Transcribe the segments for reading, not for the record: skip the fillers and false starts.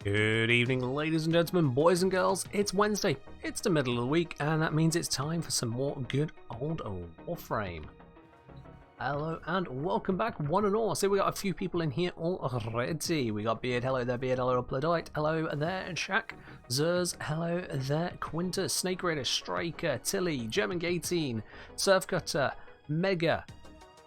Good evening, ladies and gentlemen, boys and girls. It's Wednesday, it's the middle of the week, and that means it's time for some more good old Warframe. Hello and welcome back, one and all. So we got a few people in here already. We got Beard, hello there, Beard, hello Plodite, hello there, Shaq, Zers, hello there, Quintus, Snake Raider, Striker, Tilly, German Gateen, Surf Cutter, Mega,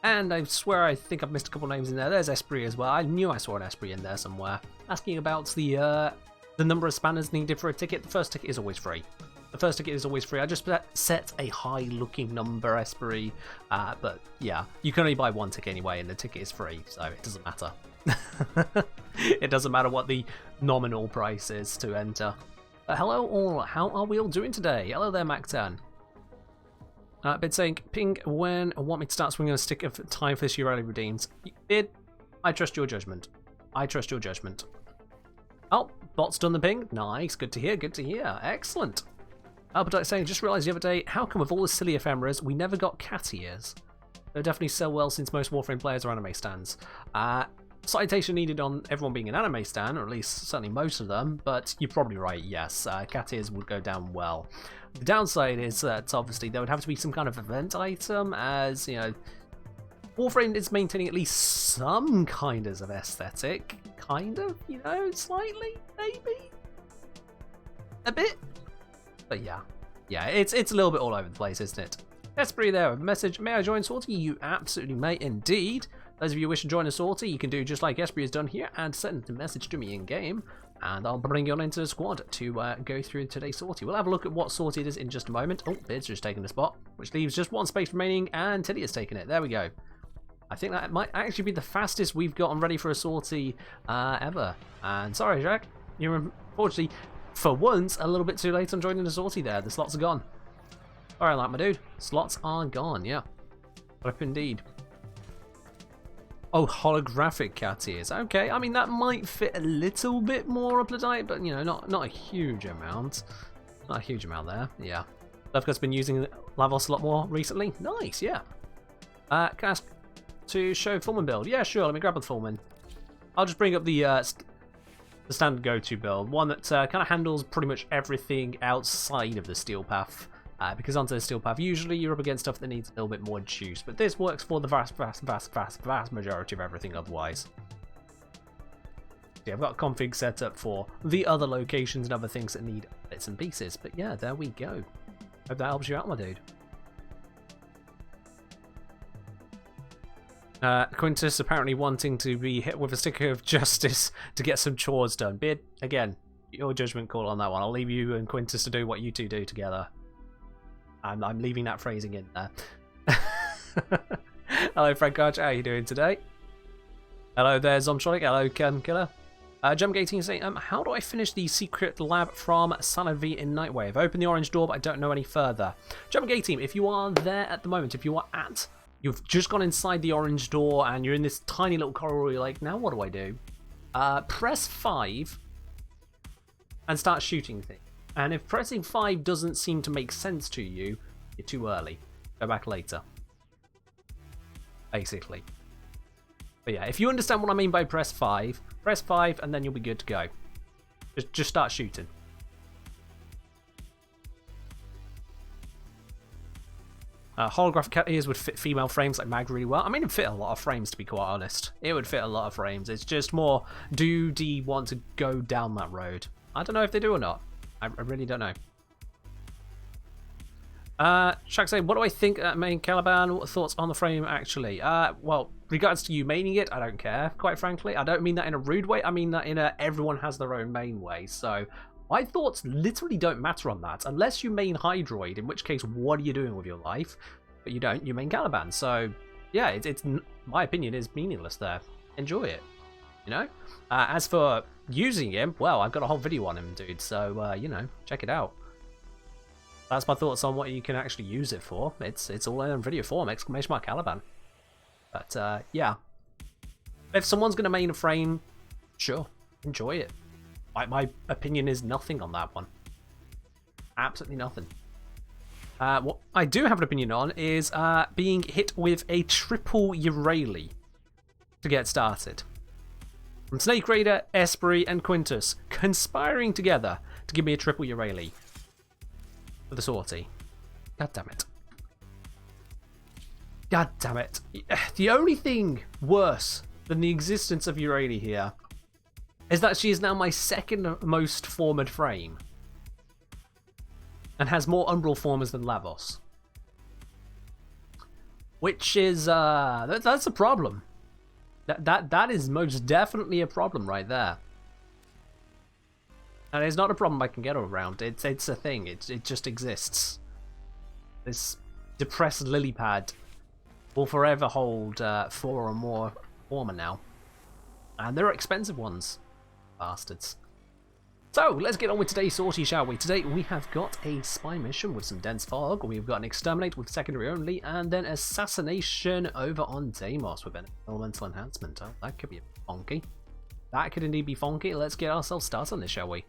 and I swear I think I've missed a couple names in there. There's Esprit as well. I knew I saw an Esprit in there somewhere. Asking about the number of spanners needed for a ticket. The first ticket is always free. The first ticket is always free. I just set a high-looking number, Esprit. But yeah, you can only buy one ticket anyway, and the ticket is free, so it doesn't matter. It doesn't matter what the nominal price is to enter. Hello all. How are we all doing today? Hello there, Mac10. Bid saying, ping when I want me to start swinging a stick of time for this year early redeems. Bid, I trust your judgment. I trust your judgment. Oh, bot's done the ping. Nice, good to hear, good to hear. Excellent. Albert saying, just realised the other day, how come with all the silly ephemeras, we never got cat ears? They'll definitely sell well since most Warframe players are anime stands. Citation needed on everyone being an anime stan, or at least certainly most of them, but you're probably right, yes, cat ears would go down well. The downside is that obviously there would have to be some kind of event item, as, you know, Warframe is maintaining at least some kind of aesthetic, kind of, you know, slightly, maybe? A bit? But yeah, it's a little bit all over the place, isn't it? Esprit there with a message, may I join Sortie? You absolutely may indeed. Those of you who wish to join a Sortie, you can do just like Esprit has done here and send a message to me in-game, and I'll bring you on into the squad to go through today's Sortie. We'll have a look at what Sortie it is in just a moment. Oh, Bid's just taken the spot, which leaves just one space remaining, and Tilly has taken it. There we go. I think that might actually be the fastest we've gotten ready for a Sortie ever. And sorry, Jack, you're unfortunately, for once, a little bit too late on joining the Sortie there. The slots are gone. Alright, like my dude. Slots are gone, yeah. Flip indeed. Oh, holographic cat ears. Okay, I mean, that might fit a little bit more up to date, but, you know, not a huge amount. Not a huge amount there, yeah. Lefko's been using Lavos a lot more recently. Nice, yeah. Can I ask to show Fullman build? Yeah, sure, let me grab the Fullman. I'll just bring up the standard go-to build, one that kind of handles pretty much everything outside of the steel path. Because onto the steel path, usually you're up against stuff that needs a little bit more juice, but this works for the vast majority of everything otherwise. Yeah, I've got a config set up for the other locations and other things that need bits and pieces, but yeah, there we go. Hope that helps you out, my dude. Quintus apparently wanting to be hit with a sticker of justice to get some chores done. Beard, again, your judgment call on that one. I'll leave you and Quintus to do what you two do together. I'm leaving that phrasing in there. Hello, Frank Arch. How are you doing today? Hello there, Zomtronic. Hello, Ken Killer. Jumpgating saying, how do I finish the secret lab from Salad V in Nightwave? Open the orange door, but I don't know any further. Jumpgating, if you are there at the moment, if you are you've just gone inside the orange door and you're in this tiny little corridor, you're like, now what do I do? Press 5 and start shooting things. And if pressing 5 doesn't seem to make sense to you, you're too early. Go back later. Basically. But yeah, if you understand what I mean by press 5 and then you'll be good to go. Just start shooting. Holographic cat ears would fit female frames like Mag really well. I mean, it'd fit a lot of frames, to be quite honest. It would fit a lot of frames. It's just more, do D want to go down that road? I don't know if they do or not. I really don't know. Shaq saying, what do I think main Caliban? What thoughts on the frame actually? Well, regards to you maining it, I don't care, quite frankly. I don't mean that in a rude way. I mean that in a everyone has their own main way. So my thoughts literally don't matter on that. Unless you main Hydroid, in which case, what are you doing with your life? But you don't, you main Caliban. So yeah, it's my opinion is meaningless there. Enjoy it. You know? As for using him, well, I've got a whole video on him, dude, so, you know, check it out. That's my thoughts on what you can actually use it for. It's all in video form, exclamation mark Caliban. But, yeah. If someone's going to main a frame, sure, enjoy it. My opinion is nothing on that one. Absolutely nothing. What I do have an opinion on is being hit with a triple Urali to get started. From Snake Raider, Esprit, and Quintus, conspiring together to give me a triple Euryale for the sortie. God damn it. God damn it. The only thing worse than the existence of Euryale here is that she is now my second most formed frame and has more Umbral formers than Lavos. Which is, that's a problem. That is most definitely a problem right there. And it's not a problem I can get around. It's a thing. It just exists. This depressed lily pad will forever hold 4 or more former now. And they're expensive ones. Bastards. So, let's get on with today's sortie, shall we? Today we have got a spy mission with some dense fog, we've got an exterminate with secondary only, and then assassination over on Deimos with an elemental enhancement. Oh, that could be funky. That could indeed be funky. Let's get ourselves started on this, shall we?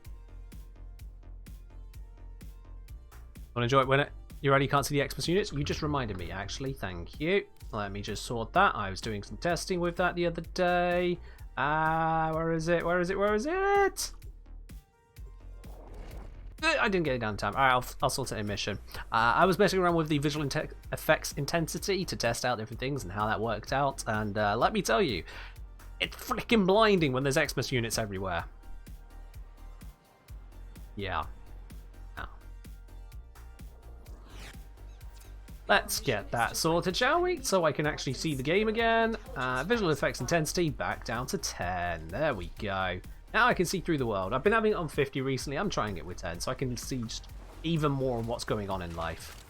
Want to enjoy it when you already can't see the Xmas units? You just reminded me, actually. Thank you. Let me just sort that. I was doing some testing with that the other day. Where is it? Where is it? Where is it? I didn't get it down in time. Alright, I'll sort it in mission. I was messing around with the visual effects intensity to test out different things and how that worked out. And let me tell you, it's freaking blinding when there's Xmas units everywhere. Yeah. Let's get that sorted, shall we? So I can actually see the game again. Visual effects intensity back down to 10. There we go. Now I can see through the world. I've been having it on 50 recently. I'm trying it with 10 so I can see just even more of what's going on in life.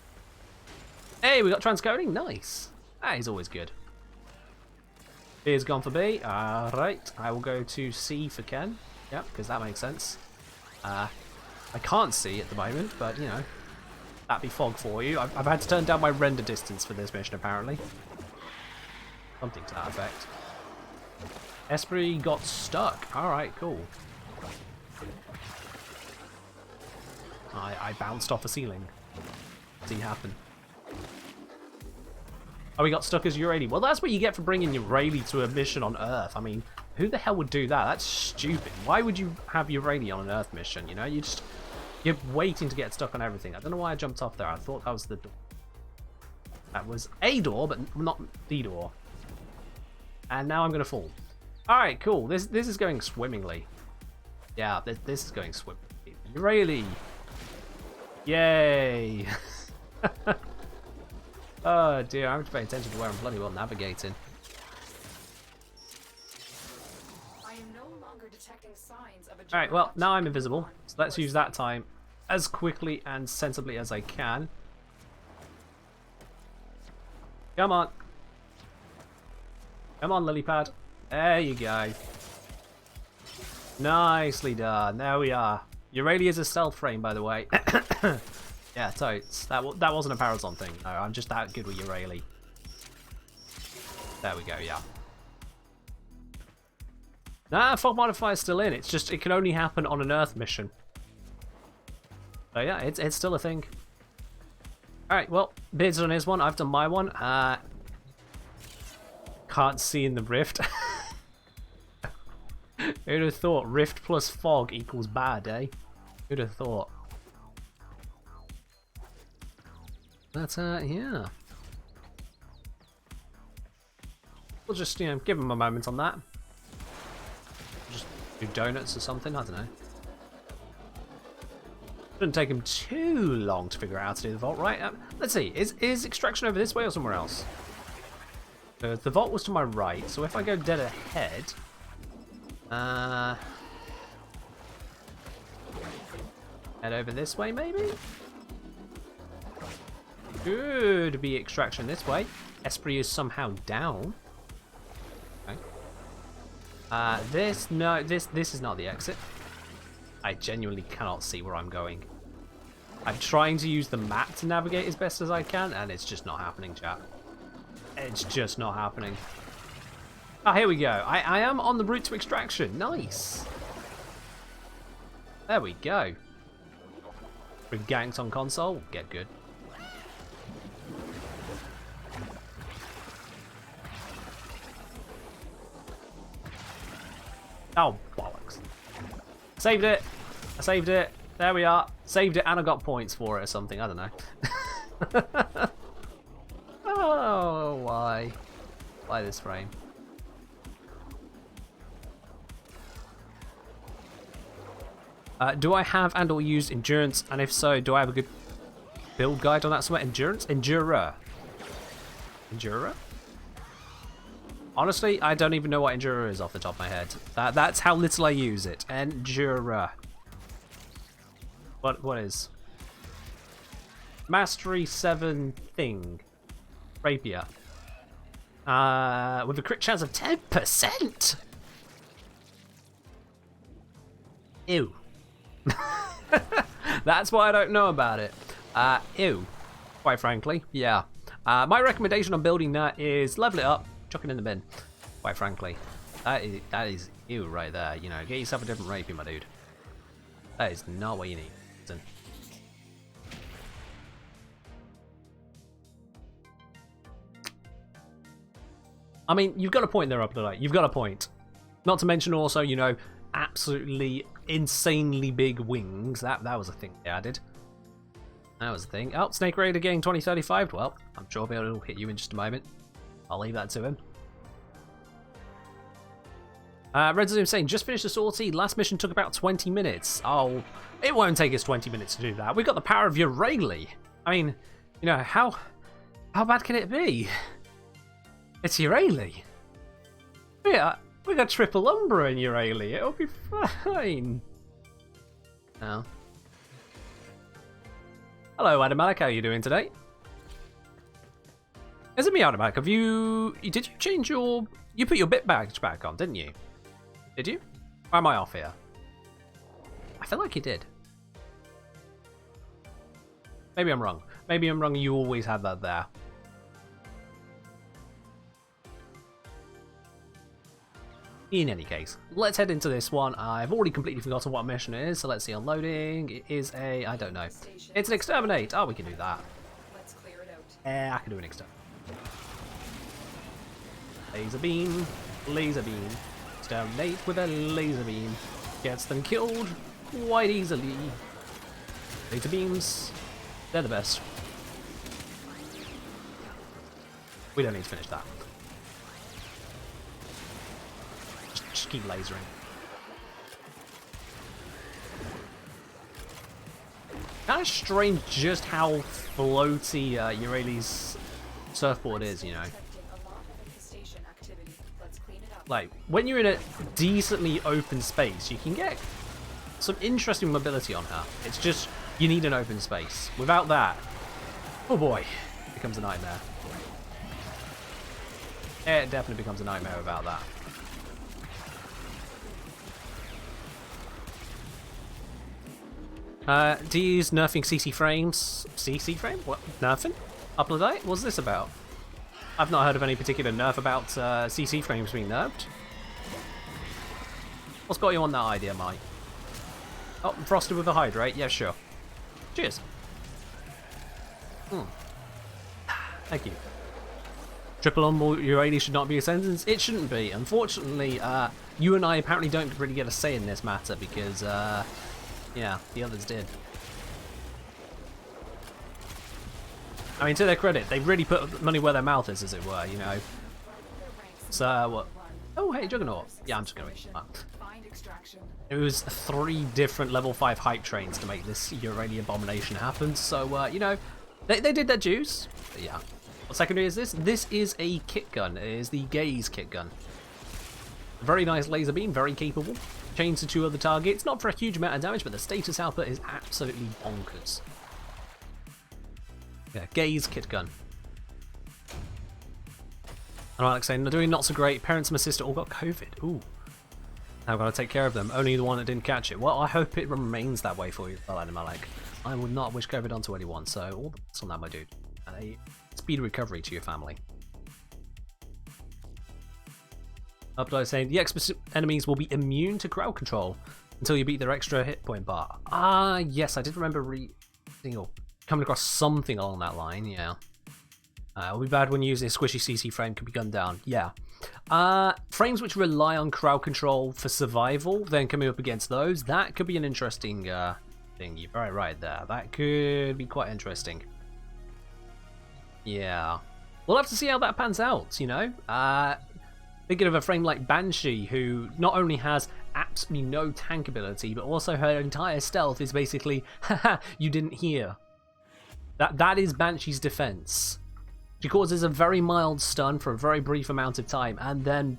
Hey, we got transcoding. Nice. That is always good. Here's gone for B. Alright. I will go to C for Ken. Yep, because that makes sense. I can't see at the moment, but you know. That'd be fog for you. I've had to turn down my render distance for this mission, apparently. Something to that effect. Esprit got stuck. Alright, cool. I bounced off a ceiling. See happen. Oh, we got stuck as Euryale. Well, that's what you get for bringing Euryale to a mission on Earth. I mean, who the hell would do that? That's stupid. Why would you have Euryale on an Earth mission? You know, you're waiting to get stuck on everything. I don't know why I jumped off there. I thought that was the door. That was a door, but not the door. And now I'm going to fall. Alright, cool. This is going swimmingly. Yeah, this is going swimmingly. Euryale! Yay! Oh dear, I have to pay attention to where I'm bloody well navigating. Alright, well, now I'm invisible. So let's use that time as quickly and sensibly as I can. Come on. Come on, lily pad. There you go. Nicely done. There we are. Euryale is a stealth frame, by the way. Yeah, totes. That wasn't a Parazon thing. No, I'm just that good with Euryale. There we go, yeah. Nah, fog modifier's still in. It's just, it can only happen on an Earth mission. So yeah, it's still a thing. Alright, well, Beard's done his one. I've done my one. Can't see in the rift. Who'd have thought rift plus fog equals bad, eh? Who'd have thought? But, yeah. We'll just, you know, give him a moment on that. Just do donuts or something, I don't know. Shouldn't take him too long to figure out how to do the vault, right? Let's see, is extraction over this way or somewhere else? The vault was to my right, so if I go dead ahead... head over this way, maybe? Could be extraction this way. Esprit is somehow down. Okay. This is not the exit. I genuinely cannot see where I'm going. I'm trying to use the map to navigate as best as I can, and it's just not happening, chat. It's just not happening. Ah, here we go. I am on the route to extraction. Nice. There we go. With ganks on console, get good. Oh, bollocks. Saved it. I saved it. There we are. Saved it and I got points for it or something. I don't know. Oh, why? Why this frame? Do I have and or use endurance? And if so, do I have a good build guide on that somewhere? Endurance? Endurer. Endurer? Honestly, I don't even know what Endurer is off the top of my head. That's how little I use it. Endurer. What is? Mastery 7 thing. Rapier. With a crit chance of 10%! Ew. That's why I don't know about it. Ew. Quite frankly, yeah. My recommendation on building that is level it up, chuck it in the bin. Quite frankly. That is ew right there. You know, get yourself a different rapier, my dude. That is not what you need. Listen. I mean, you've got a point there, Upload. You've got a point. Not to mention also, you know, absolutely insanely big wings. That was a thing they added. That was a thing. Oh, Snake Raider getting 2035. Well, I'm sure it'll hit you in just a moment. I'll leave that to him. Red Zoom saying, just finished the sortie. Last mission took about 20 minutes. Oh, it won't take us 20 minutes to do that. We've got the power of Eurayli. I mean, you know, how bad can it be? It's Eurayli. Yeah, we got triple Umbra in Eurayli. It'll be fine. Now. Hello, Adamalek. How are you doing today? Is it me, Adamalek? Did you change your... You put your bit badge back on, didn't you? Did you? Or am I off here? I feel like you did. Maybe I'm wrong. Maybe I'm wrong. You always had that there. In any case, let's head into this one. I've already completely forgotten what mission it is, so let's see. Unloading. It is a... I don't know. It's an exterminate. Oh, we can do that. Let's clear it out. I can do an exterminate. Laser beam. Laser beam. Exterminate with a laser beam. Gets them killed quite easily. Laser beams. They're the best. We don't need to finish that. Just keep lasering. Kind of strange just how floaty Eurayli's surfboard is, you know. Like, when you're in a decently open space, you can get some interesting mobility on her. It's just, you need an open space. Without that, oh boy, it becomes a nightmare. It definitely becomes a nightmare without that. D's nerfing CC frames. CC frame? What? Nerfing? Upload? What's this about? I've not heard of any particular nerf about CC frames being nerfed. What's got you on that idea, Mike? Oh, frosted with a hydrate? Yeah, sure. Cheers. Thank you. Triple on Eurayli should not be a sentence. It shouldn't be. Unfortunately, you and I apparently don't really get a say in this matter because, yeah, the others did. I mean, to their credit, they really put money where their mouth is, as it were, you know. So, what? Oh, hey, Juggernaut. Yeah, I'm just going to... It was 3 different level 5 hype trains to make this Eurayli abomination happen, so, you know, they did their dues. But yeah. What secondary is this? This is a kit gun. It is the Gaze kit gun. Very nice laser beam, very capable. Chains to 2 other targets, not for a huge amount of damage, but the status output is absolutely bonkers. Yeah, Gaze kit gun. And Alex saying, they're doing not so great. Parents and my sister all got COVID. Ooh. Now I've got to take care of them. Only the one that didn't catch it. Well, I hope it remains that way for you, Malek. I would not wish COVID onto anyone, so all the best on that, my dude. And a speedy recovery to your family. Upload saying, the eximus enemies will be immune to crowd control until you beat their extra hit point bar. Ah, yes, I did remember coming across something along that line, yeah. It'll be bad when using a squishy CC frame can be gunned down. Yeah. Frames which rely on crowd control for survival, then coming up against those, that could be an interesting thing. You're very right there. That could be quite interesting. Yeah. We'll have to see how that pans out, you know? Thinking of a frame like Banshee, who not only has absolutely no tank ability, but also her entire stealth is basically, haha, you didn't hear. That is Banshee's defense. She causes a very mild stun for a very brief amount of time, and then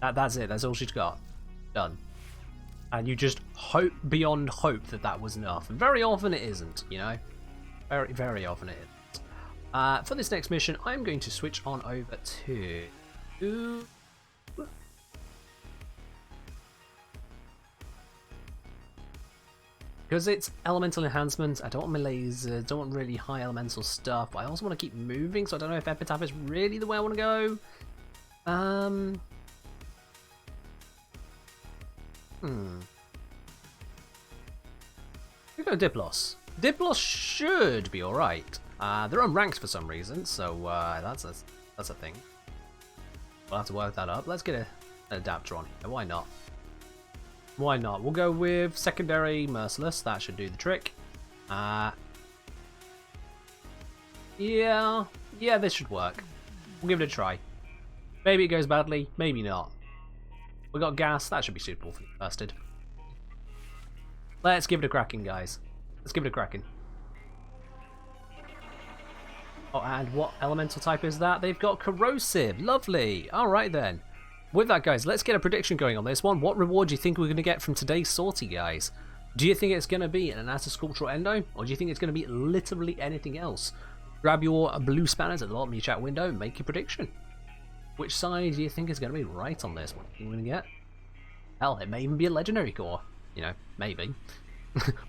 that's it. That's all she's got. Done. And you just hope beyond hope that that was enough. And very often it isn't, you know? Very, very often it isn't. For this next mission, I'm going to switch on over to... Because it's elemental enhancements, I don't want my laser, don't want really high elemental stuff, but I also want to keep moving, so I don't know if Epitaph is really the way I want to go. We go Diplos. Diplos should be alright. They're unranked for some reason, so that's a thing. We'll have to work that up. Let's get an adapter on here, why not? Why not? We'll go with secondary merciless. That should do the trick. Yeah, this should work. We'll give it a try. Maybe it goes badly, maybe not. We got gas. That should be suitable for the bastard. Let's give it a cracking, guys. Let's give it a cracking. Oh, and what elemental type is that? They've got corrosive. Lovely. All right then. With that, guys, let's get a prediction going on this one. What reward do you think we're going to get from today's sortie, guys? Do you think it's going to be an Anata Sculptural Endo, or do you think it's going to be literally anything else? Grab your blue spanners at the bottom of your chat window and make your prediction. Which side do you think is going to be right on this one? What are we going to get? Hell, it may even be a legendary core. You know, maybe.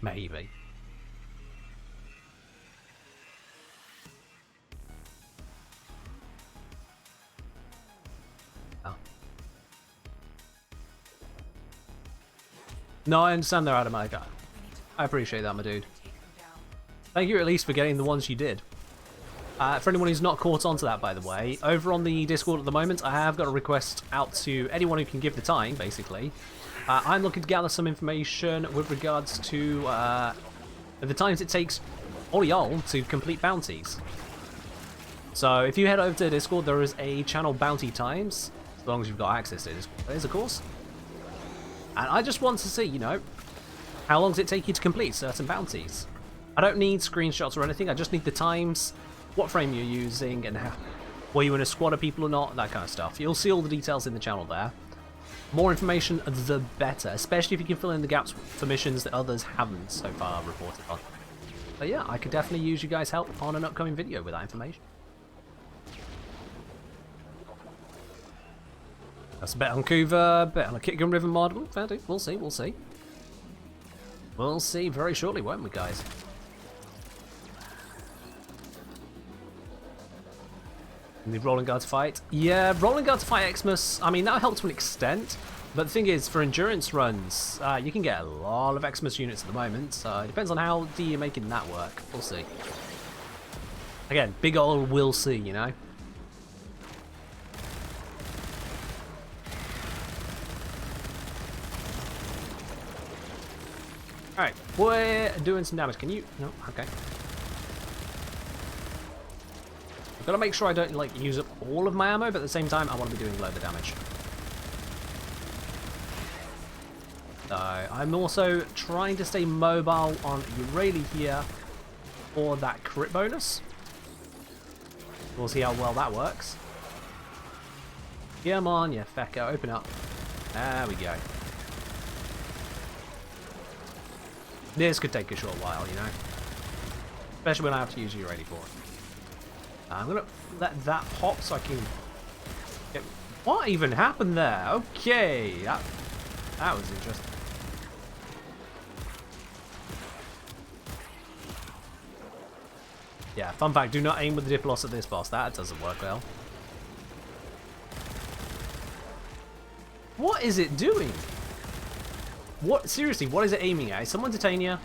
Maybe. No, I understand they're Adam. I appreciate that, my dude. Thank you at least for getting the ones you did. For anyone who's not caught on to that, by the way, over on the Discord at the moment, I have got a request out to anyone who can give the time, basically. I'm looking to gather some information with regards to the times it takes all y'all to complete bounties. So if you head over to Discord, there is a channel bounty times, as long as you've got access to Discord, of course. And I just want to see, you know, how long does it take you to complete certain bounties? I don't need screenshots or anything, I just need the times, what frame you're using, and how, were you in a squad of people or not, that kind of stuff. You'll see all the details in the channel there. More information, the better, especially if you can fill in the gaps for missions that others haven't so far reported on. But yeah, I could definitely use you guys' help on an upcoming video with that information. That's a bet on Kuva, bet on a Kitgun River mod. Ooh, fair do. We'll see, we'll see. We'll see very shortly, won't we, guys? Need Rolling Guard to fight. Yeah, Rolling Guard to fight Eximus. I mean, that helps to an extent. But the thing is, for endurance runs, you can get a lot of Eximus units at the moment. So it depends on how you're making that work. We'll see. Again, big ol' we'll see, you know? Alright, we're doing some damage. Can you? No? Okay. I've got to make sure I don't, like, use up all of my ammo, but at the same time, I want to be doing a load of damage. So, I'm also trying to stay mobile on Urali here for that crit bonus. We'll see how well that works. Come on, you fecker, open up. There we go. This could take a short while, you know. Especially when I have to use Urali for it. I'm gonna let that pop so I can get... What even happened there? Okay, that was interesting. Yeah, fun fact, do not aim with the Diplos at this boss. That doesn't work well. What is it doing? What? Seriously, what is it aiming at? Is someone Titania?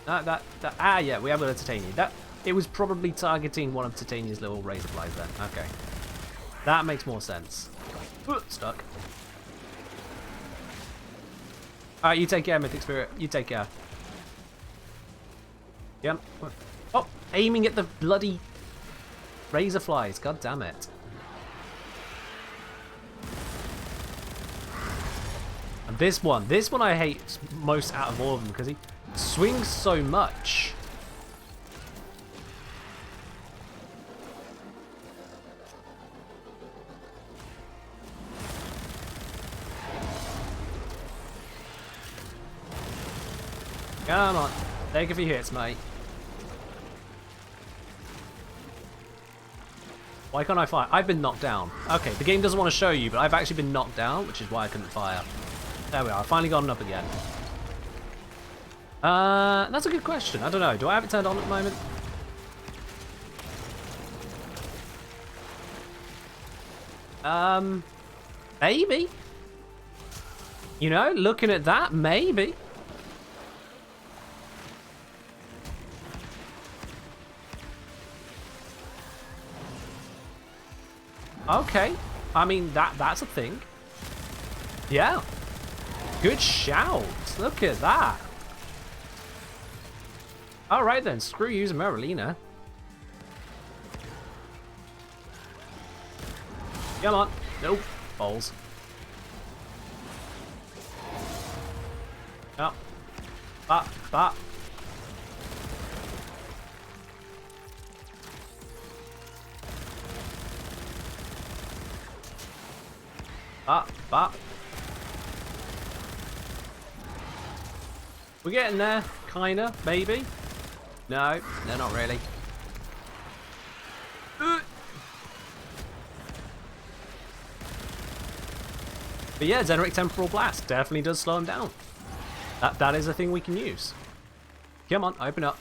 Yeah, we have got a Titania. It was probably targeting one of Titania's little razor blades then. Okay. That makes more sense. Stuck. Alright, you take care, Mythic Spirit. You take care. Yep. Oh, aiming at the bloody razor flies. God damn it. And this one I hate most out of all of them because he swings so much. Come on, take a few hits, mate. Why can't I fire? I've been knocked down. Okay, the game doesn't want to show you, but I've actually been knocked down, which is why I couldn't fire. There we are, I finally got it up again. That's a good question. I don't know. Do I have it turned on at the moment? Maybe. You know, looking at that, maybe. Okay. I mean, that's a thing. Yeah. Good shout. Look at that. Alright then, screw you, Merlina. Come on. Nope. Balls. Up. Bop. Bop. Bop. Bop. We're getting there. Kinda. Maybe. No. They're not really. But yeah, Xeneric Temporal Blast definitely does slow him down. That is a thing we can use. Come on, open up.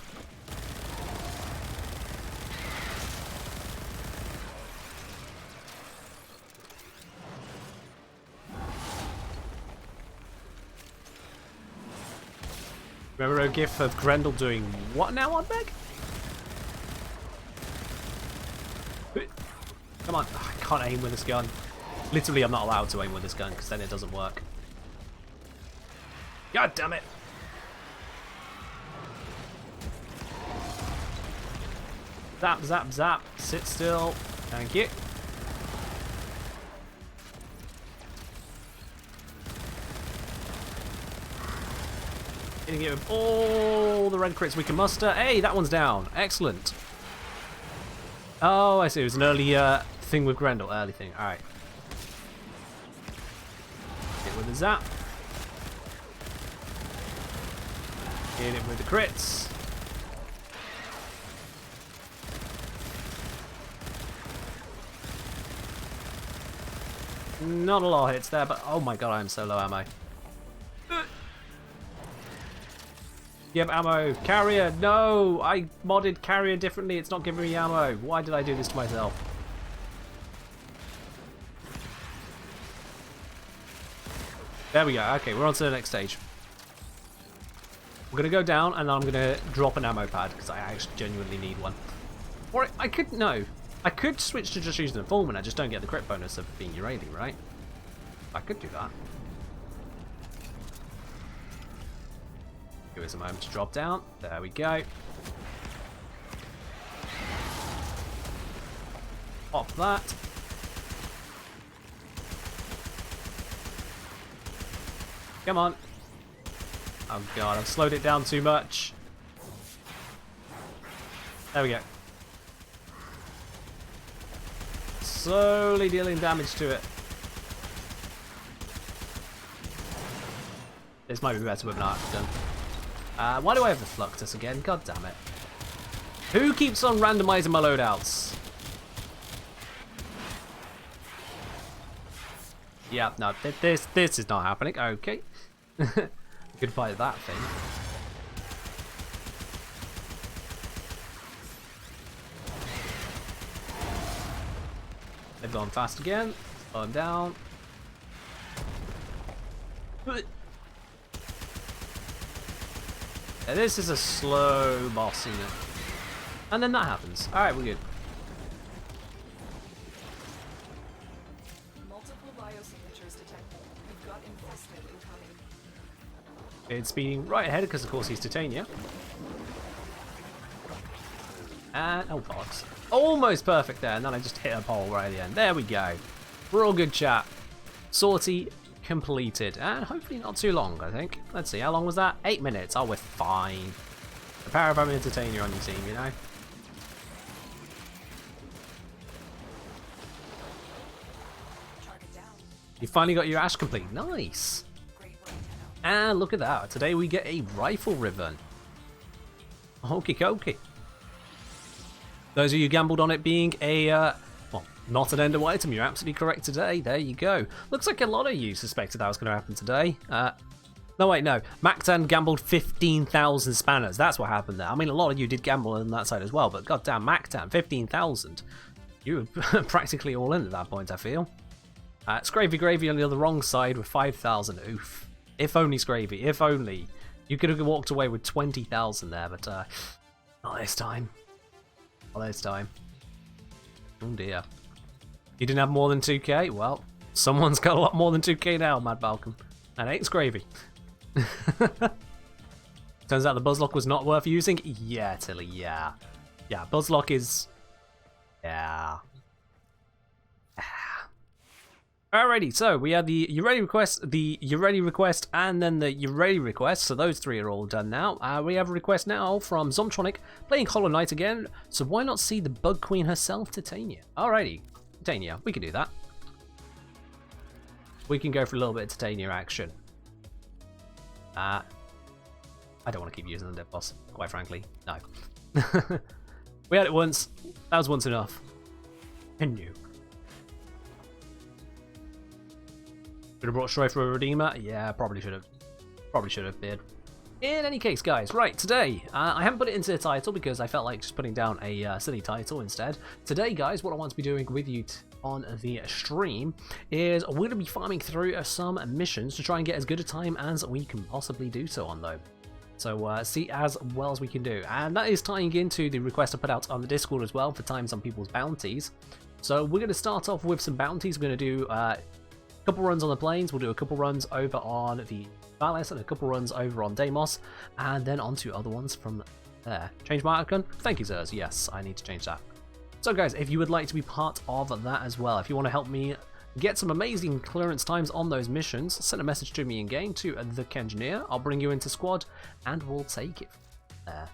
Remember a gif of Grendel doing what now on Meg? Come on, I can't aim with this gun. Literally, I'm not allowed to aim with this gun because then it doesn't work. God damn it! Zap, zap, zap. Sit still. Thank you. Hitting it with all the red crits we can muster. Hey, that one's down. Excellent. Oh, I see. It was an early thing with Grendel. Early thing. All right. Hit with the zap. Hit it with the crits. Not a lot of hits there, but oh my god, I'm so low ammo. Give ammo. Carrier. No! I modded carrier differently. It's not giving me ammo. Why did I do this to myself? There we go. Okay, we're on to the next stage. We're going to go down and I'm going to drop an ammo pad because I actually genuinely need one. Or I could, no. I could switch to just using the Fulman. I just don't get the crit bonus of being Uranium, right? I could do that. Give us a moment to drop down. There we go. Pop that. Come on. Oh god, I've slowed it down too much. There we go. Slowly dealing damage to it. This might be better with an arc gun. Why do I have the Fluctus again? God damn it. Who keeps on randomizing my loadouts? Yeah, no, this is not happening. Okay. Goodbye to that thing. They've gone fast again. Slow them down. This is a slow boss, isn't it? And then that happens. Alright, we're good. It's speeding right ahead because, of course, he's Titania. And, oh, bollocks. Almost perfect there, and then I just hit a pole right at the end. There we go. We're all good, chat. Sortie completed, and hopefully not too long, I think. Let's see, how long was that? 8 minutes. Oh, we're fine. The power of having a Titania on your team, you know? You finally got your Ash complete. Nice. And look at that. Today we get a rifle ribbon. Okie dokie. Those of you gambled on it being a, well, not an ender item, you're absolutely correct today. There you go. Looks like a lot of you suspected that was going to happen today. No, wait, no. Mactan gambled 15,000 spanners. That's what happened there. I mean, a lot of you did gamble on that side as well, but goddamn, Mactan, 15,000. You were practically all in at that point, I feel. Scravy Gravy on the other wrong side with 5,000. Oof. If only Scravy, if only. You could have walked away with 20,000 there, but not this time. Not this time. Oh dear. You didn't have more than 2k? Well, someone's got a lot more than 2k now, Mad Balcom. And it's Scravy. Turns out the Buzzlock was not worth using? Yeah, Tilly, yeah. Yeah, Buzzlock is... Yeah. Alrighty, so we had the You Ready request, and then the You Ready request, so those three are all done now. We have a request now from Zomtronic, playing Hollow Knight again, so why not see the Bug Queen herself, Titania? Alrighty, Titania, we can do that. We can go for a little bit of Titania action. I don't want to keep using the dead boss, quite frankly, no. We had it once, that was once enough. And you. Should have brought Strife for a Redeemer? Yeah, probably should have. Probably should have bid. In any case, guys, right, today, I haven't put it into the title because I felt like just putting down a silly title instead. Today, guys, what I want to be doing with you on the stream is we're going to be farming through some missions to try and get as good a time as we can possibly do so on, though. So, see as well as we can do. And that is tying into the request I put out on the Discord as well for times on people's bounties. So, we're going to start off with some bounties. We're going to do... couple runs on the plains, we'll do a couple runs over on the Valis and a couple runs over on Deimos, and then on to other ones from there. Change my icon? Thank you, sirs. Yes, I need to change that. So guys, if you would like to be part of that as well, if you want to help me get some amazing clearance times on those missions, send a message to me in game to the Kengineer. I'll bring you into squad and we'll take it from there.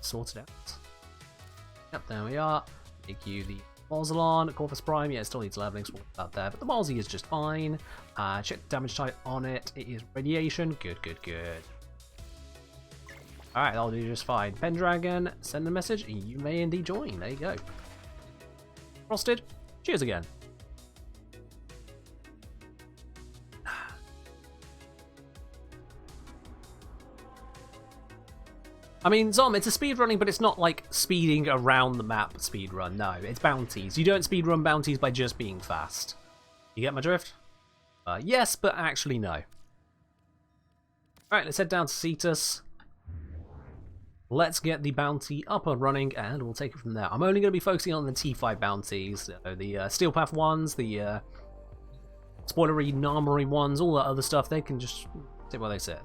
Sort it out. Yep, there we are. Make you the Mausolon, Corvus Prime, yeah, it still needs leveling, so out there, but the Mausi is just fine. Check the damage type on it. It is radiation. Good, good, good. Alright, that'll do just fine. Pendragon, send a message. You may indeed join. There you go. Frosted, cheers again. I mean, Zom, it's a speedrunning, but it's not like speeding around the map speedrun. No, it's bounties. You don't speedrun bounties by just being fast. You get my drift? Yes, but actually no. Alright, let's head down to Cetus. Let's get the bounty up and running, and we'll take it from there. I'm only going to be focusing on the T5 bounties, the Steel Path ones, the spoilery, Narmery ones, all that other stuff. They can just sit where they sit.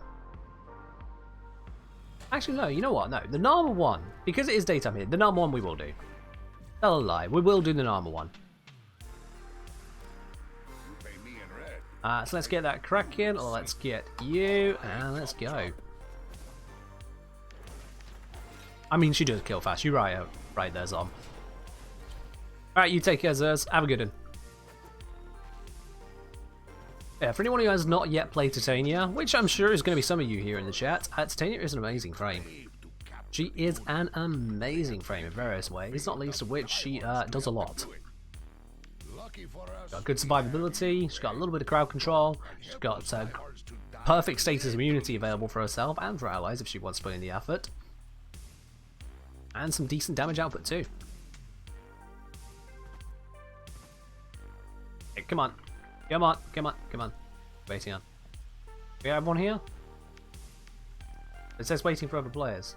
Actually, no, you know what? No, the Narmer one, because it is daytime here, the Narmer one we will do. Tell a lie, we will do the Narmer one. So let's get that cracking, let's get you, and let's go. I mean, she does kill fast, you're right, right there, Zom. Alright, you take care, Zers, have a good one. Yeah, for anyone who has not yet played Titania, which I'm sure is going to be some of you here in the chat, Titania is an amazing frame. She is an amazing frame in various ways, not least of which she does a lot. She's got good survivability, she's got a little bit of crowd control, she's got perfect status immunity available for herself and for allies if she wants to put in the effort. And some decent damage output too. Hey, come on. Come on, come on, come on. Waiting on. We have one here? It says waiting for other players.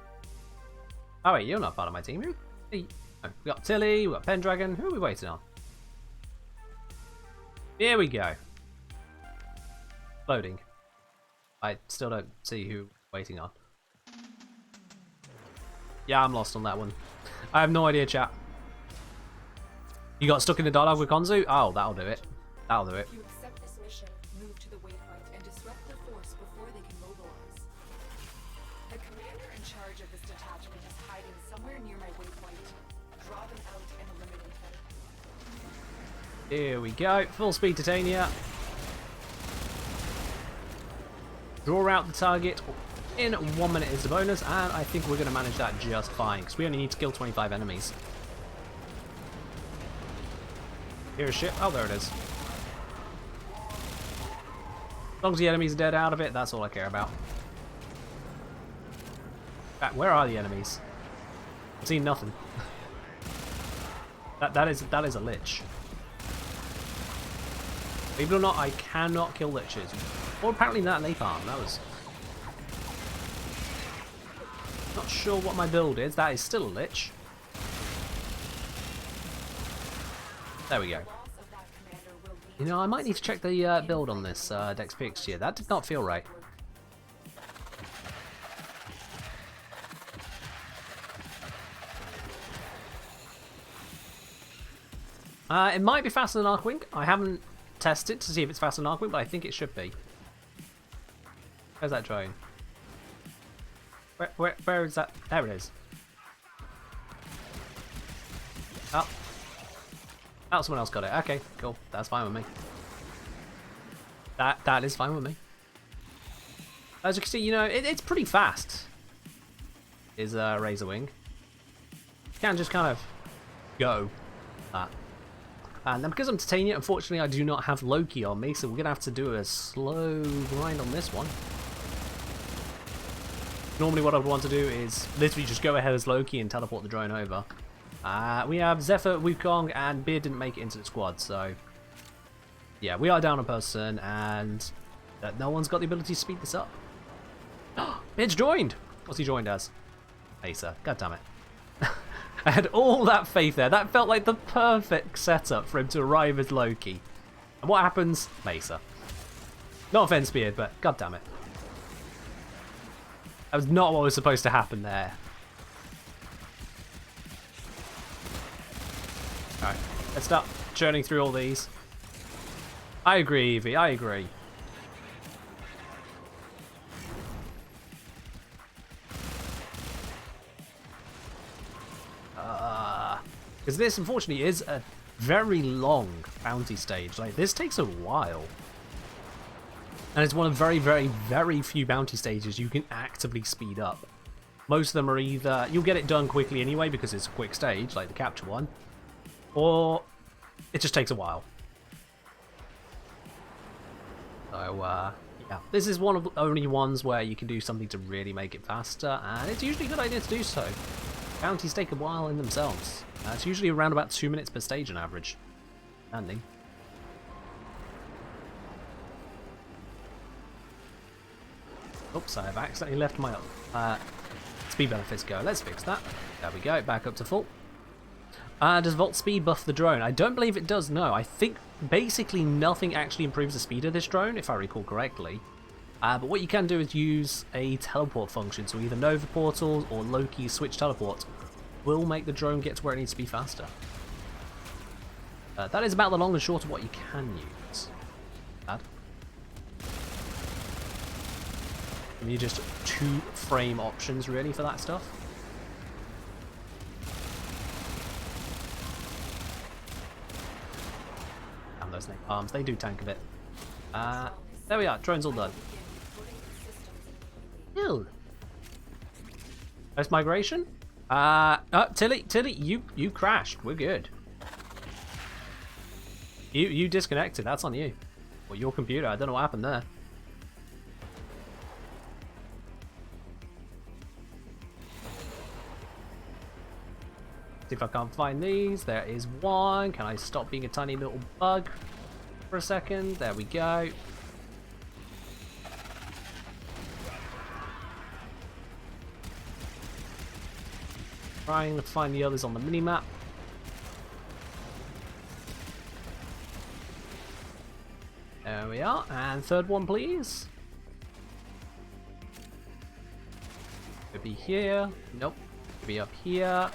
Oh wait, you're not part of my team. Hey. Oh, we got Tilly, we got Pendragon. Who are we waiting on? Here we go. Loading. I still don't see who we're waiting on. Yeah, I'm lost on that one. I have no idea, chat. You got stuck in the dialogue with Konzu? Oh, that'll do it. That'll do it. If you accept this mission, move to the waypoint and disrupt the force before they can mobilize. The commander in charge of this detachment is hiding somewhere near my waypoint. Draw them out and eliminate them. Here we go. Full speed Titania. Draw out the target in 1 minute is the bonus, and I think we're going to manage that just fine, because we only need to kill 25 enemies. Here's a ship. Oh, there it is. As long as the enemies are dead out of it, that's all I care about. Where are the enemies? I've seen nothing. that is a lich. Believe it or not, I cannot kill liches. Or apparently that napalm. That was... Not sure what my build is. That is still a lich. There we go. You know, I might need to check the build on this Dex fixture. That did not feel right. It might be faster than Arcwing. I haven't tested to see if it's faster than Arcwing, but I think it should be. Where's that drone? Where is that? There it is. Oh. Oh, someone else got it. Okay, cool. That's fine with me. That is fine with me. As you can see, you know, it's pretty fast. Is Razor Wing. You can just kind of go that. And then because I'm Titania, unfortunately I do not have Loki on me, so we're going to have to do a slow grind on this one. Normally what I would want to do is literally just go ahead as Loki and teleport the drone over. We have Zephyr, Wukong, and Beard didn't make it into the squad, so... Yeah, we are down a person, and no one's got the ability to speed this up. Beard's joined! What's he joined as? Mesa. God damn it. I had all that faith there. That felt like the perfect setup for him to arrive as Loki. And what happens? Mesa. No offense, Beard, but god damn it. That was not what was supposed to happen there. Alright, let's start churning through all these. I agree, Evie, I agree. Because this, unfortunately, is a very long bounty stage. Like, this takes a while. And it's one of very, very, very few bounty stages you can actively speed up. Most of them are either... You'll get it done quickly anyway because it's a quick stage, like the capture one. Or it just takes a while. So, yeah. This is one of the only ones where you can do something to really make it faster. And it's usually a good idea to do so. Bounties take a while in themselves. It's usually around about 2 minutes per stage on average. Landing. Oops, I have accidentally left my speed benefits go. Let's fix that. There we go, back up to full. Does Volt Speed buff the drone? I don't believe it does, no. I think basically nothing actually improves the speed of this drone, if I recall correctly. But what you can do is use a teleport function, so either Nova Portal or Loki Switch Teleport will make the drone get to where it needs to be faster. That is about the long and short of what you can use. Bad. You need just 2 frame options really for that stuff. Damn those snake arms, they do tank a bit. There we are, drone's all done. Ew. Post migration? Tilly, you crashed. We're good. You disconnected. That's on you. Or your computer. I don't know what happened there. See if I can't find these. There is one. Can I stop being a tiny little bug for a second? There we go. Trying to find the others on the minimap. There we are. And third one, please. Could be here. Nope. Could be up here.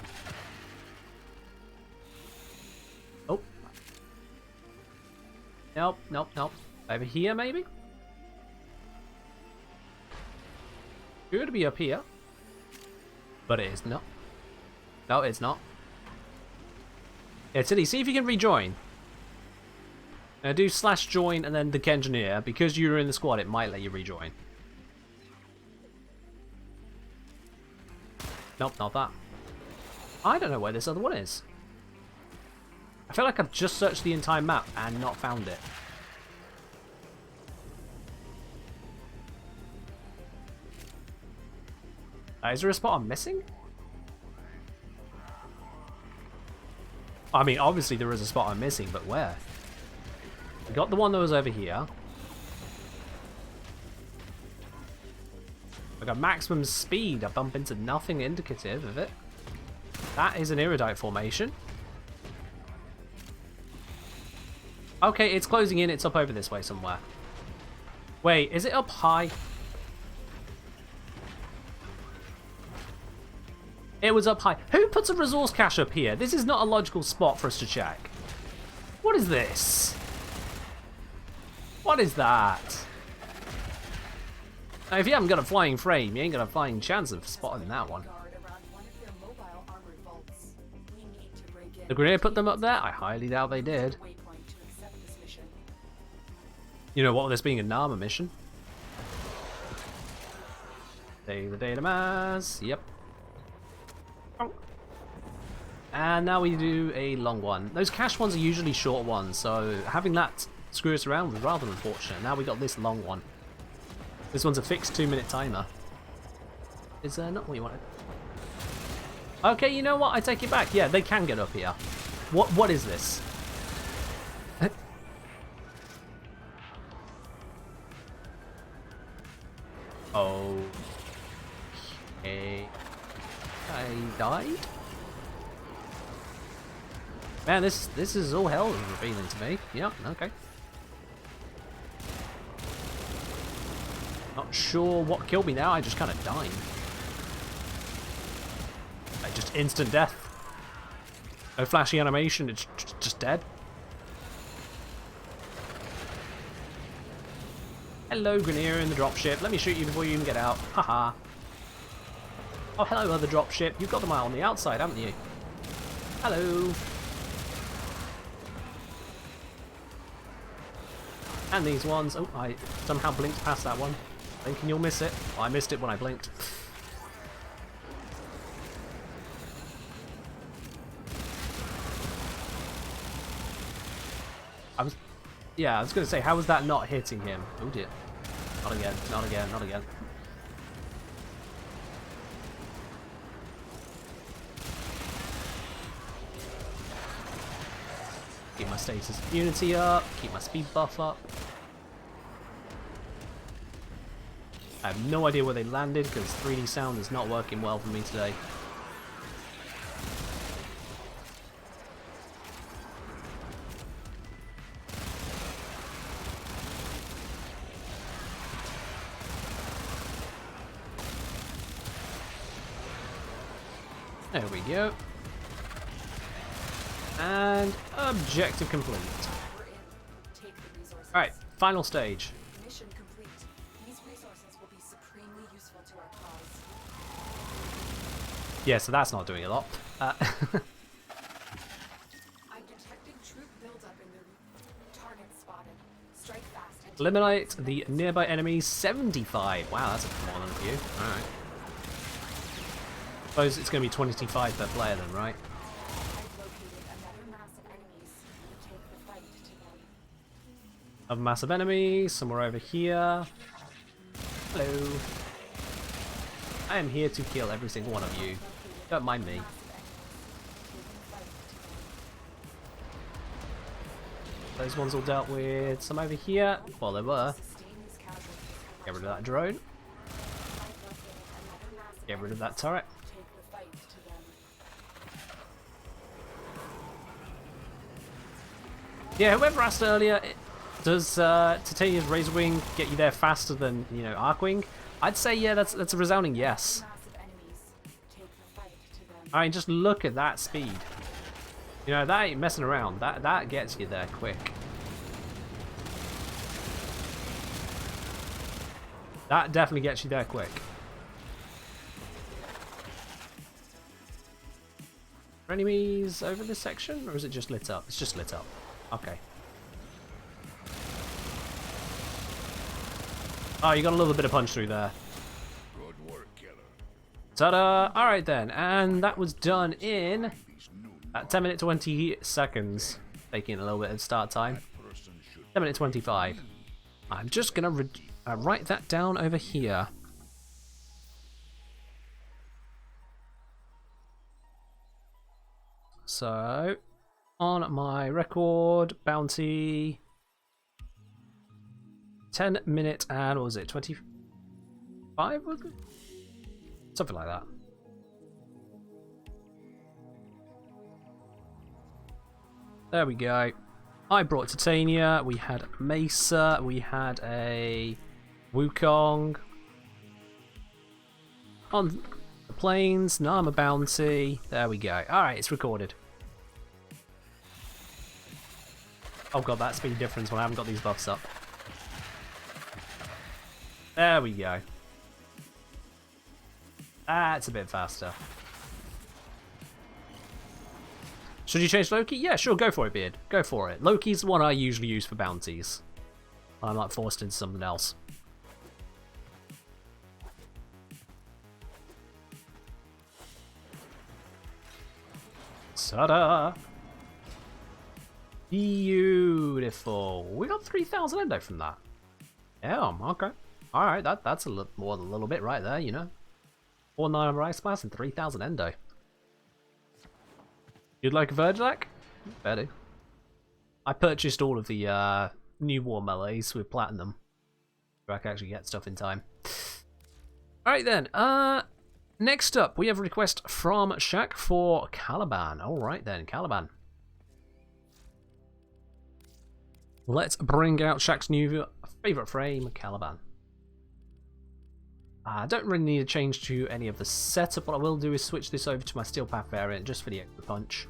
Oh. Nope, nope, nope. Over here, maybe? Could be up here. But it is not. No, it's not. Yeah, Tilly, see if you can rejoin. Now do /join and then the Kengineer. Because you're in the squad, it might let you rejoin. Nope, not that. I don't know where this other one is. I feel like I've just searched the entire map and not found it. Is there a spot I'm missing? I mean, obviously there is a spot I'm missing, but where? We got the one that was over here. I got maximum speed. I bump into nothing indicative of it. That is an iridite formation. Okay, it's closing in. It's up over this way somewhere. Wait, is it up high? It was up high. Who puts a resource cache up here? This is not a logical spot for us to check. What is this? What is that? Now, if you haven't got a flying frame, you ain't got a flying chance of spotting that one. The grenade put them up there? I highly doubt they did. You know what, with this being a Nama mission. Save the data mass. Yep. And now we do a long one. Those cache ones are usually short ones, so having that screw us around was rather unfortunate. Now we got this long one. This one's a fixed 2-minute timer. Is not what you wanted? Okay, you know what? I take it back. Yeah, they can get up here. What is this? Okay. I died? Man, this is all hell revealing to me. Yep, okay. Not sure what killed me now, I just kind of died. Like, just instant death. No flashy animation, it's just dead. Hello, Grenier in the dropship. Let me shoot you before you even get out. Haha. Oh, hello, other dropship. You've got them out on the outside, haven't you? Hello. And these ones. Oh, I somehow blinked past that one. Thinking you'll miss it. Oh, I missed it when I blinked. I was going to say, how was that not hitting him? Oh dear. Not again, not again, not again. Keep my status of unity up, keep my speed buff up. I have no idea where they landed because 3D sound is not working well for me today. There we go. And objective complete. Alright, final stage. Mission complete. These resources will be supremely useful to our cause. Yeah, so that's not doing a lot. I'm detecting troop buildup in the target spotted. Strike fast and Eliminate the nearby enemies 75. Wow, that's a more than a few. Alright. Suppose it's going to be 25 per player then, right? I've located another mass of enemies. Take the fight to them. Another massive enemy, somewhere over here. Hello. I am here to kill every single one of you. Don't mind me. Those ones all dealt with. Some over here. Well, there were. Get rid of that drone. Get rid of that turret. Yeah, whoever asked earlier, does Titania's Razor Wing get you there faster than, you know, Arcwing? I'd say, yeah, that's a resounding yes. I mean, just look at that speed. You know, that ain't messing around. That gets you there quick. That definitely gets you there quick. Are enemies over this section, or is it just lit up? It's just lit up. Okay. Oh, you got a little bit of punch through there. Good work, killer. Ta-da! Alright then, and that was done in 10 minutes 20 seconds. Taking a little bit of start time. 10 minutes 25. I'm just gonna write that down over here. So, on my record, bounty 10 minutes and what was it, 25? Was it? Something like that. There we go. I brought Titania, we had Mesa, we had a Wukong. On the plains, Nama bounty. There we go. Alright, it's recorded. Oh god, that speed difference when I haven't got these buffs up. There we go. That's a bit faster. Should you change Loki? Yeah, sure, go for it, Beard. Go for it. Loki's the one I usually use for bounties. I'm like forced into something else. Ta-da! Beautiful. We got 3,000 endo from that. Yeah, okay. Alright, that's a little more than a little bit right there, you know. 4-9 rice splash and 3,000 endo. You'd like a Virgilac? Better. I purchased all of the new war melees with platinum, so I can actually get stuff in time. Alright then, next up we have a request from Shaq for Caliban. Alright then, Caliban. Let's bring out Shaq's new favourite frame, Caliban. I don't really need to change to any of the setup. What I will do is switch this over to my Steel Path variant just for the extra punch.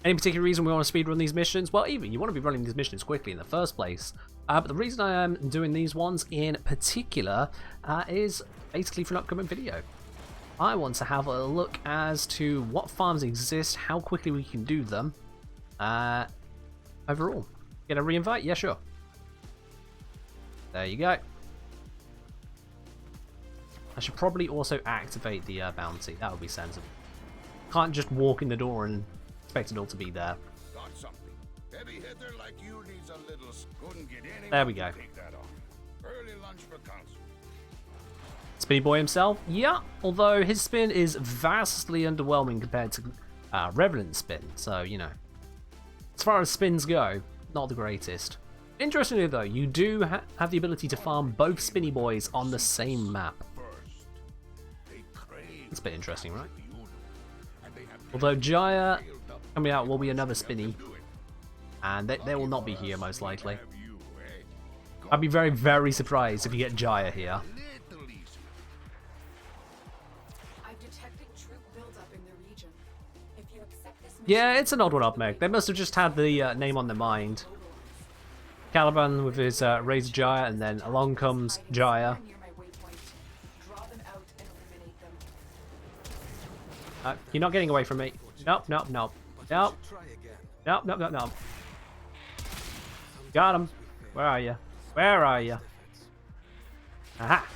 Any particular reason we want to speedrun these missions? Well, even you want to be running these missions quickly in the first place. But the reason I am doing these ones in particular is basically for an upcoming video. I want to have a look as to what farms exist, how quickly we can do them. Overall. Get a reinvite? Yeah, sure. There you go. I should probably also activate the bounty. That would be sensible. Can't just walk in the door and expect it all to be there. Got something. Heavy hitter like you needs a little. Couldn't get anyone There we go. to take that on. Early lunch for council. Spinny Boy himself? Yeah, although his spin is vastly underwhelming compared to Revenant's spin, so, you know. As far as spins go, not the greatest. Interestingly though, you do have the ability to farm both Spinny Boys on the same map. It's a bit interesting, right? Although Jaya coming out will be another Spinny, and they will not be here most likely. I'd be very, very surprised if you get Jaya here. Yeah, it's an odd one up, Meg. They must have just had the name on their mind. Caliban with his Razor Jaya, and then along comes Jaya. You're not getting away from me. Nope, nope, nope. Nope. Nope, nope, nope, nope. Got him. Where are you? Where are you? Aha.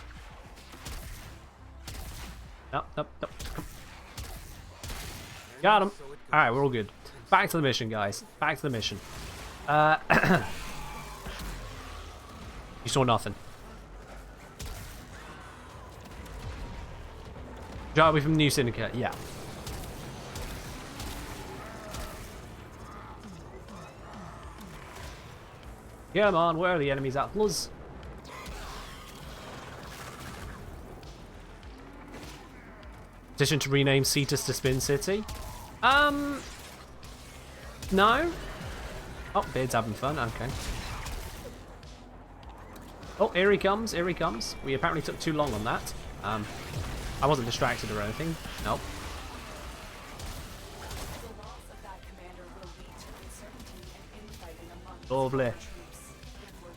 Nope, nope, nope. Got him. Alright, we're all good. Back to the mission, guys. Back to the mission. You saw nothing. Jarby from New Syndicate, yeah. Come on, where are the enemies at? Plus. Petition to rename Cetus to Spin City? No. Oh, Beard's having fun, okay. Oh, here he comes, here he comes. We apparently took too long on that. I wasn't distracted or anything. Nope. The loss of that commander will lead to uncertainty and infighting among Lovely. troops. Good work.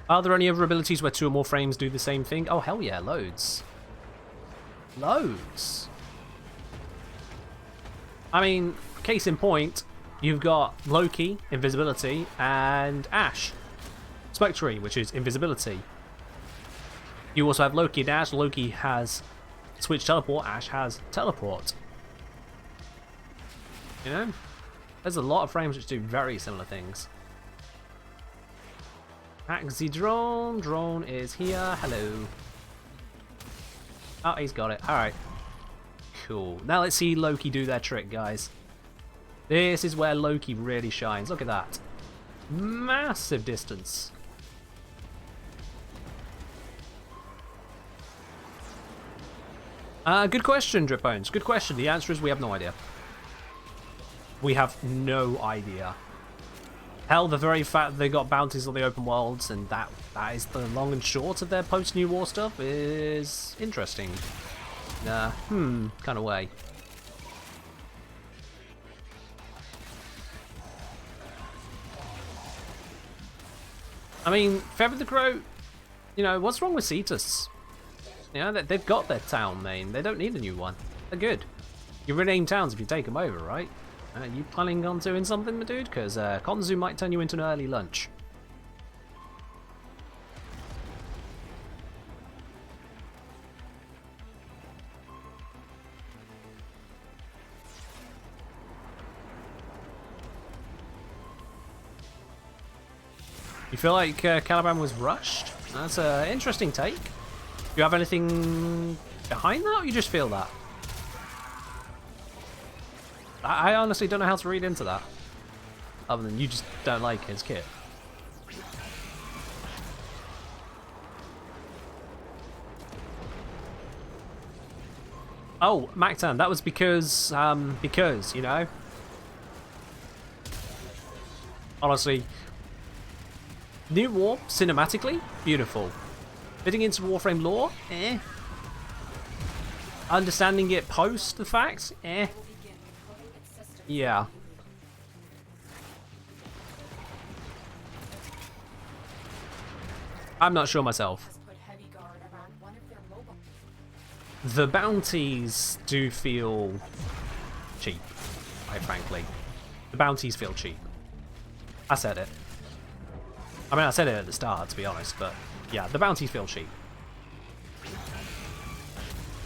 Are there any other abilities where 2 or more frames do the same thing? Oh, hell yeah, loads. Loads. I mean, case in point, you've got Loki, invisibility, and Ash, Spectre, which is invisibility. You also have Loki and Ash. Loki has switch teleport, Ash has teleport. You know? There's a lot of frames which do very similar things. Axie drone. Drone is here. Hello. Oh, he's got it. Alright. Cool. Now let's see Loki do their trick, guys. This is where Loki really shines. Look at that. Massive distance. Good question, Dripbones. Good question. The answer is we have no idea. We have no idea. Hell, the very fact that they got bounties on the open worlds and that is the long and short of their post-New War stuff is interesting. Kind of way. I mean, Feather the Crow, you know, what's wrong with Cetus? You know, they've got their town name. They don't need a new one. They're good. You rename towns if you take them over, right? Are you planning on doing something, my dude? Because Konzu might turn you into an early lunch. You feel like Caliban was rushed? That's an interesting take. Do you have anything behind that, or you just feel that? I honestly don't know how to read into that. Other than you just don't like his kit. Oh, Mactan, that was because, you know. Honestly, New War, cinematically, beautiful. Fitting into Warframe lore, eh. Understanding it post the fact, eh. Yeah. I'm not sure myself. The bounties do feel cheap, quite frankly. The bounties feel cheap. I said it. I mean, I said it at the start, to be honest, but yeah, the bounties feel cheap.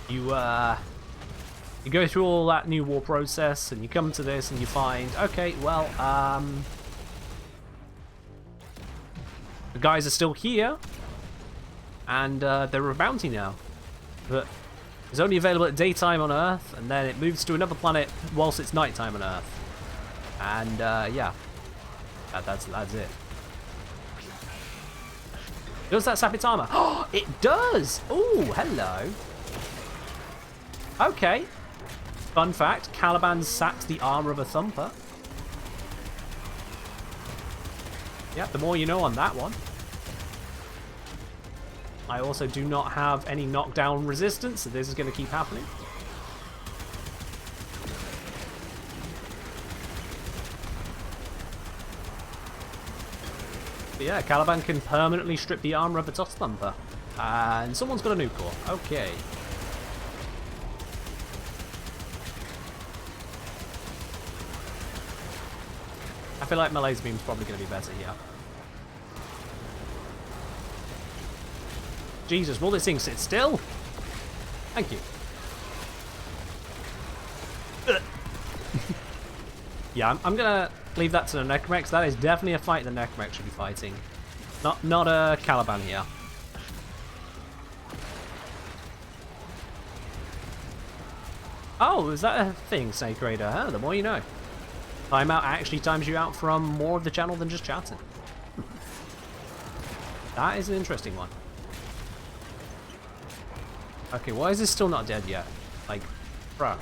You go through all that New War process, and you come to this, and you find, okay, well, the guys are still here, and they're a bounty now, but it's only available at daytime on Earth, and then it moves to another planet whilst it's nighttime on Earth, and yeah, that's it. Does that sap its armor? Oh, it does! Oh, hello. Okay. Fun fact, Caliban saps the armor of a thumper. Yeah, the more you know on that one. I also do not have any knockdown resistance, so this is going to keep happening. But yeah, Caliban can permanently strip the armor of a Tusk Thumper. And someone's got a nuke core. Okay. I feel like my laser beam's probably going to be better here. Jesus, will this thing sit still? Thank you. Yeah, I'm going to leave that to the Necromex. That is definitely a fight the Necromex should be fighting. Not a Caliban here. Oh, is that a thing, Snake Raider? Huh? The more you know. Timeout actually times you out from more of the channel than just chatting. That is an interesting one. Okay, why is this still not dead yet? Like, bruh.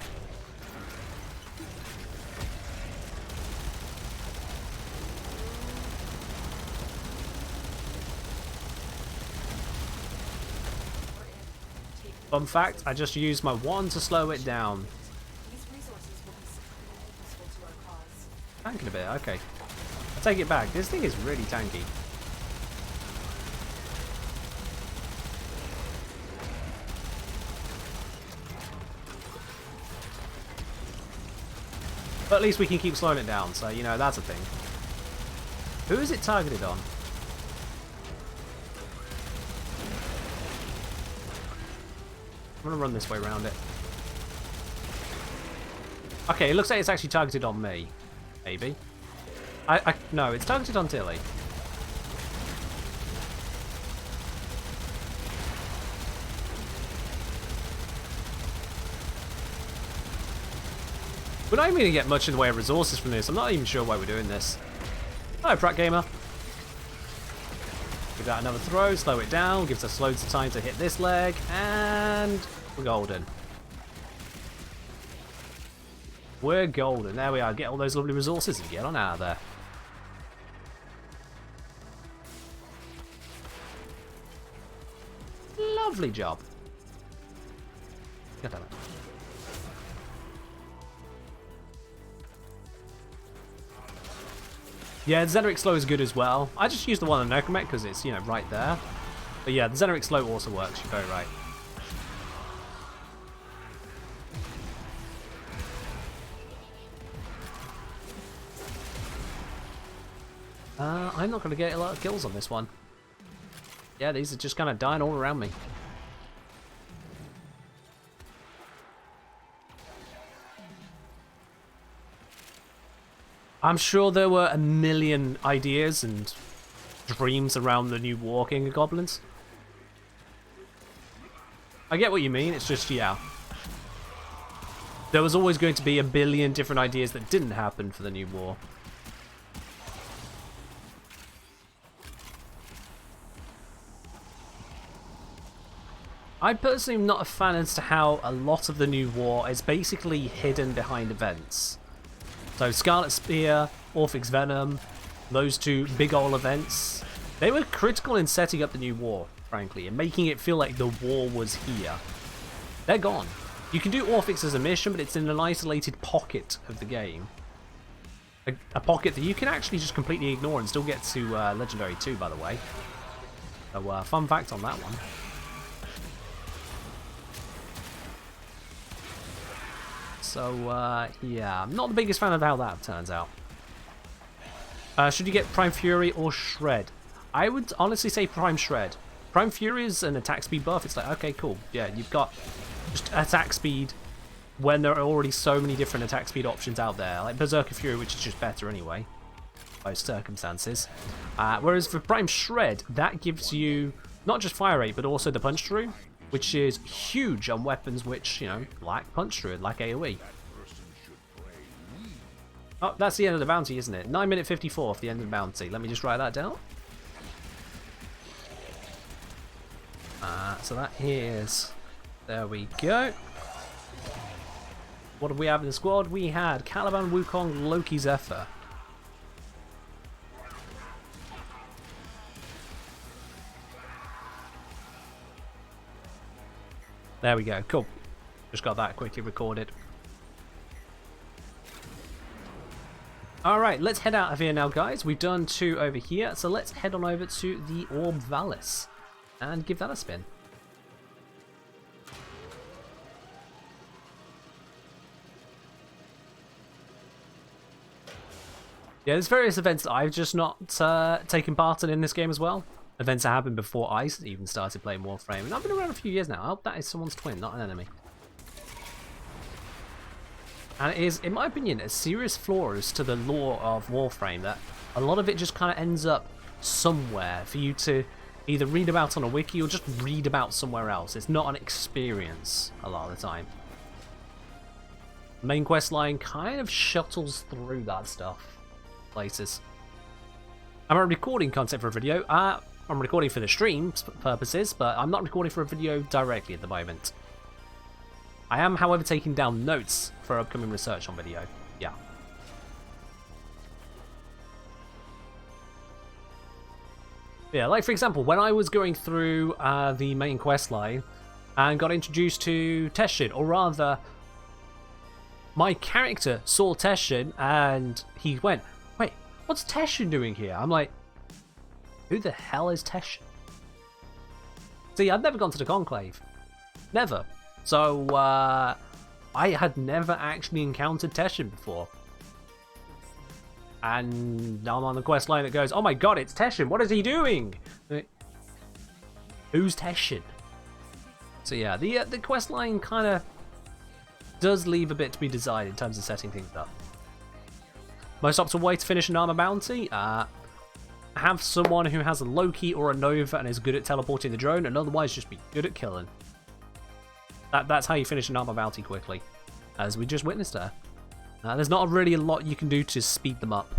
Fun fact, I just used my wand to slow it down. These resources will be supremely useful to our cause. Tanking a bit, okay. I take it back. This thing is really tanky. But at least we can keep slowing it down, so, you know, that's a thing. Who is it targeted on? I'm gonna run this way around it. Okay, it looks like it's actually targeted on me. Maybe. No, it's targeted on Tilly. We're not even going to get much in the way of resources from this. I'm not even sure why we're doing this. Hello, Pratt Gamer. Give that another throw, slow it down, gives us loads of time to hit this leg, and we're golden. We're golden. There we are. Get all those lovely resources and get on out of there. Lovely job. God damn it. Yeah, the Xeneric Slow is good as well. I just use the one on Necromech because it's, you know, right there. But yeah, the Xeneric Slow also works. You're very right. I'm not going to get a lot of kills on this one. Yeah, these are just kind of dying all around me. I'm sure there were a million ideas and dreams around the new Walking Goblins. I get what you mean, it's just, yeah. There was always going to be a billion different ideas that didn't happen for the new war. I personally am not a fan as to how a lot of the new war is basically hidden behind events. So Scarlet Spear, Orphic's Venom, those two big ol' events, they were critical in setting up the new war, frankly, and making it feel like the war was here. They're gone. You can do Orphic's as a mission, but it's in an isolated pocket of the game. A pocket that you can actually just completely ignore and still get to Legendary 2, by the way. So, fun fact on that one. So, yeah, I'm not the biggest fan of how that turns out. Should you get Prime Fury or Shred? I would honestly say Prime Shred. Prime Fury is an attack speed buff. It's like, okay, cool. Yeah, you've got just attack speed when there are already so many different attack speed options out there. Like Berserker Fury, which is just better anyway, by circumstances. Whereas for Prime Shred, that gives you not just fire rate, but also the punch through, which is huge on weapons which, you know, lack punch through, like AoE. Oh, that's the end of the bounty, isn't it? 9 minute 54 for the end of the bounty. Let me just write that down. So that is... There we go. What did we have in the squad? We had Caliban, Wukong, Loki, Zephyr. There we go, cool. Just got that quickly recorded. Alright, let's head out of here now, guys. We've done 2 over here, so let's head on over to the Orb Valis and give that a spin. Yeah, there's various events that I've just not taken part in this game as well. Events that happened before I even started playing Warframe. And I've been around a few years now. I hope that is someone's twin, not an enemy. And it is, in my opinion, a serious flaw as to the lore of Warframe, that a lot of it just kind of ends up somewhere for you to either read about on a wiki or just read about somewhere else. It's not an experience a lot of the time. The main quest line kind of shuttles through that stuff places. I'm recording content for a video. I'm recording for the stream purposes, but I'm not recording for a video directly at the moment. I am, however, taking down notes for upcoming research on video. Yeah. Yeah, like for example, when I was going through the main quest line, and got introduced to Teshin, or rather, my character saw Teshin and he went, "Wait, what's Teshin doing here?" I'm like, who the hell is Teshin? See, I've never gone to the Conclave. Never. So, I had never actually encountered Teshin before. And now I'm on the quest line that goes, "Oh my god, it's Teshin, what is he doing?" Who's Teshin? So yeah, the quest line kind of does leave a bit to be desired in terms of setting things up. Most optimal way to finish an armor bounty? Have someone who has a Loki or a Nova and is good at teleporting the drone, and otherwise just be good at killing. That's how you finish an armor bounty quickly, as we just witnessed there. There's not really a lot you can do to speed them up.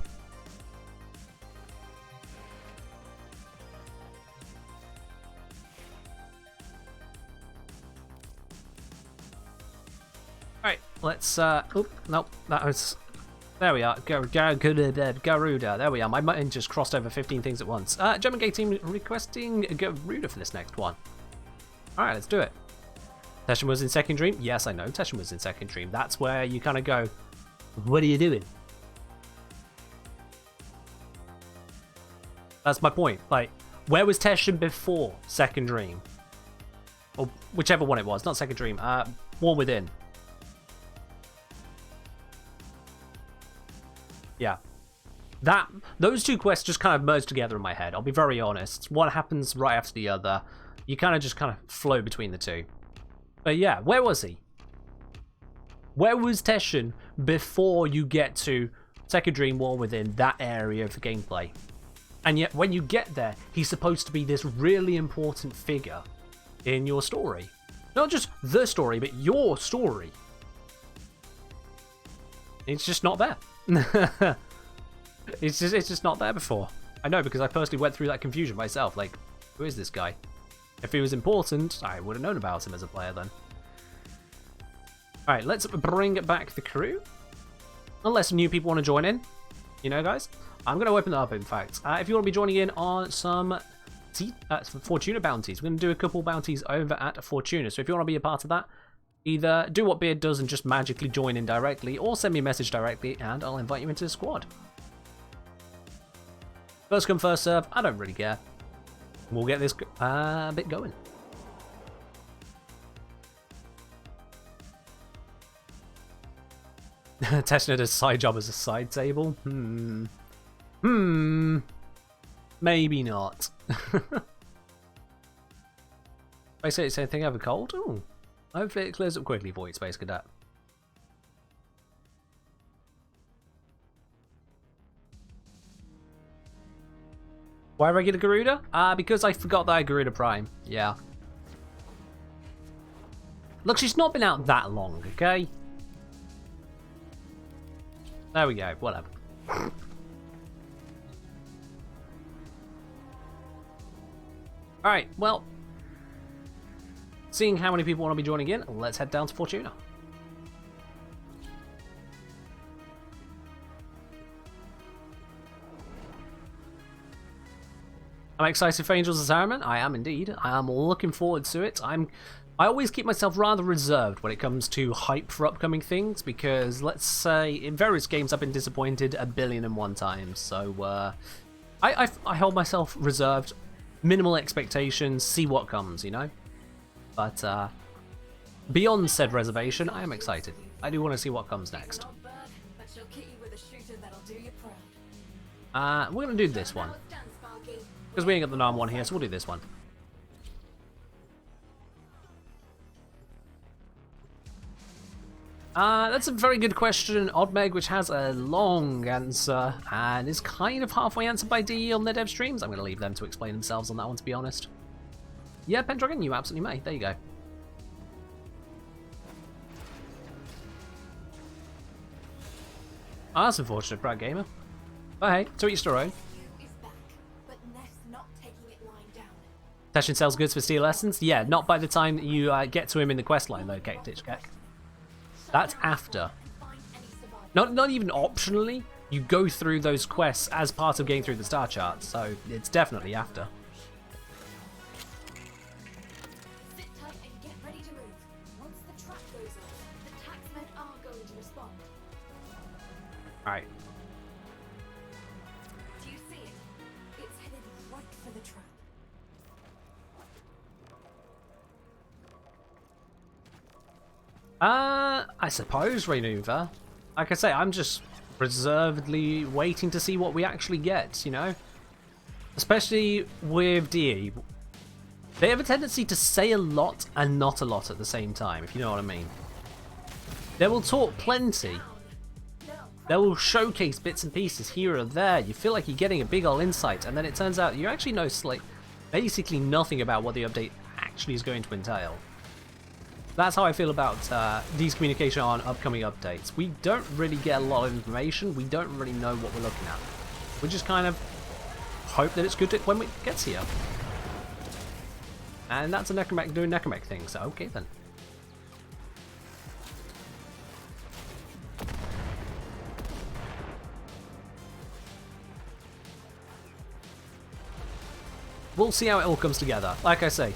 Alright, let's, nope, that was, there we are, Garuda, there we are, my mind just crossed over 15 things at once. German Gay Team requesting Garuda for this next one. Alright, let's do it. Teshin was in Second Dream? Yes, I know, Teshin was in Second Dream. That's where you kind of go, what are you doing? That's my point. Like, where was Teshin before Second Dream? Or whichever one it was, not Second Dream, War Within. Yeah. Those two quests just kind of merged together in my head, I'll be very honest. One happens right after the other. You kind of just kind of flow between the two. But yeah, where was he? Where was Teshin before you get to Second Dream, War Within, that area of the gameplay? And yet, when you get there, he's supposed to be this really important figure in your story. Not just the story, but your story. It's just not there. It's just not there before. I know, because I personally went through that confusion myself. Like, who is this guy? If he was important, I would have known about him as a player then. Alright, let's bring back the crew. Unless new people want to join in. You know, guys? I'm going to open it up, in fact. If you want to be joining in on some Fortuna bounties, we're going to do a couple bounties over at Fortuna. So if you want to be a part of that, either do what Beard does and just magically join in directly, or send me a message directly, and I'll invite you into the squad. First come, first serve. I don't really care. We'll get this bit going. Testing it as a side job as a side table? Maybe not. I say it's anything ever cold? Ooh. Hopefully it clears up quickly for you, Space Cadet. Why regular Garuda? Because I forgot that I had Garuda Prime. Yeah. Look, she's not been out that long, okay? There we go, whatever. Alright, well. Seeing how many people want to be joining in, let's head down to Fortuna. I'm excited for Angels Retirement. I am indeed. I am looking forward to it. I always keep myself rather reserved when it comes to hype for upcoming things, because let's say in various games I've been disappointed 1,000,001 times. So I hold myself reserved, minimal expectations, see what comes, you know. But beyond said reservation, I am excited. I do want to see what comes next. We're gonna do this one. Because we ain't got the norm one here, so we'll do this one. That's a very good question, Oddmeg, which has a long answer and is kind of halfway answered by DE on their dev streams. I'm going to leave them to explain themselves on that one, to be honest. Yeah, Pendragon, you absolutely may. There you go. Oh, that's unfortunate, Brad Gamer. But hey, to each their own. Teshin sells goods for Steel Essence? Yeah, not by the time that you get to him in the quest line, though, Ketitchkek. That's after. Not even optionally. You go through those quests as part of getting through the star chart, so it's definitely after. Alright. Do you see it? It's headed right for the trap. I suppose Renova. Like I say, I'm just reservedly waiting to see what we actually get, you know? Especially with DE. They have a tendency to say a lot and not a lot at the same time, if you know what I mean. They will talk plenty. They will showcase bits and pieces here or there. You feel like you're getting a big ol' insight, and then it turns out you actually know basically nothing about what the update actually is going to entail. That's how I feel about these communication on upcoming updates. We don't really get a lot of information. We don't really know what we're looking at. We just kind of hope that it's good when it gets here. And that's a necromech doing necromech things, so okay then. We'll see how it all comes together. Like I say,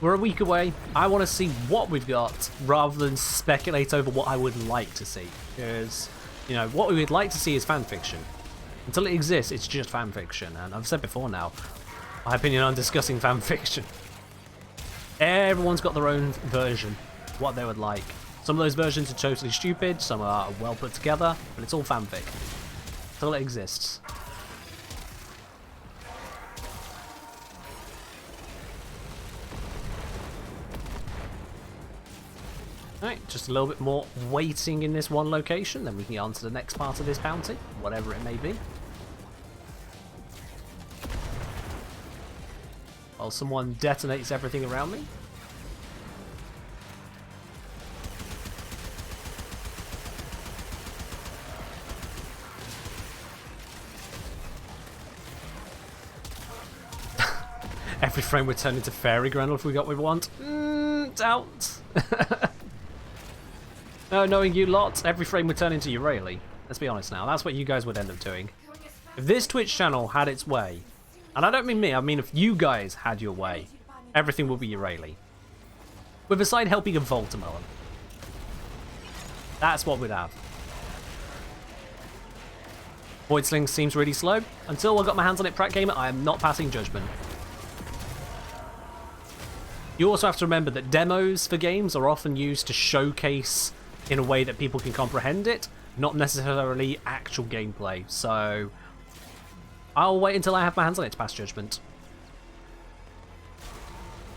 we're a week away. I want to see what we've got rather than speculate over what I would like to see. Because, you know, what we would like to see is fanfiction. Until it exists, it's just fanfiction. And I've said before now, my opinion on discussing fanfiction. Everyone's got their own version, what they would like. Some of those versions are totally stupid, some are well put together, but it's all fanfic. Until it exists. Alright, just a little bit more waiting in this one location, then we can get on to the next part of this bounty, whatever it may be. While someone detonates everything around me. Every frame would turn into fairy granule if we got what we want. Doubt. No, knowing you lot, every frame would turn into Euryale. Let's be honest now, that's what you guys would end up doing. If this Twitch channel had its way, and I don't mean me, I mean if you guys had your way, everything would be Euryale. With a side helping of Voltamelon. That's what we'd have. Void Sling seems really slow. Until I got my hands on it, Pratt Gamer, I am not passing judgment. You also have to remember that demos for games are often used to showcase in a way that people can comprehend it, not necessarily actual gameplay. So I'll wait until I have my hands on it to pass judgment.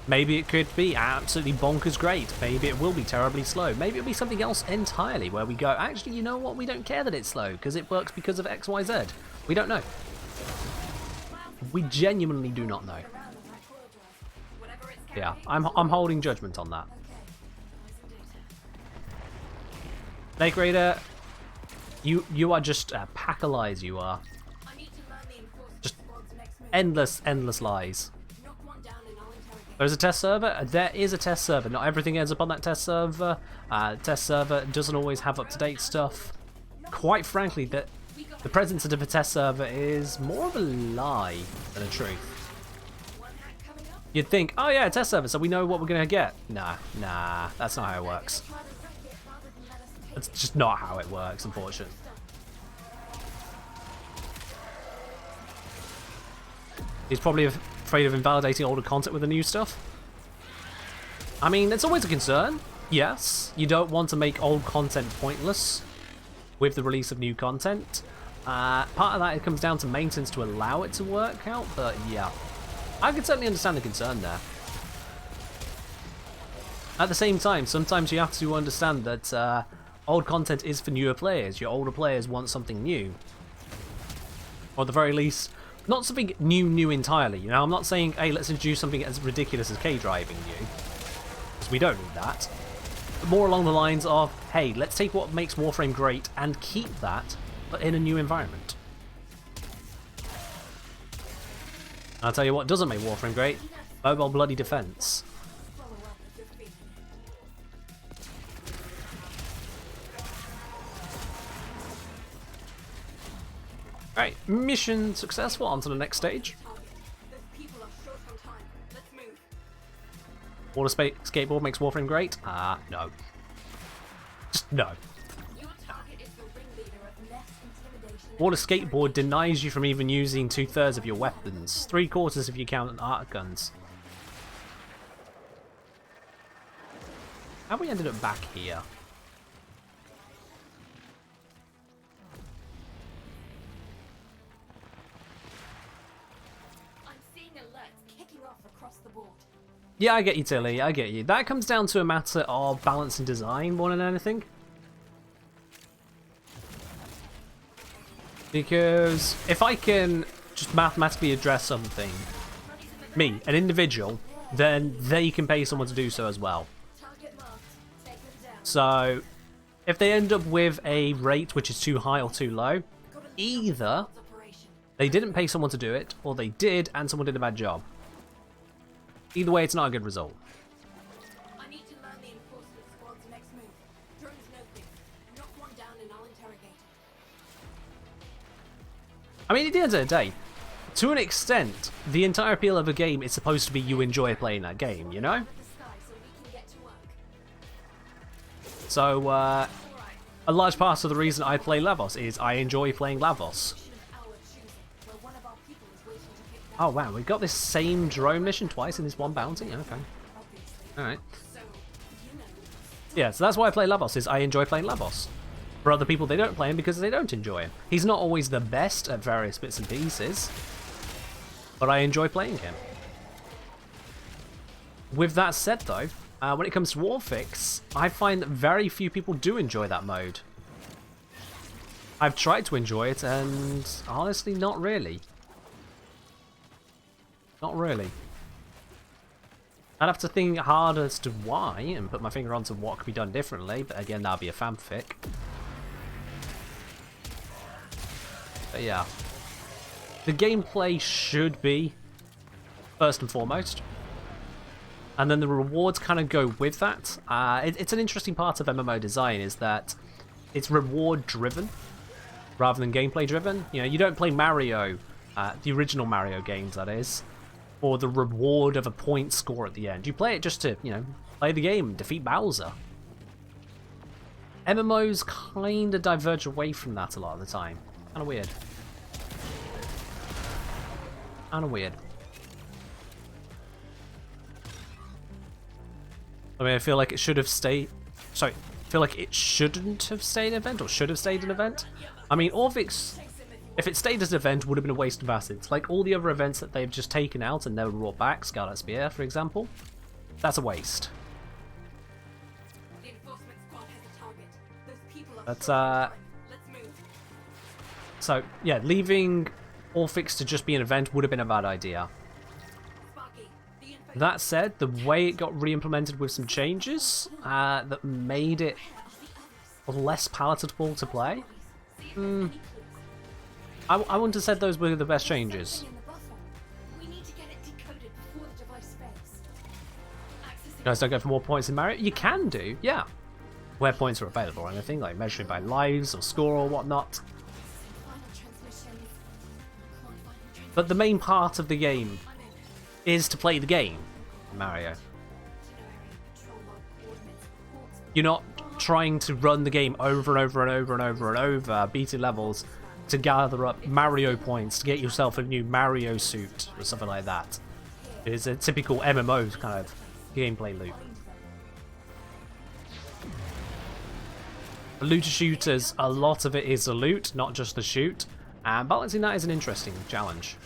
Maybe it could be absolutely bonkers great. Maybe it will be terribly slow. Maybe it'll be something else entirely where we go, actually, you know what? We don't care that it's slow because it works because of X, Y, Z. We don't know. We genuinely do not know. Yeah, I'm holding judgment on that. Snake Raider, you are just pack of lies, you are. Just endless lies. There's a test server. There is a test server. Not everything ends up on that test server. Test server doesn't always have up-to-date stuff. Quite frankly, the presence of a test server is more of a lie than a truth. You'd think, oh yeah, a test server, so we know what we're going to get. Nah, that's not how it works. That's just not how it works, unfortunately. He's probably afraid of invalidating older content with the new stuff. I mean, it's always a concern. Yes, you don't want to make old content pointless with the release of new content. Part of that, it comes down to maintenance to allow it to work out, but yeah. I can certainly understand the concern there. At the same time, sometimes you have to understand that old content is for newer players. Your older players want something new. Or at the very least, not something new entirely. You know, I'm not saying, hey, let's introduce something as ridiculous as K-driving new. Because we don't need that. But more along the lines of, hey, let's take what makes Warframe great and keep that, but in a new environment. I'll tell you what doesn't make Warframe great. Mobile bloody defense. Alright, mission successful. On to the next stage. Water skateboard makes Warframe great? No. Just no. Water skateboard denies you from even using 2/3 of your weapons. 3/4 if you count art guns. How we ended up back here? I'm seeing alerts kicking off across the board. Yeah, I get you, Tilly. I get you. That comes down to a matter of balance and design more than anything. Because if I can just mathematically address something, me, an individual, then they can pay someone to do so as well. So, if they end up with a rate which is too high or too low, either they didn't pay someone to do it, or they did and someone did a bad job. Either way, it's not a good result. I need to learn the enforcement squad's next move. Drones know things. Knock one down and I'll interrogate it. I mean, at the end of the day, to an extent, the entire appeal of a game is supposed to be you enjoy playing that game, you know? So, a large part of the reason I play Lavos is I enjoy playing Lavos. Oh wow, we've got this same drone mission twice in this one bounty? Okay. Alright. Yeah, so that's why I play Lavos, is I enjoy playing Lavos. For other people, they don't play him because they don't enjoy him. He's not always the best at various bits and pieces, but I enjoy playing him. With that said though, when it comes to Warfix, I find that very few people do enjoy that mode. I've tried to enjoy it, and honestly, not really. Not really. I'd have to think hard as to why, and put my finger onto what could be done differently, but again, that'll be a fanfic. But yeah. The gameplay should be first and foremost. And then the rewards kind of go with that. It's an interesting part of MMO design is that it's reward driven rather than gameplay driven. You know, you don't play Mario, the original Mario games that is, for the reward of a point score at the end. You play it just to, you know, play the game, defeat Bowser. MMOs kind of diverge away from that a lot of the time. Kind of weird. Kind of weird. I mean, I feel like it should have stayed... Sorry, I feel like it shouldn't have stayed an event, or should have stayed an event. I mean, Orvix, if it stayed as an event, would have been a waste of assets. Like all the other events that they've just taken out and never brought back, Scarlet Spear, for example, that's a waste. But, so, yeah, leaving Orvix to just be an event would have been a bad idea. That said, the way it got re-implemented with some changes that made it less palatable to play, I wouldn't have said those were the best changes. You guys don't go for more points in Mario? You can do, yeah. Where points are available or anything, like measuring by lives or score or whatnot. But the main part of the game is to play the game, Mario. You're not trying to run the game over and over and over and over and over, beating levels, to gather up Mario points to get yourself a new Mario suit or something like that. It's a typical MMO kind of gameplay loop. The looter shooters, a lot of it is the loot, not just the shoot, and balancing that is an interesting challenge.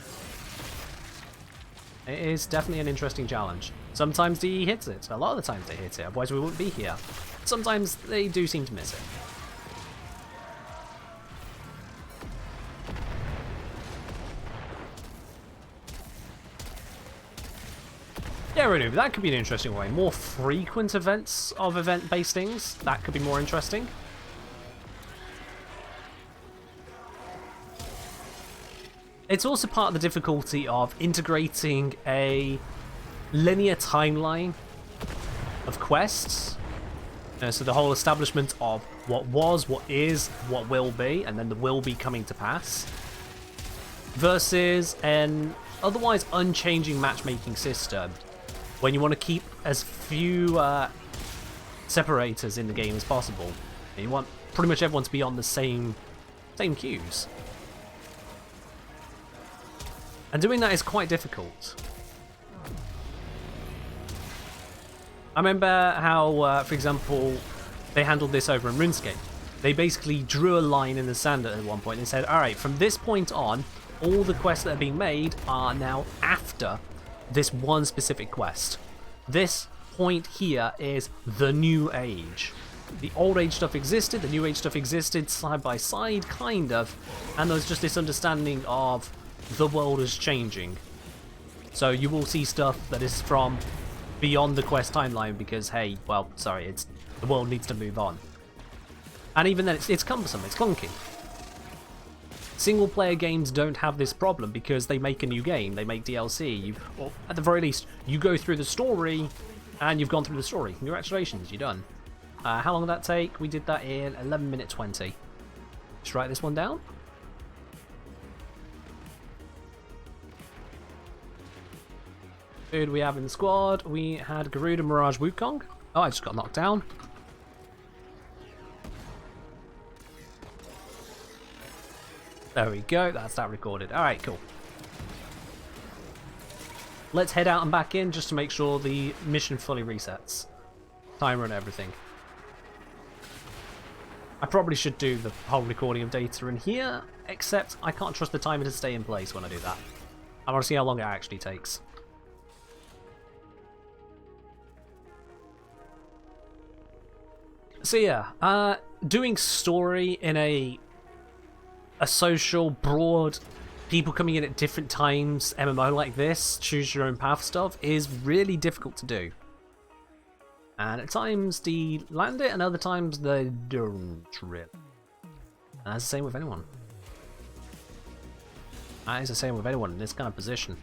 It is definitely an interesting challenge. Sometimes he hits it, a lot of the times they hit it, otherwise we wouldn't be here. Sometimes they do seem to miss it. Yeah, really, that could be an interesting way. More frequent events of event-based things, that could be more interesting. It's also part of the difficulty of integrating a linear timeline of quests. So the whole establishment of what was, what is, what will be, and then the will be coming to pass, versus an otherwise unchanging matchmaking system when you want to keep as few separators in the game as possible. You want pretty much everyone to be on the same queues. And doing that is quite difficult. I remember how, for example, they handled this over in RuneScape. They basically drew a line in the sand at one point and said, alright, from this point on, all the quests that are being made are now after this one specific quest. This point here is the new age. The old age stuff existed, the new age stuff existed side by side, kind of, and there's just this understanding of the world is changing. So you will see stuff that is from beyond the quest timeline because, hey, well, sorry, the world needs to move on. And even then, it's cumbersome, it's clunky. Single player games don't have this problem because they make a new game, they make DLC, or at the very least, you go through the story and you've gone through the story. Congratulations, you're done. How long did that take? We did that in 11 minutes 20. Just write this one down. Who do we have in the squad? We had Garuda, Mirage, Wukong. Oh, I just got knocked down. There we go, that's that recorded. Alright, cool. Let's head out and back in just to make sure the mission fully resets. Timer and everything. I probably should do the whole recording of data in here, except I can't trust the timer to stay in place when I do that. I want to see how long it actually takes. So yeah, doing story in a social, broad, people coming in at different times MMO like this, choose your own path stuff, is really difficult to do. And at times they land it, and other times they don't really. And that's the same with anyone. That is the same with anyone in this kind of position.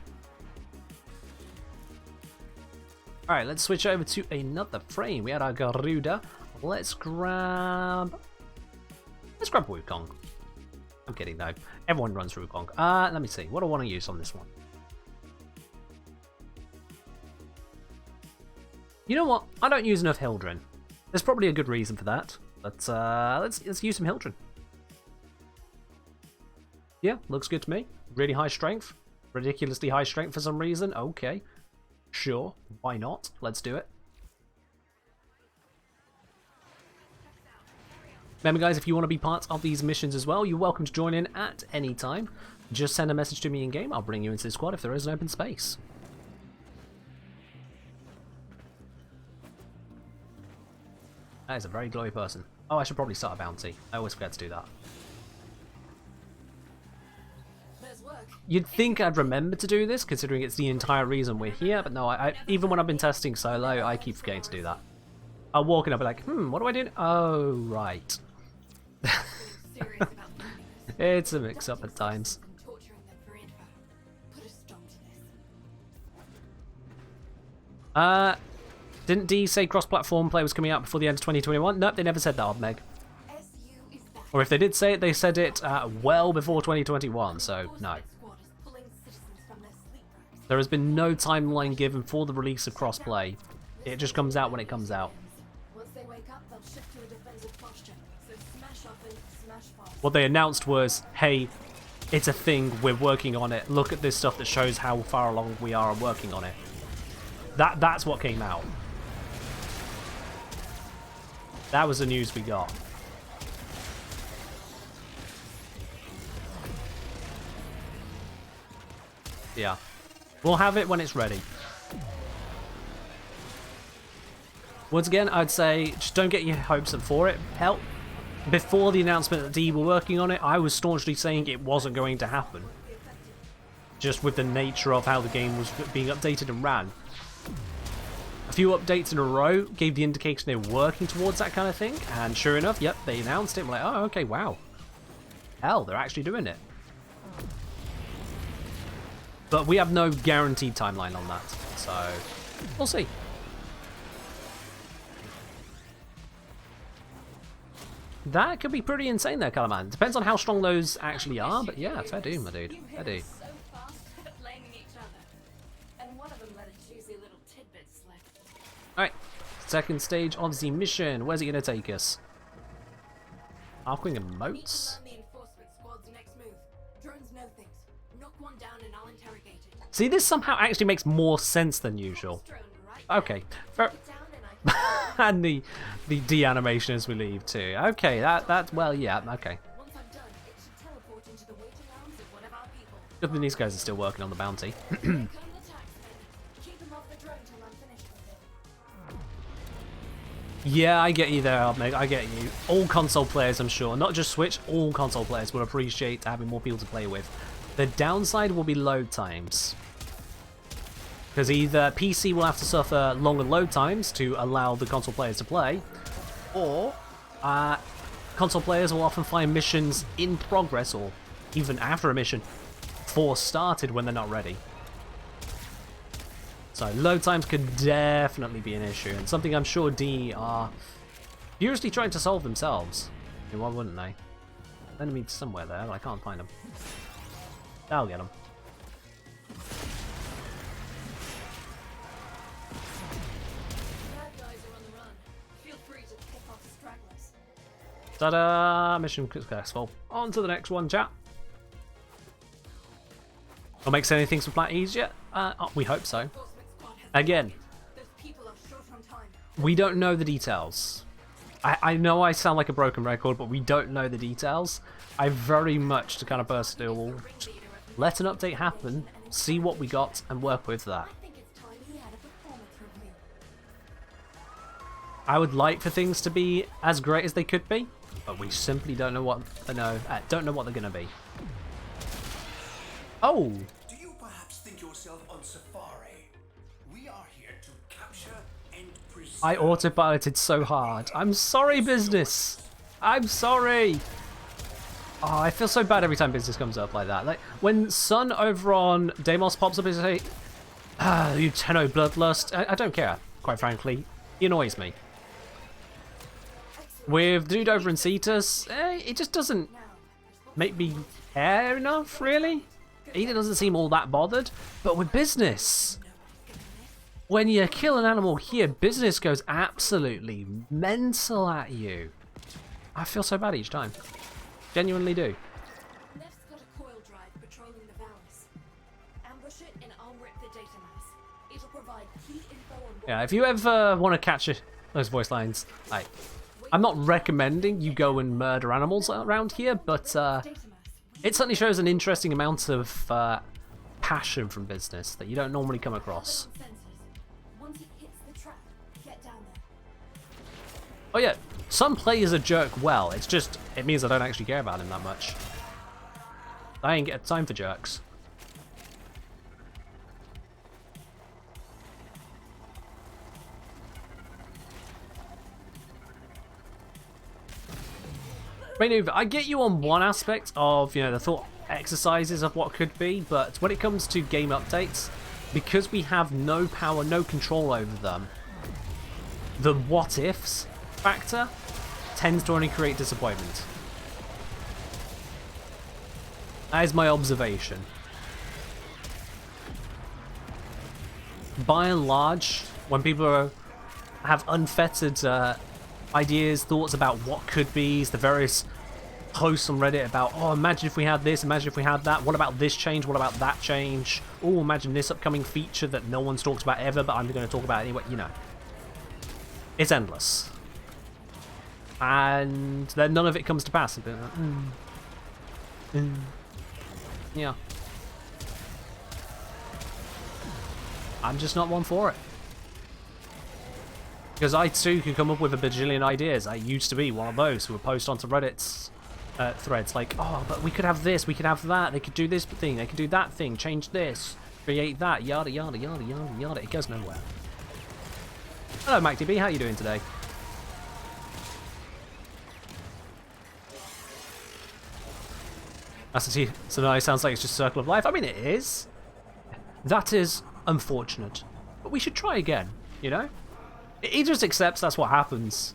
Alright, let's switch over to another frame. We had our Garuda. Let's grab Wukong. I'm kidding though. Everyone runs Wukong. Let me see. What do I want to use on this one? You know what? I don't use enough Hildren. There's probably a good reason for that. But let's use some Hildren. Yeah, looks good to me. Really high strength. Ridiculously high strength for some reason. Okay. Sure. Why not? Let's do it. Remember guys, if you want to be part of these missions as well, you're welcome to join in at any time. Just send a message to me in game, I'll bring you into the squad if there is an open space. That is a very glowy person. Oh, I should probably start a bounty. I always forget to do that. You'd think I'd remember to do this, considering it's the entire reason we're here, but no, even when I've been testing solo, I keep forgetting to do that. I'll walk in and I'll be like, what do I do? Oh, right. It's a mix-up at times. Didn't D say cross-platform play was coming out before the end of 2021? Nope, they never said that on Meg. Or if they did say it, they said it well before 2021, so no. There has been no timeline given for the release of crossplay. It just comes out when it comes out. What they announced was, hey, it's a thing, we're working on it. Look at this stuff that shows how far along we are working on it. That's what came out. That was the news we got. Yeah. We'll have it when it's ready. Once again, I'd say just don't get your hopes up for it. Hell, before the announcement that D were working on it, I was staunchly saying it wasn't going to happen. Just with the nature of how the game was being updated and ran. A few updates in a row gave the indication they were working towards that kind of thing, and sure enough, yep, they announced it. We're like, oh, okay, wow. Hell, they're actually doing it. But we have no guaranteed timeline on that, so we'll see. That could be pretty insane there, Calaman. Depends on how strong those actually are, but yeah, fair do, my dude. Fair do. Alright, second stage of the mission. Where's it going to take us? Arcwing and moats? Drones know things. Knock one down and I'll interrogate See, this somehow actually makes more sense than usual. Okay. And the de-animation as we leave too. Okay, that well, yeah, okay. Good thing these guys are still working on the bounty. Yeah, I get you there, Meg. I get you. All console players, I'm sure, not just Switch, all console players will appreciate having more people to play with. The downside will be load times. Because either PC will have to suffer longer load times to allow the console players to play, or console players will often find missions in progress, or even after a mission, force started when they're not ready. So load times could definitely be an issue, and something I'm sure D are furiously trying to solve themselves. I mean, why wouldn't they? Enemies somewhere there, but I can't find them. I'll get them. Ta-da! Mission successful. On to the next one, chat. Will make sending things from Flat easier? We hope so. Again, we don't know the details. I know I sound like a broken record, but we don't know the details. I very much the kind of person who will let an update happen, see what we got, and work with that. I would like for things to be as great as they could be, but we simply don't know what don't know what they're gonna be. Oh. Do you perhaps think yourself on safari? We are here to capture and preserve. I autopiloted so hard. I'm sorry, business. I'm sorry. Oh, I feel so bad every time business comes up like that. Like when Sun over on Deimos pops up and say, you Tenno Bloodlust. I don't care, quite frankly. He annoys me. With Dude over in Cetus, it just doesn't make me care enough, really. He doesn't seem all that bothered. But with business, when you kill an animal here, business goes absolutely mental at you. I feel so bad each time. Genuinely do. Neft's got a coil drive patrolling the valleys. Ambush it and I'll rip the data mass. It'll provide key info on what. Yeah, if you ever want to catch those voice lines, like, I'm not recommending you go and murder animals around here, but it certainly shows an interesting amount of passion from business that you don't normally come across. Once it hits the trap, get down there. Oh yeah, some players a jerk well, it means I don't actually care about him that much. I ain't got time for jerks. I get you on one aspect of, the thought exercises of what could be, but when it comes to game updates, because we have no power, no control over them, the what-ifs factor tends to only create disappointment. That is my observation. By and large, when people have unfettered ideas, thoughts about what could be, the various posts on Reddit about, oh, imagine if we had this, imagine if we had that, what about this change, what about that change, oh, imagine this upcoming feature that no one's talked about ever, but I'm going to talk about anyway, It's endless. And then none of it comes to pass. Yeah. I'm just not one for it. Because I too can come up with a bajillion ideas. I used to be one of those who would post onto Reddit's threads like, oh, but we could have this, we could have that, they could do this thing, they could do that thing, change this, create that, yada yada yada yada yada. It goes nowhere. Hello, MacDB, how you doing today? So now it sounds like it's just Circle of Life. I mean, it is. That is unfortunate. But we should try again, He just accepts that's what happens.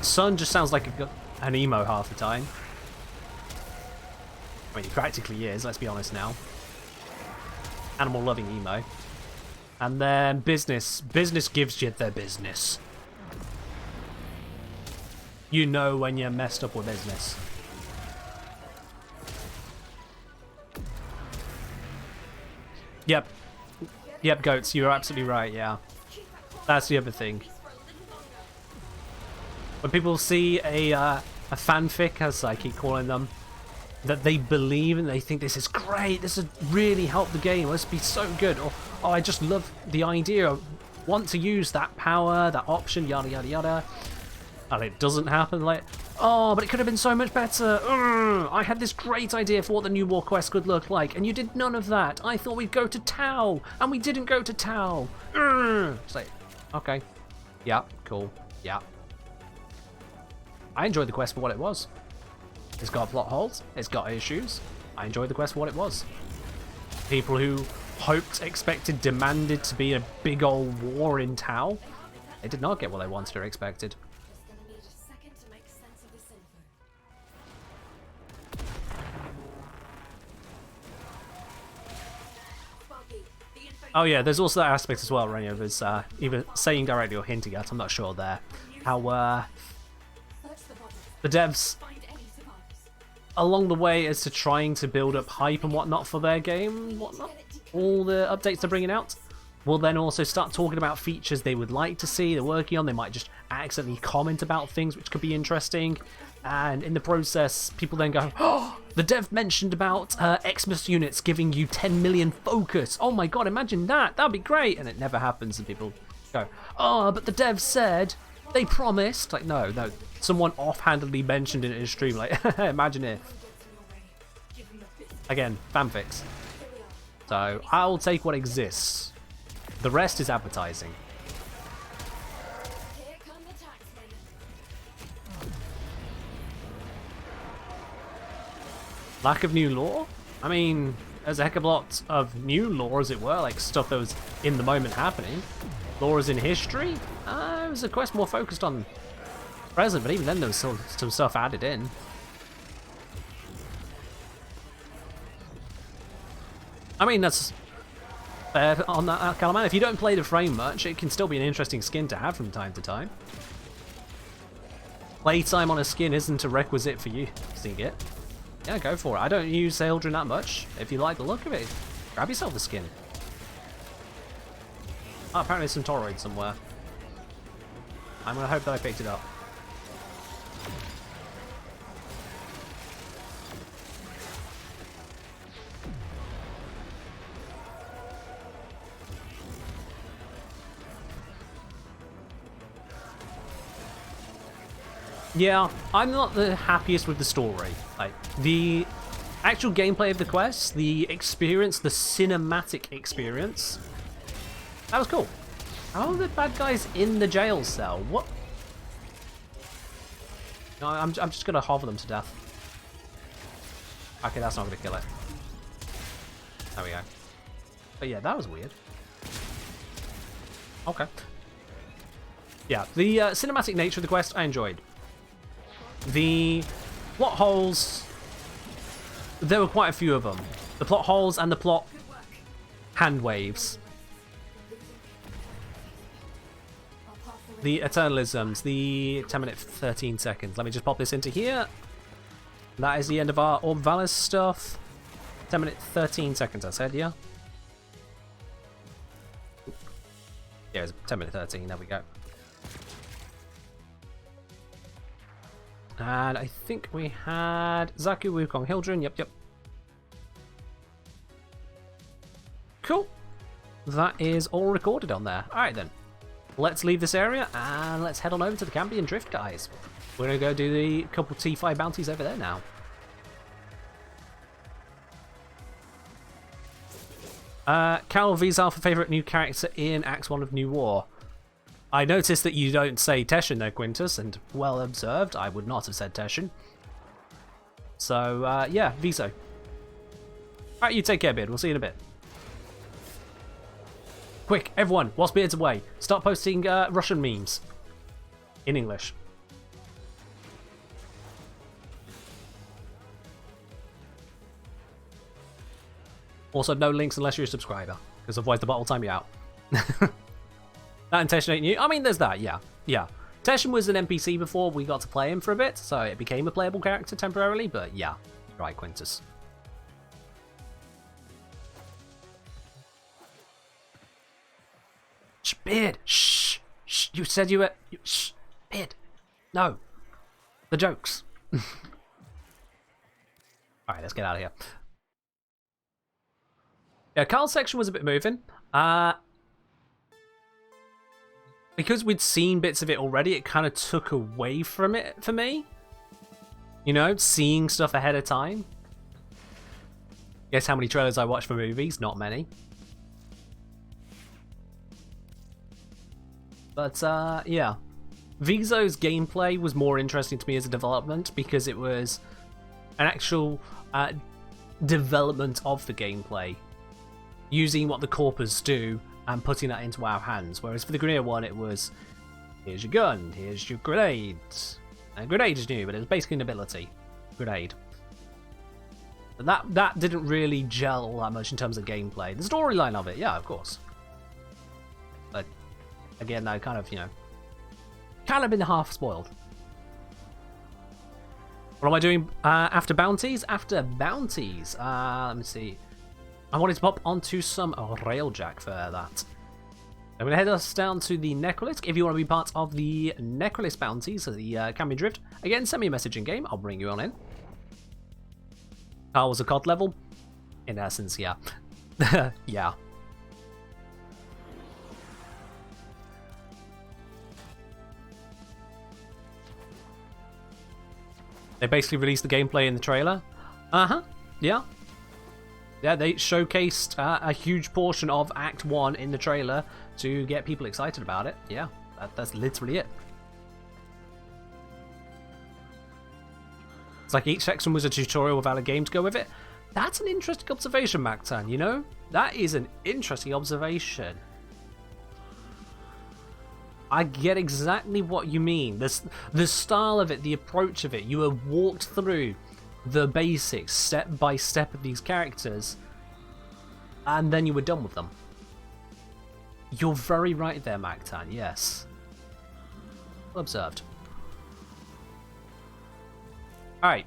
Sun just sounds like an emo half the time. I mean, he practically is, let's be honest now. Animal-loving emo. And then business. Business gives you the business. You know when you're messed up with business. Yep. Yep, goats, you're absolutely right, yeah. That's the other thing. When people see a fanfic, as I keep calling them, that they believe and they think this is great, this would really help the game, this would be so good, or oh, I just love the idea, I want to use that power, that option, yada yada yada, and it doesn't happen, like, oh, but it could have been so much better, I had this great idea for what the new war quest could look like, and you did none of that, I thought we'd go to Tau, and we didn't go to Tau, it's like, okay, yeah, cool, yeah. I enjoyed the quest for what it was. It's got plot holes, it's got issues. I enjoyed the quest for what it was. People who hoped, expected, demanded to be a big old war in Tau, they did not get what they wanted or expected. Oh yeah, there's also that aspect as well, Rainbow, is either saying directly or hinting at, I'm not sure there, how the devs along the way as to trying to build up hype and whatnot for their game, whatnot, all the updates they're bringing out, will then also start talking about features they would like to see, they're working on, they might just accidentally comment about things which could be interesting, and in the process, people then go, oh, the dev mentioned about eximus units giving you 10 million focus, oh my god, imagine that, that'd be great, and it never happens, and people go, oh, but the dev said, they promised, like, no, someone offhandedly mentioned it in a stream, like, imagine it. Again, fanfics. So, I'll take what exists. The rest is advertising. Lack of new lore? I mean, there's a heck of a lot of new lore, as it were, like stuff that was in the moment happening. Lore is in history? It was a quest more focused on present, but even then there was still some stuff added in. I mean, that's fair on that kind of man. If you don't play the frame much, it can still be an interesting skin to have from time to time. Playtime on a skin isn't a requisite for you using it. Yeah, go for it. I don't use Eldrin that much. If you like the look of it, grab yourself a skin. Oh, apparently there's some toroid somewhere. I'm gonna hope that I picked it up. Yeah, I'm not the happiest with the story. Like, the actual gameplay of the quest, the experience, the cinematic experience, that was cool. How are the bad guys in the jail cell? What? No, I'm just gonna hover them to death. Okay, that's not gonna kill it. There we go. But yeah, that was weird. Okay. Yeah, the cinematic nature of the quest, I enjoyed. The plot holes, there were quite a few of them. The plot holes and the plot hand waves. The eternalisms, the 10 minute 13 seconds. Let me just pop this into here. That is the end of our Orb Valor stuff. 10 minute 13 seconds, I said, yeah? Yeah, it's 10 minute 13, there we go. And I think we had Zaku, Wukong, Hildren, yep. Cool. That is all recorded on there. Alright then. Let's leave this area and let's head on over to the Cambion Drift, guys. We're going to go do the couple T5 bounties over there now. Cal Vizar for favourite new character in Acts 1 of New War. I noticed that you don't say Teshin there, Quintus, and well observed, I would not have said Teshin. So, yeah, Viso. Alright, you take care, Beard. We'll see you in a bit. Quick, everyone, whilst Beard's away, start posting Russian memes. In English. Also, no links unless you're a subscriber, because otherwise the bot will time you out. That and Teshin ain't new. I mean, there's that, yeah. Teshin was an NPC before we got to play him for a bit, so it became a playable character temporarily, but yeah. Right, Quintus. Beard! Shh! Shh! You said you were... Shh! Beard! No! The jokes. Alright, let's get out of here. Yeah, Carl's section was a bit moving. Because we'd seen bits of it already, it kind of took away from it for me. You know, seeing stuff ahead of time. Guess how many trailers I watch for movies? Not many. But, yeah. Vizo's gameplay was more interesting to me as a development because it was an actual development of the gameplay. Using what the corpers do and putting that into our hands. Whereas for the Grenier one, it was, here's your gun, here's your grenade. And grenade is new, but it was basically an ability. Grenade. But that didn't really gel all that much in terms of gameplay. The storyline of it, yeah, of course. But again, I kind of, you know, kind of been half spoiled. What am I doing after bounties? After bounties, let me see. I wanted to pop onto some railjack for that. I'm going to head us down to the Necrolysk. If you want to be part of the Necrolysk bounties, so the Cambion Drift, again, send me a message in game. I'll bring you on in. Carl was a COD level? In essence, yeah. Yeah. They basically released the gameplay in the trailer. Uh-huh. Yeah. Yeah, they showcased a huge portion of Act 1 in the trailer to get people excited about it. Yeah, that's literally it. It's like each section was a tutorial without a game to go with it. That's an interesting observation, Mactan, you know? That is an interesting observation. I get exactly what you mean. The style of it, the approach of it. You have walked through the basics, step by step of these characters, and then you were done with them. You're very right there, Mactan, yes. Well observed. Alright,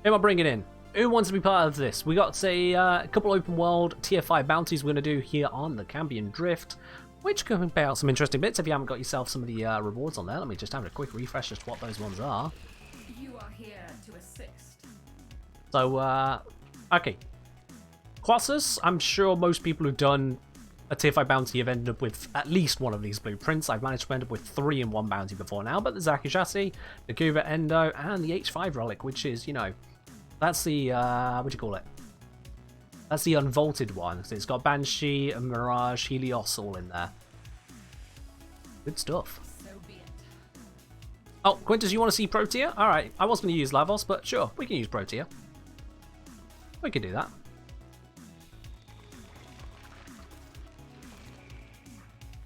who am I bringing in? Who wants to be part of this? We got, say, a couple open world tier 5 bounties we're going to do here on the Cambion Drift, which can pay out some interesting bits if you haven't got yourself some of the rewards on there. Let me just have a quick refresh as to what those ones are. You are here to assist. So, okay. Colossus, I'm sure most people who've done a tier 5 bounty have ended up with at least one of these blueprints. I've managed to end up with 3 in one bounty before now, but the Zaku Chassis, the Kuva Endo, and the H5 Relic, which is, you know, that's the, what do you call it? That's the unvaulted one. So it's got Banshee, Mirage, Helios all in there. Good stuff. So be it. Oh, Quintus, you want to see Protea? Alright, I was going to use Lavos, but sure, we can use Protea. We can do that.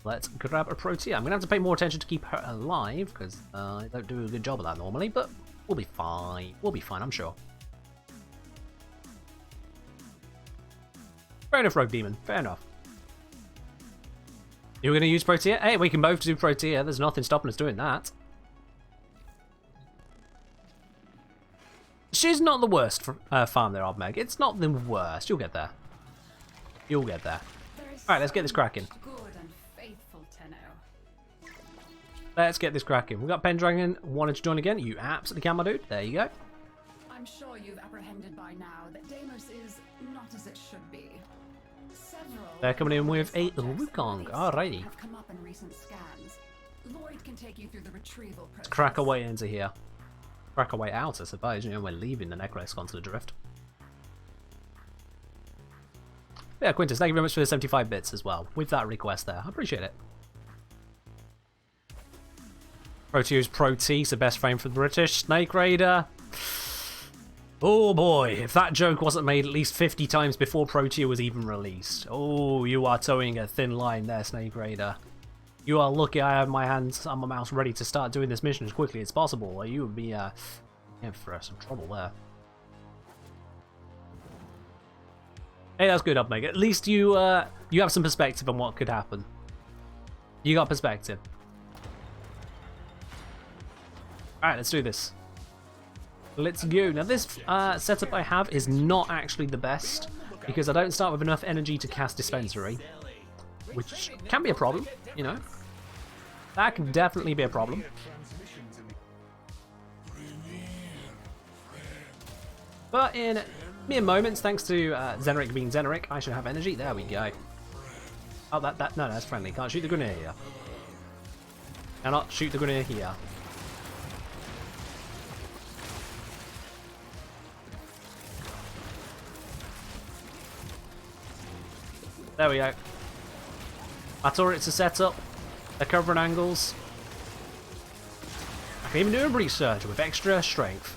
Let's grab a Protea. I'm going to have to pay more attention to keep her alive, because I don't do a good job of that normally, but we'll be fine. We'll be fine, I'm sure. Fair enough, Rogue Demon. Fair enough. You were going to use Protea? Hey, we can both do Protea. There's nothing stopping us doing that. She's not the worst farm there, Meg. It's not the worst. You'll get there. You'll get there. Alright, let's get this cracking. Let's get this cracking. We've got Pendragon wanted to join again. You absolutely can, my dude. There you go. I'm sure you've apprehended by now that Deimos is not as it should be. Several They're coming in with a Wukong. Alrighty. have come up in recent scans. Lloyd can take you through the retrieval process. Let's crack our way into here. Crack our way out, I suppose. You know, we're leaving the Necrolysk onto the Drift. Yeah, Quintus, thank you very much for the 75 bits as well. With that request there. I appreciate it. Proteus Pro T, the best frame for the British. Snake Raider. Oh boy, if that joke wasn't made at least 50 times before Protea was even released. Oh, you are towing a thin line there, Snake Raider. You are lucky I have my hands on my mouse ready to start doing this mission as quickly as possible, or you would be in for some trouble there. Hey, that's good, Upmeg. At least you have some perspective on what could happen. You got perspective. Alright, let's do this. Let's go. Now this setup I have is not actually the best, because I don't start with enough energy to cast Dispensary. which can be a problem, you know. That can definitely be a problem. But in mere moments, thanks to Zenric being Zenric, I should have energy. There we go. Oh, no, that's friendly. Can't shoot the grenadier here. Cannot shoot the grenadier here. There we go. My turrets are set up. They're covering angles. I can even do a research with extra strength.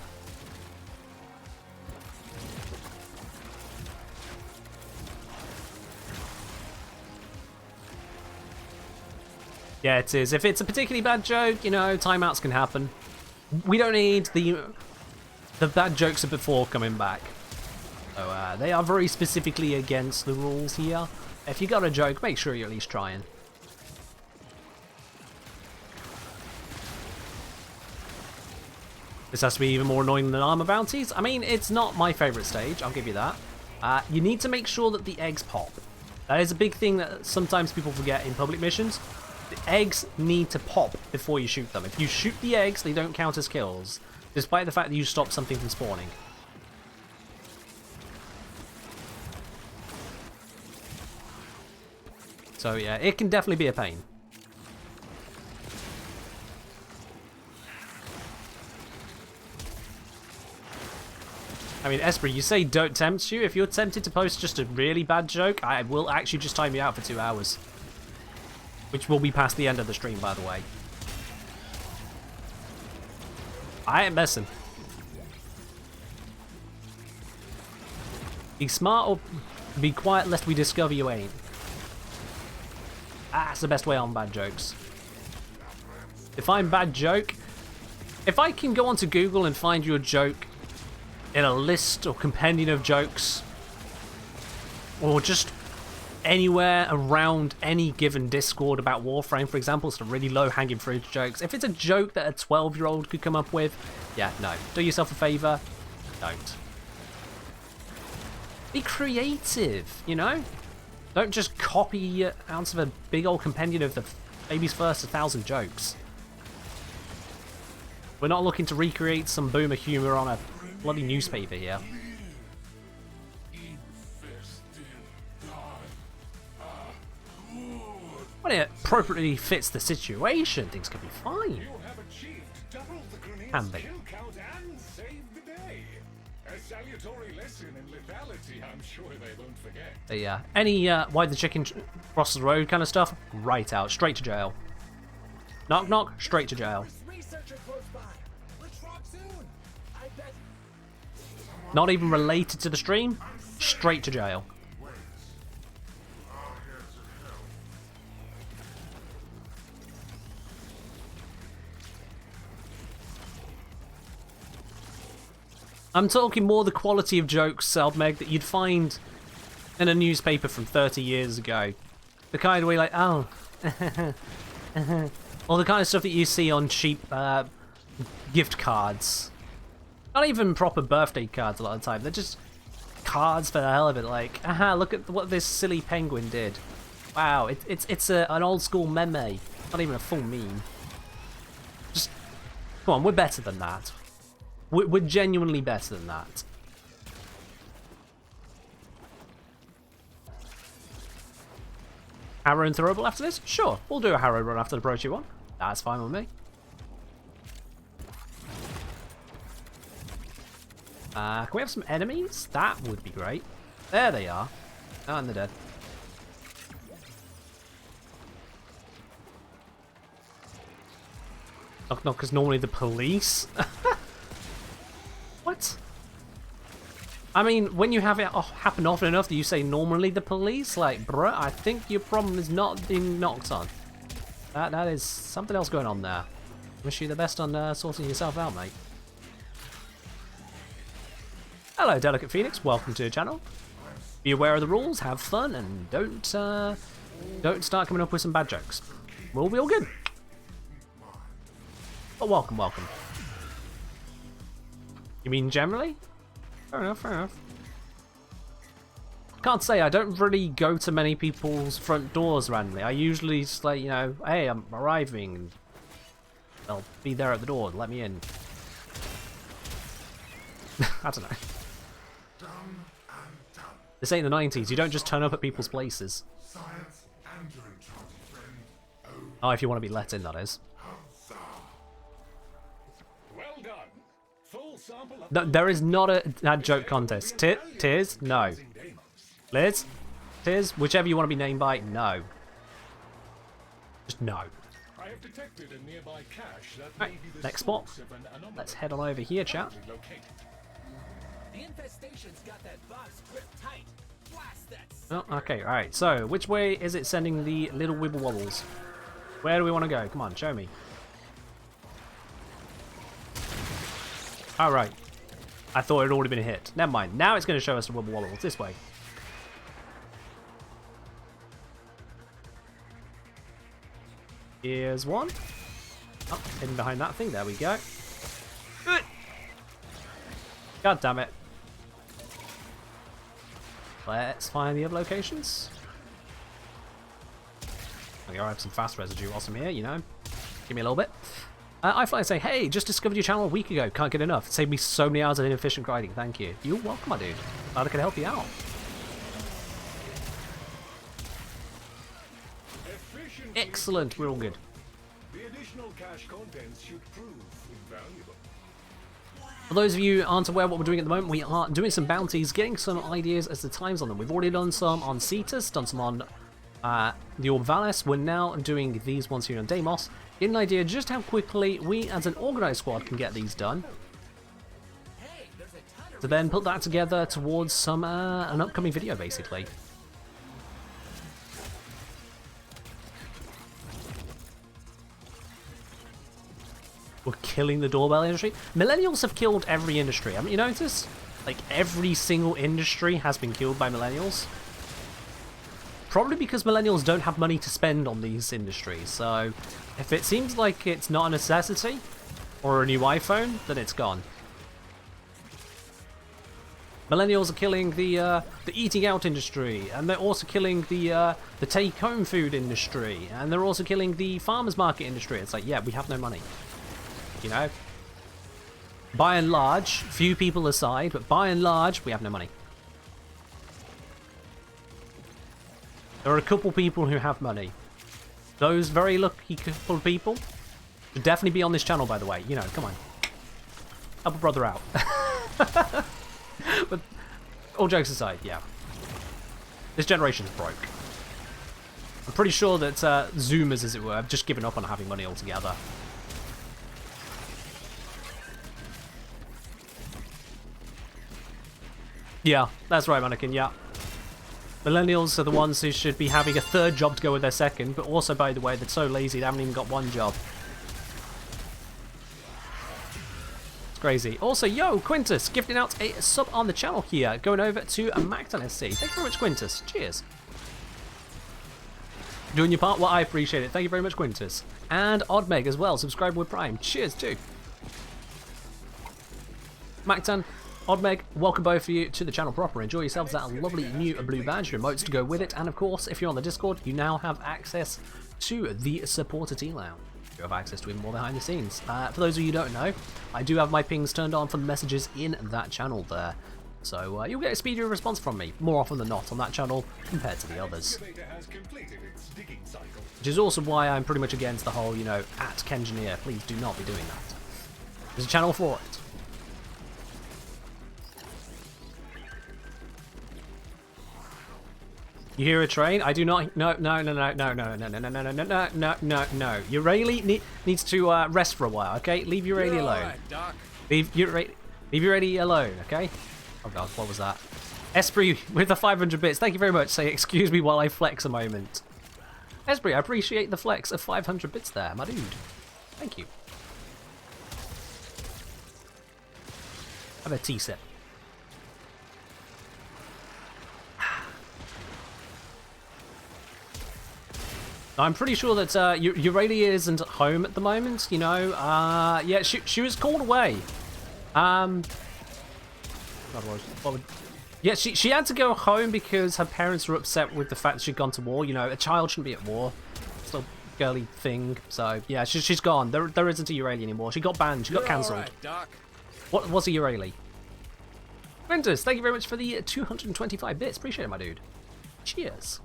Yeah, it is. If it's a particularly bad joke, you know, timeouts can happen. We don't need the bad jokes of before coming back. So they are very specifically against the rules here. If you got a joke, make sure you're at least trying. This has to be even more annoying than armor bounties. I mean, it's not my favourite stage, I'll give you that. You need to make sure that the eggs pop. That is a big thing that sometimes people forget in public missions. The eggs need to pop before you shoot them. If you shoot the eggs, they don't count as kills, despite the fact that you stop something from spawning. So yeah, it can definitely be a pain. I mean, Esper, you say don't tempt you. If you're tempted to post just a really bad joke, I will actually just time you out for 2 hours. Which will be past the end of the stream, by the way. I ain't messing. Be smart or be quiet lest we discover you ain't. That's the best way on bad jokes. Define bad joke. If I can go onto Google and find you a joke in a list or compendium of jokes, or just anywhere around any given Discord about Warframe, for example, some really low-hanging fruit jokes. If it's a joke that a 12-year-old could come up with, yeah, no. Do yourself a favour. Don't. Be creative, you know? Don't just copy out of a big old compendium of the baby's first 1,000 jokes. We're not looking to recreate some boomer humour on a bloody newspaper here. When it appropriately fits the situation, things can be fine. Can be. Yeah, any why the chicken crosses the road kind of stuff, right out, straight to jail. Knock knock, straight to jail. Not even related to the stream, straight to jail. I'm talking more the quality of jokes, Meg, that you'd find in a newspaper from 30 years ago. The kind where you're like, oh, or the kind of stuff that you see on cheap gift cards. Not even proper birthday cards a lot of the time. They're just cards for the hell of it. Like, aha, look at what this silly penguin did. Wow, it's an old school meme. Not even a full meme. Just, come on, we're better than that. We're genuinely better than that. Harrow and throwable after this? Sure, we'll do a Harrow run after the Pro 2-1. That's fine with me. Can we have some enemies? That would be great. There they are. Oh, and they're dead. Knock knock is normally the police? What? I mean, when you have it happen often enough that you say normally the police, like, bruh, I think your problem is not being knocked on. That is something else going on there. Wish you the best on sorting yourself out, mate. Hello, Delicate Phoenix. Welcome to the channel. Be aware of the rules, have fun, and don't start coming up with some bad jokes. We'll be all good. But welcome, welcome. You mean generally? Fair enough, fair enough. can't say I don't really go to many people's front doors randomly. I usually just like, you know, hey, I'm arriving, and they'll be there at the door. Let me in. I don't know. This ain't the 90s. You don't just turn up at people's places. Oh, if you want to be let in, that is. Well done. Full sample of No, there is not a joke contest. Tears? No. Liz? Tears? Whichever you want to be named by, no. Just no. I have detected a nearby cache that Right, may be the next spot. source of an anomaly. Let's head on over here, chat. Locate. The infestation's got that box gripped tight. Blast that. Oh, okay, alright. So, which way is it sending the little wibble wobbles? Where do we want to go? Come on, show me. Alright. I thought it had already been hit. Never mind. Now it's going to show us the wibble wobbles. This way. Here's one. Oh, hidden behind that thing. There we go. God damn it. Let's find the other locations. Okay, I have some fast residue whilst I'm here, you know. Give me a little bit. I fly and say, hey, just discovered your channel a week ago. Can't get enough. It saved me so many hours of inefficient grinding. Thank you. You're welcome, my dude. Glad I can help you out. Excellent. We're all good. The additional cache contents should prove invaluable. For those of you who aren't aware what we're doing at the moment, we are doing some bounties, getting some ideas as to times on them. We've already done some on Cetus, done some on the Orvalis. We're now doing these ones here on Deimos. Get an idea just how quickly we as an organised squad can get these done. To then put that together towards some an upcoming video, basically. We're killing the doorbell industry. Millennials have killed every industry. Haven't you noticed? Like, every single industry has been killed by millennials. Probably because millennials don't have money to spend on these industries. So, if it seems like it's not a necessity, or a new iPhone, then it's gone. Millennials are killing the eating out industry, and they're also killing the take-home food industry, and they're also killing the farmers market industry. It's like, yeah, we have no money. You know, by and large, few people aside, but by and large, we have no money. There are a couple people who have money. Those very lucky couple of people should definitely be on this channel, by the way. You know, come on. Help a brother out. But all jokes aside, yeah. This generation's broke. I'm pretty sure that Zoomers, as it were, have just given up on having money altogether. Yeah, that's right, Mannequin, yeah. Millennials are the ones who should be having a third job to go with their second, but also, by the way, they're so lazy they haven't even got one job. It's crazy. Also, yo, Quintus, gifting out a sub on the channel here, going over to Macton SC. Thank you very much, Quintus. Cheers. Doing your part? Well, I appreciate it. Thank you very much, Quintus. And Oddmeg as well, subscribe with Prime. Cheers, too. Macton, Oddmeg, welcome both of you to the channel proper. Enjoy yourselves that lovely new blue badge, emotes to go with it, and of course, if you're on the Discord, you now have access to the supporter T-Lounge. You have access to even more behind the scenes. For those of you who don't know, I do have my pings turned on for the messages in that channel there. So you'll get a speedier response from me, more often than not, on that channel compared to the others. Which is also why I'm pretty much against the whole, you know, at Kengineer. Please do not be doing that. There's a channel for it. You hear a train? I do not. No. Eurelia needs to rest for a while. Okay, leave Eurelia alone. Right, Doc. Leave Eurelia alone. Okay. Oh god, what was that? Esprit with the 500 bits. Thank you very much. Say excuse me while I flex a moment. Esprit, I appreciate the flex of 500 bits there, my dude. Thank you. Have a tea sip. I'm pretty sure that Eurelia isn't at home at the moment, you know. Yeah, she was called away. God, what would... Yeah, she had to go home because her parents were upset with the fact that she'd gone to war. You know, a child shouldn't be at war. It's a girly thing. So, yeah, she's gone. There isn't a Eurali anymore. She got banned. She got cancelled. Right, Doc. What was a Eurali? Quintus, thank you very much for the 225 bits. Appreciate it, my dude. Cheers.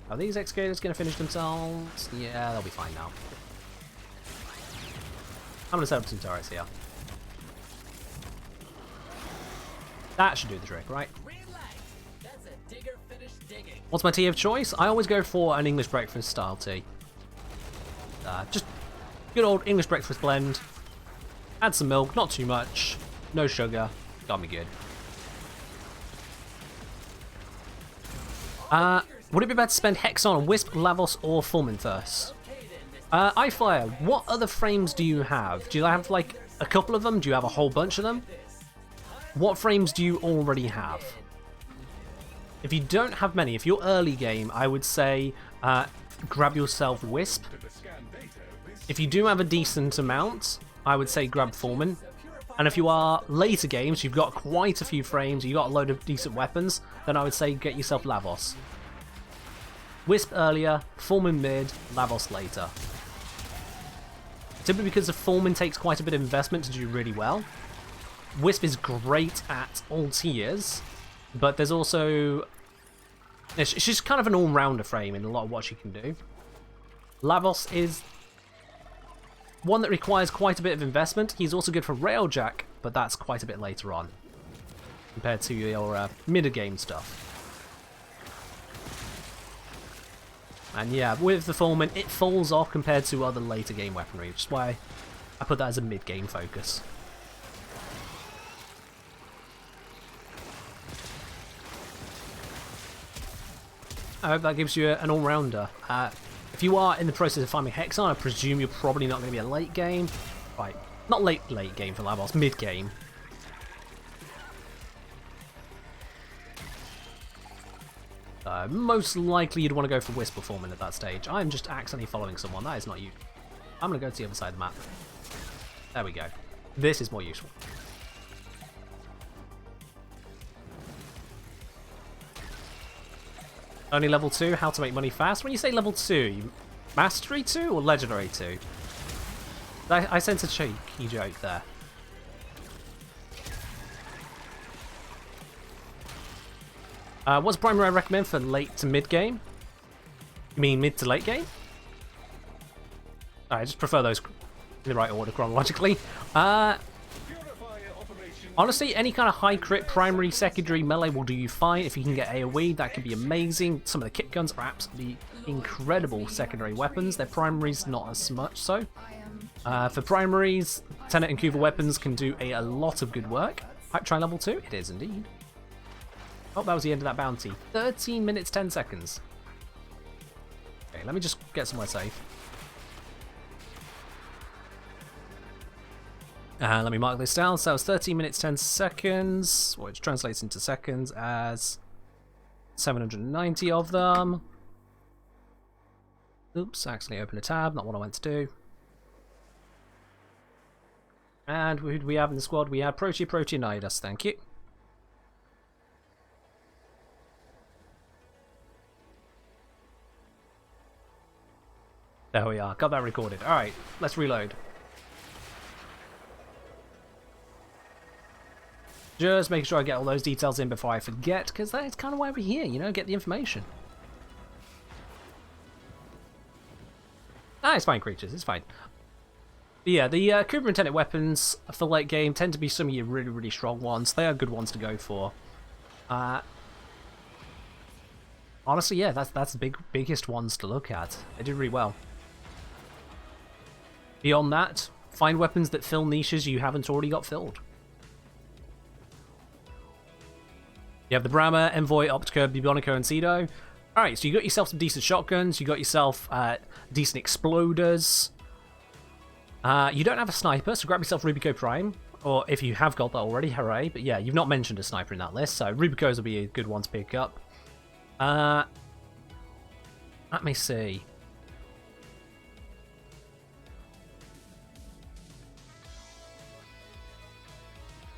Are these excavators going to finish themselves? Yeah, they'll be fine now. I'm going to set up some turrets here. That should do the trick, right? That's a digger finished digging. What's my tea of choice? I always go for an English breakfast style tea. Just good old English breakfast blend. Add some milk, not too much. No sugar. Got me good. Would it be better to spend Hexon on Wisp, Lavos, or Fulmin first? iFlyer, what other frames do you have? Do you have like a couple of them? Do you have a whole bunch of them? What frames do you already have? If you don't have many, if you're early game, I would say grab yourself Wisp. If you do have a decent amount, I would say grab Fulmin. And if you are later games, you've got quite a few frames, you've got a load of decent weapons, then I would say get yourself Lavos. Wisp earlier, Fulmin mid, Lavos later. Simply because the Fulmin takes quite a bit of investment to do really well. Wisp is great at all tiers, but there's also... It's just kind of an all-rounder frame in a lot of what she can do. Lavos is one that requires quite a bit of investment. He's also good for Railjack, but that's quite a bit later on compared to your mid-game stuff. And yeah, with the Fulmin, it falls off compared to other later game weaponry, which is why I put that as a mid-game focus. I hope that gives you an all-rounder. If you are in the process of farming Hexon, I presume you're probably not going to be a late game. Right, not late game for Lavos, mid game. Most likely you'd want to go for Wisp Fulmin at that stage. I'm just accidentally following someone, that is not you. I'm going to go to the other side of the map. There we go. This is more useful. Only level 2, how to make money fast. When you say level 2, Mastery 2 or Legendary 2? I sense a cheeky joke there. What's primary I recommend for late to mid game? You mean mid to late game? I just prefer those in the right order chronologically. Honestly, any kind of high crit, primary, secondary, melee will do you fine. If you can get AoE, that could be amazing. Some of the kit guns are absolutely incredible secondary weapons. Their primaries, not as much so. For primaries, Tenet and Kuva weapons can do a lot of good work. Hype Train level 2? It is indeed. Oh, that was the end of that bounty. 13 minutes, 10 seconds. Okay, let me just get somewhere safe. Let me mark this down. So that was 13 minutes, 10 seconds, which translates into seconds as 790 of them. Oops, accidentally opened a tab, not what I went to do. And who do we have in the squad? We had Proteanidas, thank you. There we are, got that recorded. Alright, let's reload. Just making sure I get all those details in before I forget, because that's kind of why we're here, you know, get the information. Ah, it's fine, creatures, it's fine. But yeah, the Kuba and Tenet weapons for late game tend to be some of your really, really strong ones. They are good ones to go for. Honestly, yeah, that's the biggest ones to look at. They did really well. Beyond that, find weapons that fill niches you haven't already got filled. You have the Brahma, Envoy, Optica, Bubonico, and Cedo. Alright, so you got yourself some decent shotguns, you got yourself decent exploders. You don't have a sniper, so grab yourself Rubico Prime. Or if you have got that already, hooray. But yeah, you've not mentioned a sniper in that list, so Rubicos will be a good one to pick up. Let me see.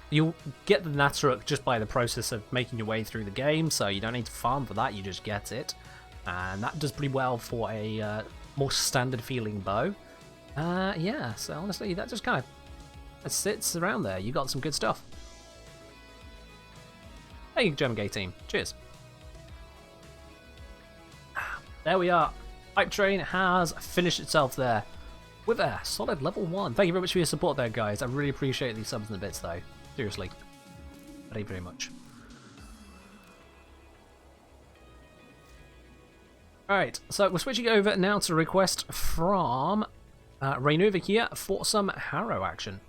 you'll get the Naturuk just by the process of making your way through the game, so you don't need to farm for that, you just get it. And that does pretty well for a more standard feeling bow. Yeah, so honestly, that just kind of sits around there. You got some good stuff. Hey, German Gay team. Cheers. There we are. Hype Train has finished itself there with a solid level 1. Thank you very much for your support there, guys. I really appreciate these subs and the bits, though. Seriously. Very, very much. Alright, so we're switching over now to a request from Rainova here for some Harrow action.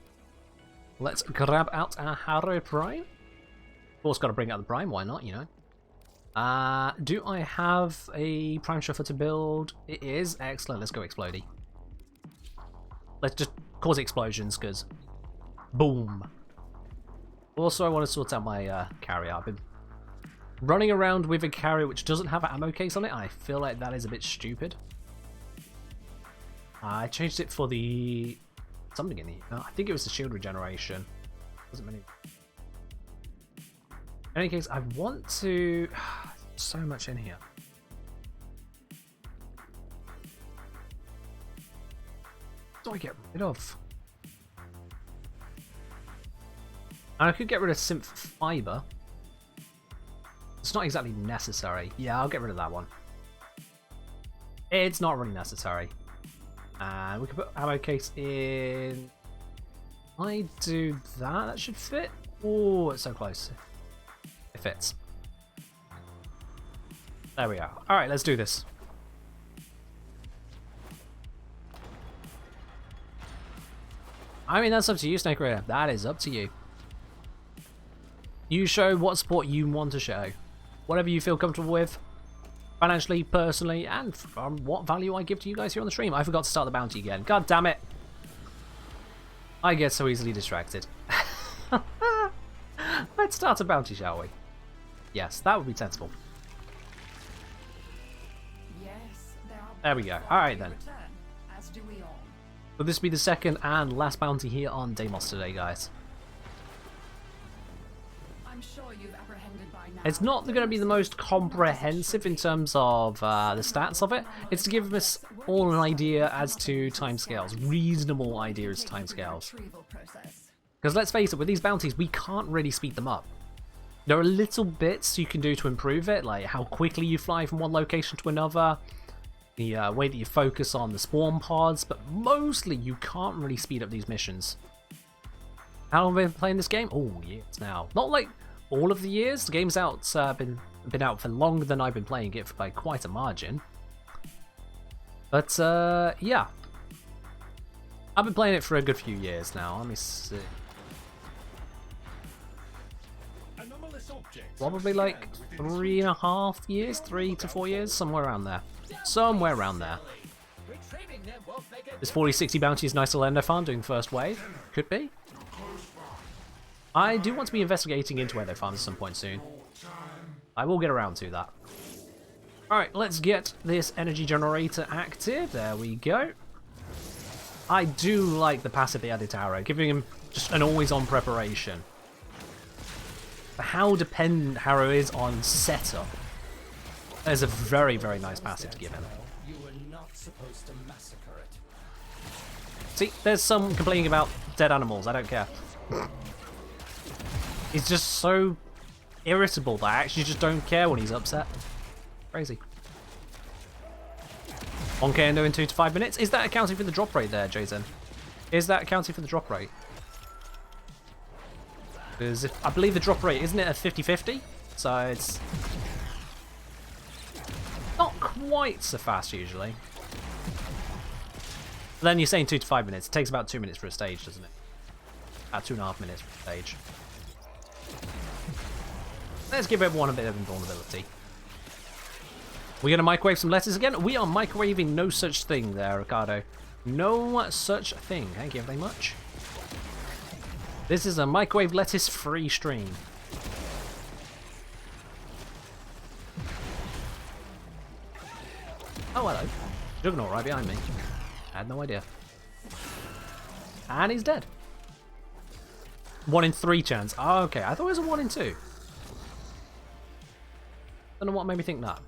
Let's grab out our Harrow Prime. Of course, got to bring out the Prime, why not, you know? Do I have a Prime Shuffler to build? It is. Excellent, let's go Explodey. Let's just cause explosions, because boom. Also, I want to sort out my carrier. I've been running around with a carrier which doesn't have an ammo case on it. I feel like that is a bit stupid. I changed it for the something in the. I think it was the shield regeneration. Doesn't many. In any case, I want to. So much in here. What do I get rid of? And I could get rid of synth fiber. It's not exactly necessary. Yeah, I'll get rid of that one. It's not really necessary. And we can put ammo case in. I do that. That should fit. Oh, it's so close. It fits. There we are. All right, let's do this. I mean, that's up to you, Snake Raider. That is up to you. You show what support you want to show. Whatever you feel comfortable with. Financially, personally, and from what value I give to you guys here on the stream. I forgot to start the bounty again. God damn it. I get so easily distracted. Let's start a bounty, shall we? Yes, that would be sensible. There we go. Alright then. Will this be the second and last bounty here on Deimos today, guys? I'm sure you've apprehended by now. It's not going to be the most comprehensive in terms of the stats of it. It's to give us all an idea as to timescales, reasonable ideas to timescales. Because let's face it, with these bounties, we can't really speed them up. There are little bits you can do to improve it, like how quickly you fly from one location to another, the way that you focus on the spawn pods, but mostly you can't really speed up these missions. How long have I been playing this game? Oh, years now. Not like all of the years. The game's out, been out for longer than I've been playing it by quite a margin. But yeah, I've been playing it for a good few years now. Let me see. Probably like 3.5 years, 3 to 4 years, somewhere around there. Somewhere around there. This 40-60 bounty is nice to land farm doing the first wave. Could be. I do want to be investigating into where they farm at some point soon. I will get around to that. Alright, let's get this energy generator active. There we go. I do like the passive they added to Harrow, giving him just an always-on preparation. How dependent Harrow is on setup. That is a very, very nice passive to give him. You were not supposed to massacre it. See, there's some complaining about dead animals. I don't care. He's just so irritable that I actually just don't care when he's upset. Crazy. 1k endo in 2 to 5 minutes. Is that accounting for the drop rate there, Jason? Is that accounting for the drop rate? Because I believe the drop rate, isn't it a 50-50? So it's not quite so fast usually. But then you're saying 2 to 5 minutes. It takes about 2 minutes for a stage, doesn't it? About 2.5 minutes for a stage. Let's give everyone a bit of invulnerability. We're going to microwave some letters again. We are microwaving no such thing there, Ricardo. No such thing. Thank you very much. This is a microwave lettuce free stream. Oh, hello. Juggernaut right behind me. I had no idea. And he's dead. 1 in 3 chance. Oh, okay. I thought it was a 1 in 2. Don't know what made me think that.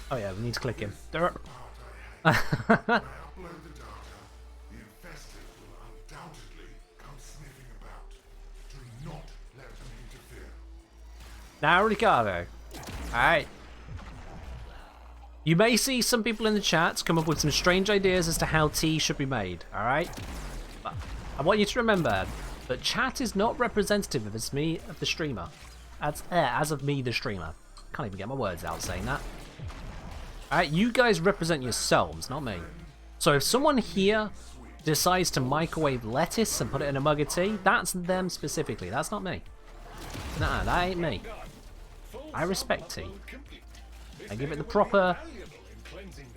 Oh yeah, we need to click him. Upload the data. The infested will undoubtedly come sniffing about. Do not let them interfere. Now, Ricardo. Alright. You may see some people in the chat come up with some strange ideas as to how tea should be made, alright? But I want you to remember that chat is not representative of me, of the streamer. As of me, the streamer. Can't even get my words out saying that. Alright, you guys represent yourselves, not me. So if someone here decides to microwave lettuce and put it in a mug of tea, that's them specifically, that's not me. Nah, that ain't me. I respect tea. I give it the proper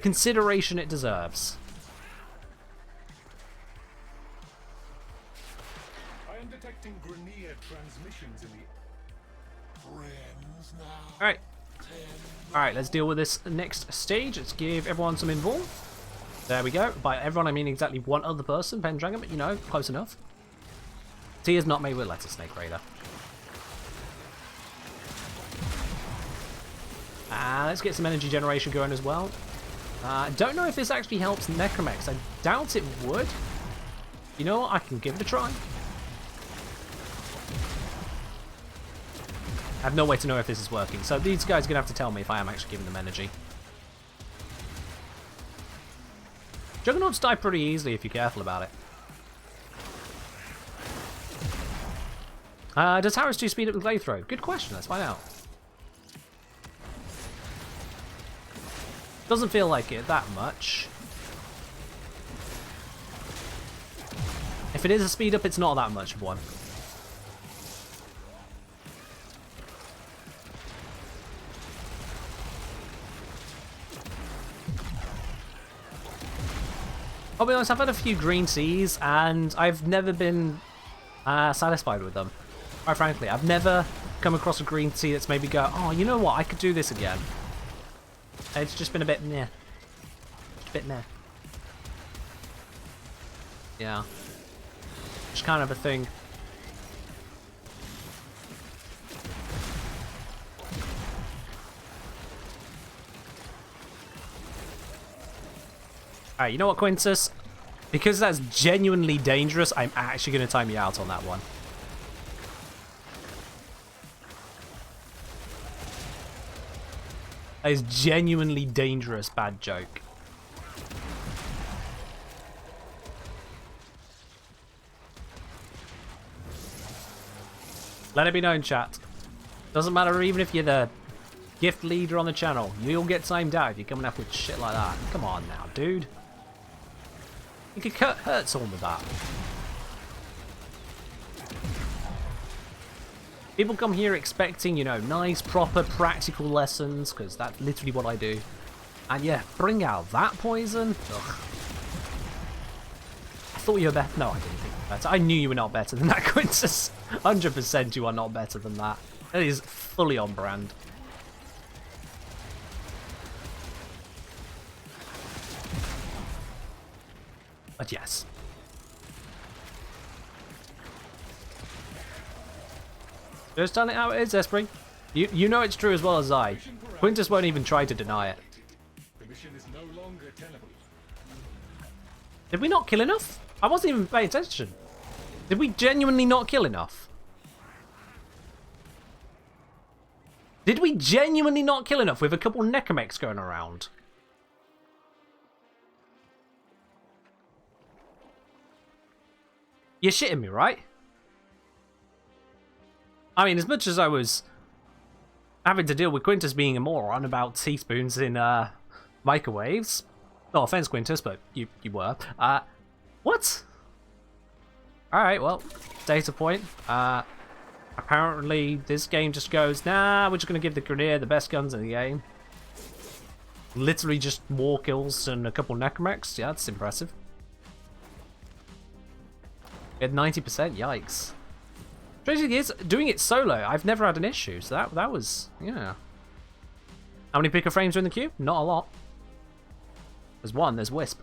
consideration it deserves. I am detecting Grenier transmissions in the... Alright. Alright, let's deal with this next stage. Let's give everyone some invuln. There we go. By everyone, I mean exactly one other person, Pendragon, but you know, close enough. Tea is not made with lettuce, Snake Raider. Let's get some energy generation going as well. I don't know if this actually helps Necromex. I doubt it would. You know what? I can give it a try. I have no way to know if this is working, so these guys are going to have to tell me if I am actually giving them energy. Juggernauts die pretty easily if you're careful about it. Does Harris 2 speed up the glaive throw? Good question, let's find out. Doesn't feel like it that much. If it is a speed up, it's not that much of one. I'll be honest, I've had a few green seas and I've never been satisfied with them. Quite frankly, I've never come across a green sea that's made me go, oh, you know what, I could do this again. It's just been a bit meh. Just a bit meh. Yeah. Just kind of a thing. Alright, you know what, Quintus? Because that's genuinely dangerous, I'm actually going to time you out on that one. That is genuinely dangerous, bad joke. Let it be known, chat. Doesn't matter even if you're the gift leader on the channel. You'll get timed out if you're coming up with shit like that. Come on now, dude. You could hurt someone with that. People come here expecting, you know, nice, proper, practical lessons, because that's literally what I do. And yeah, bring out that poison? Ugh. I thought you were better. No, I didn't think you were better. I knew you were not better than that, Quintus. 100% you are not better than that. That is fully on brand. But yes. Just telling it how it is, Esprit. You know it's true as well as I. Quintus won't even try to deny it. The mission is no longer tenable. Did we not kill enough? I wasn't even paying attention. Did we genuinely not kill enough? Did we genuinely not kill enough with a couple Necromex going around? You're shitting me, right? I mean, as much as I was having to deal with Quintus being a moron about teaspoons in microwaves. No offense, Quintus, but you were. What? Alright, well, data point. Apparently this game just goes, nah, we're just going to give the Grenier the best guns in the game. Literally just more kills and a couple Necromex. Yeah, that's impressive. We had 90%, yikes. Crazy thing is, doing it solo, I've never had an issue, so that was, yeah. How many picker frames are in the queue? Not a lot. There's one, there's Wisp.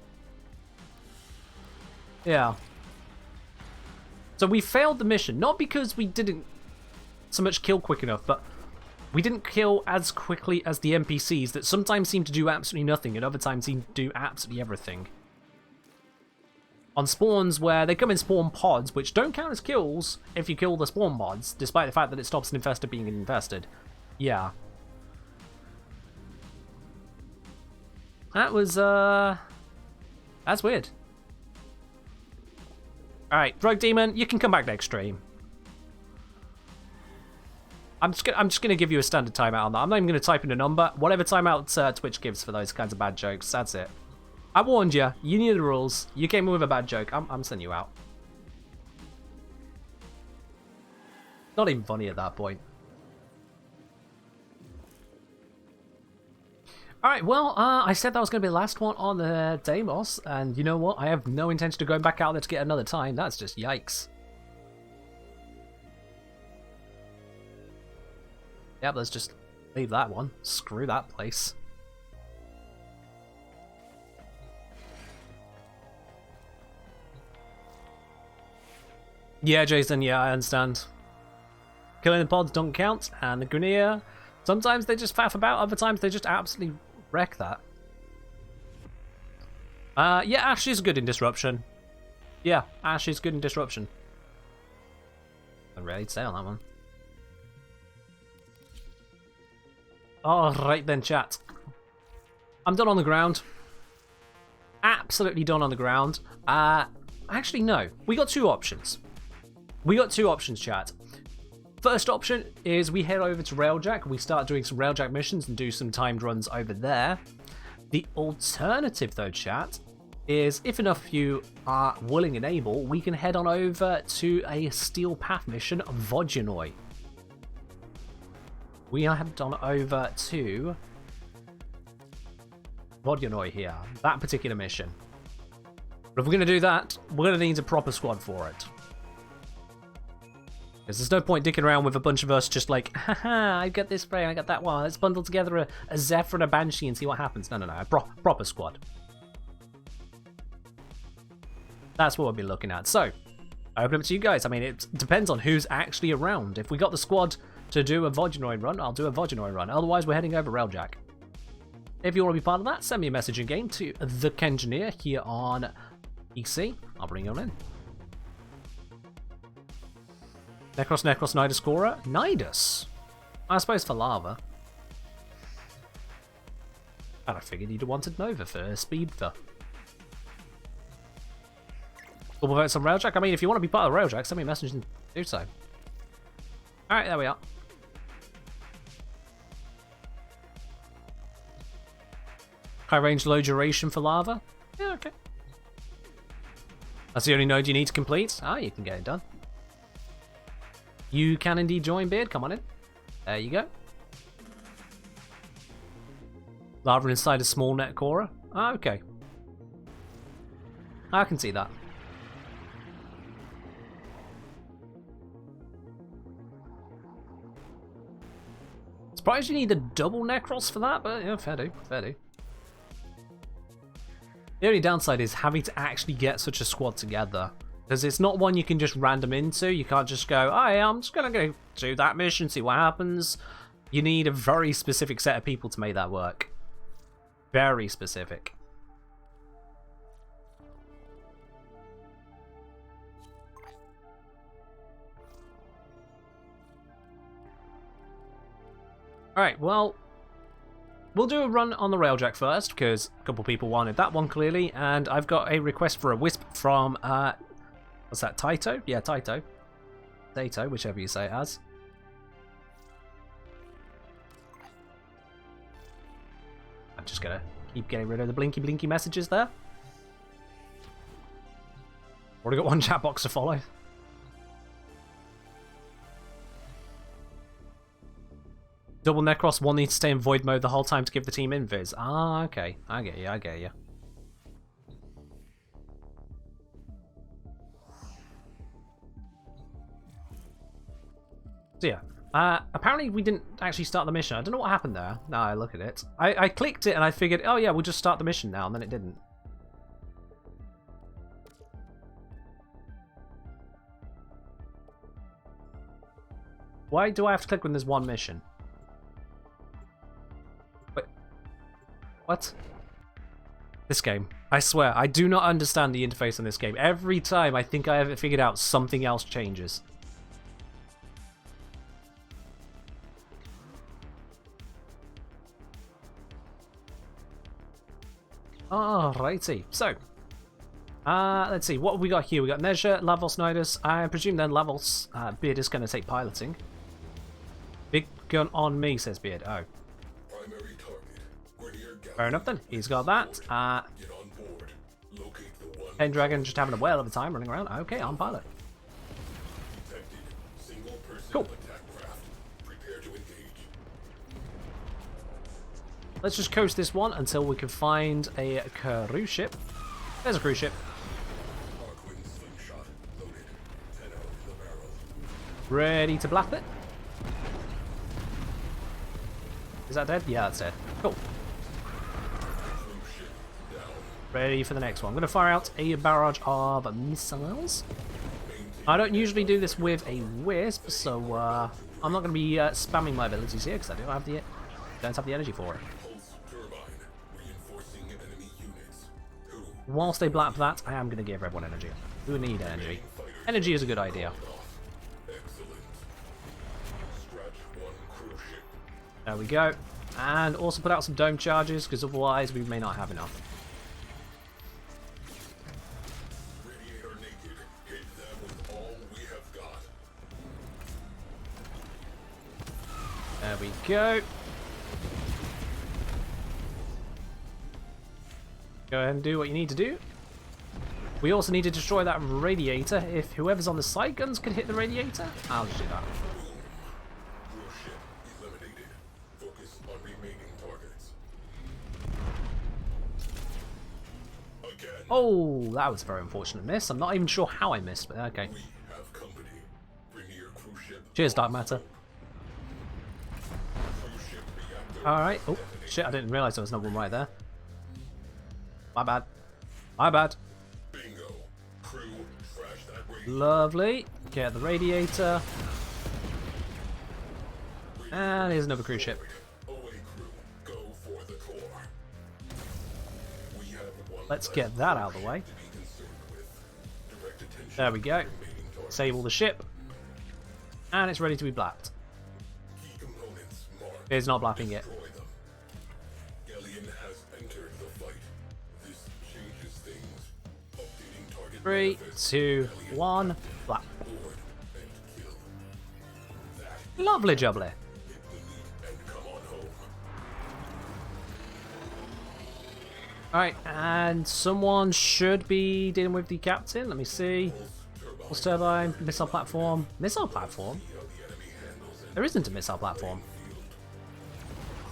Yeah. So we failed the mission, not because we didn't so much kill quick enough, but we didn't kill as quickly as the NPCs that sometimes seem to do absolutely nothing and other times seem to do absolutely everything. On spawns where they come in spawn pods, which don't count as kills if you kill the spawn pods, despite the fact that it stops an infestor being infested. Yeah. That was, that's weird. Alright, Rogue Demon, you can come back next stream. I'm just gonna give you a standard timeout on that. I'm not even gonna type in a number. Whatever timeout Twitch gives for those kinds of bad jokes, that's it. I warned you. You knew the rules. You came in with a bad joke. I'm sending you out. Not even funny at that point. Alright, well, I said that was going to be the last one on the Deimos, and you know what? I have no intention of going back out there to get another time. That's just yikes. Yep, let's just leave that one. Screw that place. Yeah, Jason, yeah, I understand. Killing the pods don't count, and the Grineer, sometimes they just faff about, other times they just absolutely wreck that. Yeah, Ash is good in Disruption. Yeah, Ash is good in Disruption. I'm ready to say on that one. Alright then, chat. I'm done on the ground. Absolutely done on the ground. Actually, no. We got two options. Chat. First option is we head over to Railjack, we start doing some Railjack missions and do some timed runs over there. The alternative though, chat, is if enough of you are willing and able, we can head on over to a Steel Path mission, Vodyanoi. We are headed on over to Vodyanoi here, that particular mission. But if we're going to do that, we're going to need a proper squad for it. Because there's no point dicking around with a bunch of us just like, haha, I got this spray, I got that one, let's bundle together a Zephyr and a Banshee and see what happens. No, a proper squad. That's what we'll be looking at. So, I open up to you guys. I mean, it depends on who's actually around. If we got the squad to do a Vodyanoi run, I'll do a Vodyanoi run. Otherwise, we're heading over Railjack. If you want to be part of that, send me a message again to the Kengineer here on PC. I'll bring you on in. Necros, Nidus, Cora. Nidus? I suppose for lava. And I figured you'd have wanted Nova for speed for. Couple votes on Railjack. I mean, if you want to be part of Railjack, send me a message and do so. Alright, there we are. High range, low duration for lava. Yeah, okay. That's the only node you need to complete. Ah, you can get it done. You can indeed join, Beard. Come on in. There you go. Lava inside a small net Cora. Ah, okay. I can see that. Surprised you need a double Necros for that, but yeah, fair do, fair do. The only downside is having to actually get such a squad together. Because it's not one you can just random into. You can't just go, oh yeah, I'm just going to go do that mission, see what happens. You need a very specific set of people to make that work. Very specific. Alright, well, we'll do a run on the Railjack first, because a couple people wanted that one clearly, and I've got a request for a Wisp from, what's that, Taito? Yeah, Taito. Taito, whichever you say it as. I'm just gonna keep getting rid of the blinky messages there. Already got one chat box to follow. Double Necros, one needs to stay in void mode the whole time to give the team invis. Ah, okay. I get you, I get you. So yeah, apparently we didn't actually start the mission. I don't know what happened there. Now I look at it. I clicked it and I figured, oh yeah, we'll just start the mission now, and then it didn't. Why do I have to click when there's one mission? Wait. What? This game. I swear, I do not understand the interface on this game. Every time I think I have it figured out, something else changes. Alrighty, so let's see, what have we got here? We got Measure, Lavos Nidus. I presume then Lavos Beard is going to take piloting. Big gun on me, says Beard. Oh. Primary target. Grenier Fair enough then, he's got that. Get on board. Locate the one. Pendragon just having a whale of a time running around. Okay, I'm pilot. Detected. Single person Cool. attack craft. Prepare to engage. Let's just coast this one until we can find a cruise ship. There's a cruise ship. Arkwin slingshot loaded. 10 out in the barrel. Ready to blast it. Is that dead? Yeah, that's dead. Cool. Cruise ship down. Ready for the next one. I'm going to fire out a barrage of missiles. I don't usually do this with a wisp, so I'm not going to be spamming my abilities here because I don't have the energy for it. Pulse turbine. Reinforcing enemy units. 2. Whilst they blap that, I am going to give everyone energy. We need energy. Energy is a good idea. Excellent. Scratch 1 cruise ship. There we go. And also put out some dome charges because otherwise we may not have enough. Radiator naked. Hit them with all we have got. There we go. Go ahead and do what you need to do. We also need to destroy that radiator. If whoever's on the side guns could hit the radiator, I'll just do that. Cruise ship eliminated. Focus on remaining targets. Again. Oh, that was a very unfortunate miss. I'm not even sure how I missed, but okay. We have company. Bring your cruise ship. Cheers, Dark Matter. Cruise ship reactor. Alright. Oh, shit, I didn't realise there was no one right there. My bad. My bad. Bingo. Crew, trash that radiator. Lovely. Get the radiator. And here's another cruise ship. Away crew. Go for the core. We have one Let's less get that out of the way. to be concerned with. Direct attention There we go. to remaining targets. Sable the ship. And it's ready to be blapped. Key components marked. It's not blapping it. Destroy them. Galleon has entered the fight. This changes things. Updating target 3, manifest. 2, 1, blap. Board and kill. That Lovely jubbly. hit delete and come on home. Alright, and someone should be dealing with the captain. Let me see. Pulse turbine, missile platform. Missile platform? See how the enemy handles it. There isn't a missile platform.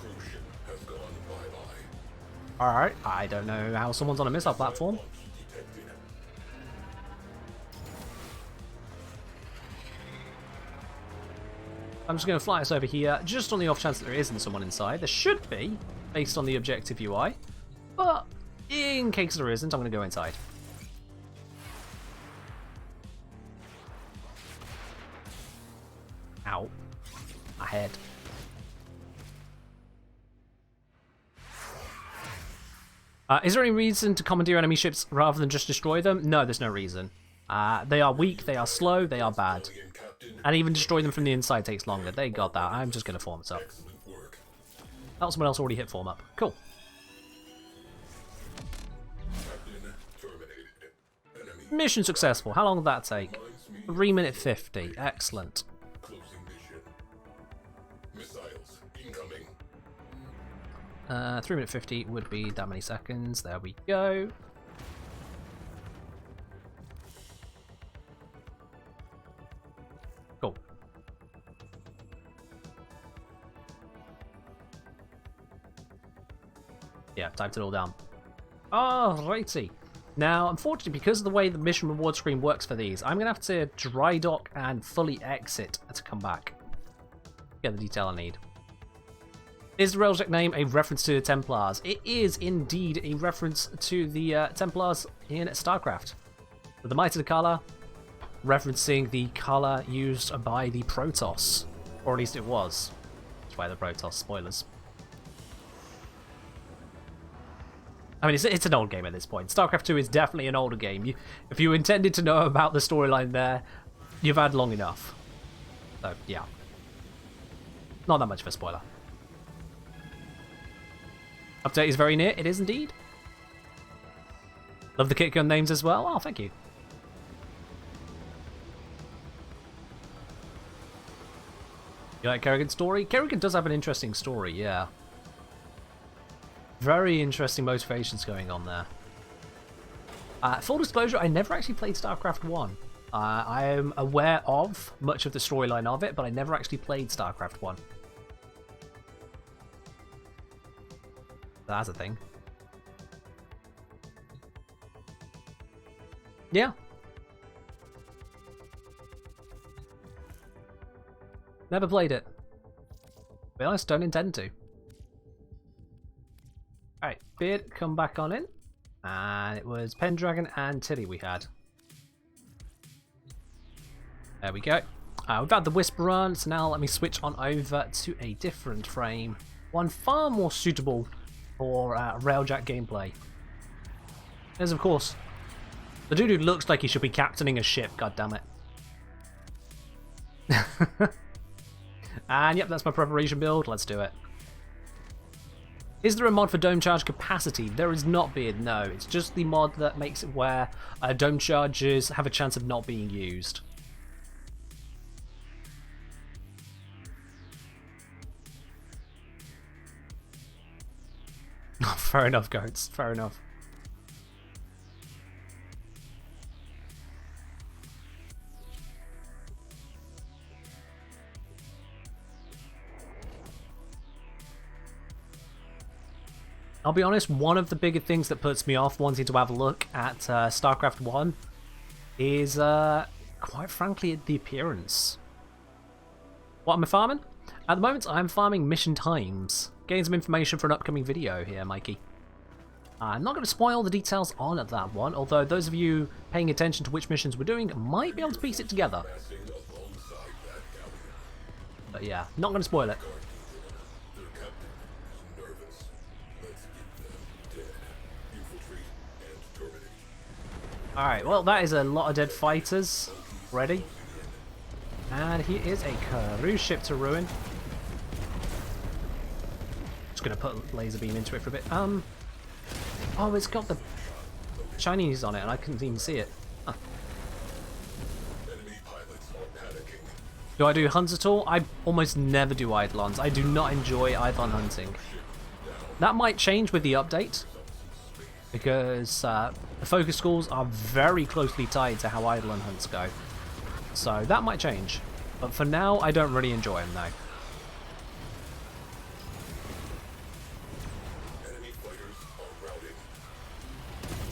Cruise ship has gone bye-bye. Alright, I don't know how someone's on a missile platform. Launch detected. I'm just going to fly us over here, just on the off chance that there isn't someone inside. There should be, based on the objective UI. But in case there isn't, I'm going to go inside. Ow. My head. Is there any reason to commandeer enemy ships rather than just destroy them? No, there's no reason. They are weak, they are slow, they are bad. Alien captain, And even destroying them from the inside takes longer. They got that. I'm just going to form us up. excellent work. Oh, someone else already hit form up. Cool. Captain terminated. Enemy Mission successful. How long did that take? reminds me 3 minute 50. Excellent. closing mission. Missiles incoming. 3 minute 50 would be that many seconds. There we go. Cool. Yeah, typed it all down. Alrighty. Now, unfortunately, because of the way the mission reward screen works for these, I'm going to have to dry dock and fully exit to come back. Get the detail I need. Is the Railjack name a reference to the Templars? It is indeed a reference to the Templars in StarCraft. With the Might of the Color, referencing the color used by the Protoss Or at least it was. That's why the Protoss spoilers. I mean, it's an old game at this point. StarCraft 2 is definitely an older game. If you intended to know about the storyline there, you've had long enough. So, yeah. Not that much of a spoiler. Update is very near. It is indeed. Love the kit gun names as well. Oh, thank you. You like Kerrigan's story? Kerrigan does have an interesting story, yeah. Very interesting motivations going on there. Full disclosure, I never actually played StarCraft 1. I am aware of much of the storyline of it, but I never actually played StarCraft 1. That's a thing. Yeah. Never played it. To be honest, don't intend to. Alright, Beard, come back on in. And it was Pendragon and Tilly we had. There we go. We've had the Whisper run, so now let me switch on over to a different frame. One far more suitable for Railjack gameplay. There's, of course, the dude who looks like he should be captaining a ship, god damn it. And yep, that's my preparation build, let's do it. Is there a mod for dome charge capacity? There is not, Beard, no. It's just the mod that makes it where dome charges have a chance of not being used. Fair enough, goats. Fair enough. I'll be honest, one of the bigger things that puts me off wanting to have a look at StarCraft 1 is, quite frankly, the appearance. What am I farming? At the moment, I'm farming mission times. Getting some information for an upcoming video here, Mikey. I'm not going to spoil the details on that one, although those of you paying attention to which missions we're doing might be able to piece it together. But yeah, not going to spoil it. Alright, well that is a lot of dead fighters ready. And here is a cruise ship to ruin. Just gonna put laser beam into it for a bit. Oh, it's got the Chinese on it and I couldn't even see it. Huh. Do I do hunts at all? I almost never do Eidolons. I do not enjoy Eidolon hunting. That might change with the update, because the focus schools are very closely tied to how Eidolon hunts go. So that might change. But for now, I don't really enjoy them, though.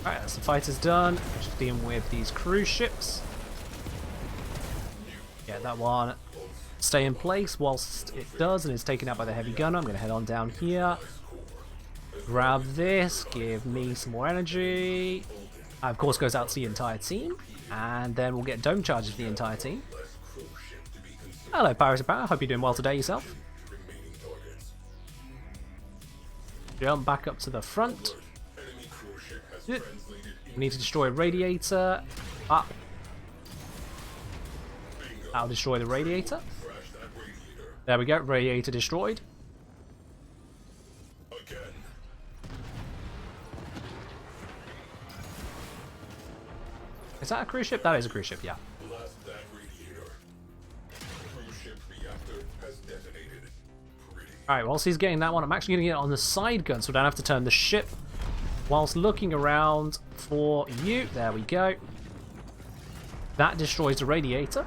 Alright, that's the fighters done. Just dealing with these cruise ships. Get that one. Stay in place whilst it does, and it's taken out by the heavy gunner. I'm going to head on down here. Grab this, give me some more energy. Of course goes out to the entire team, and then we'll get dome charges for the entire team. Hello Pirates of Power, hope you're doing well today yourself. Jump back up to the front. We need to destroy a radiator. Up. That'll destroy the radiator. There we go, radiator destroyed. Is that a cruise ship? That is a cruise ship, yeah. Alright, whilst he's getting that one, I'm actually going to get it on the side gun so I don't have to turn the ship whilst looking around for you. There we go. That destroys the radiator.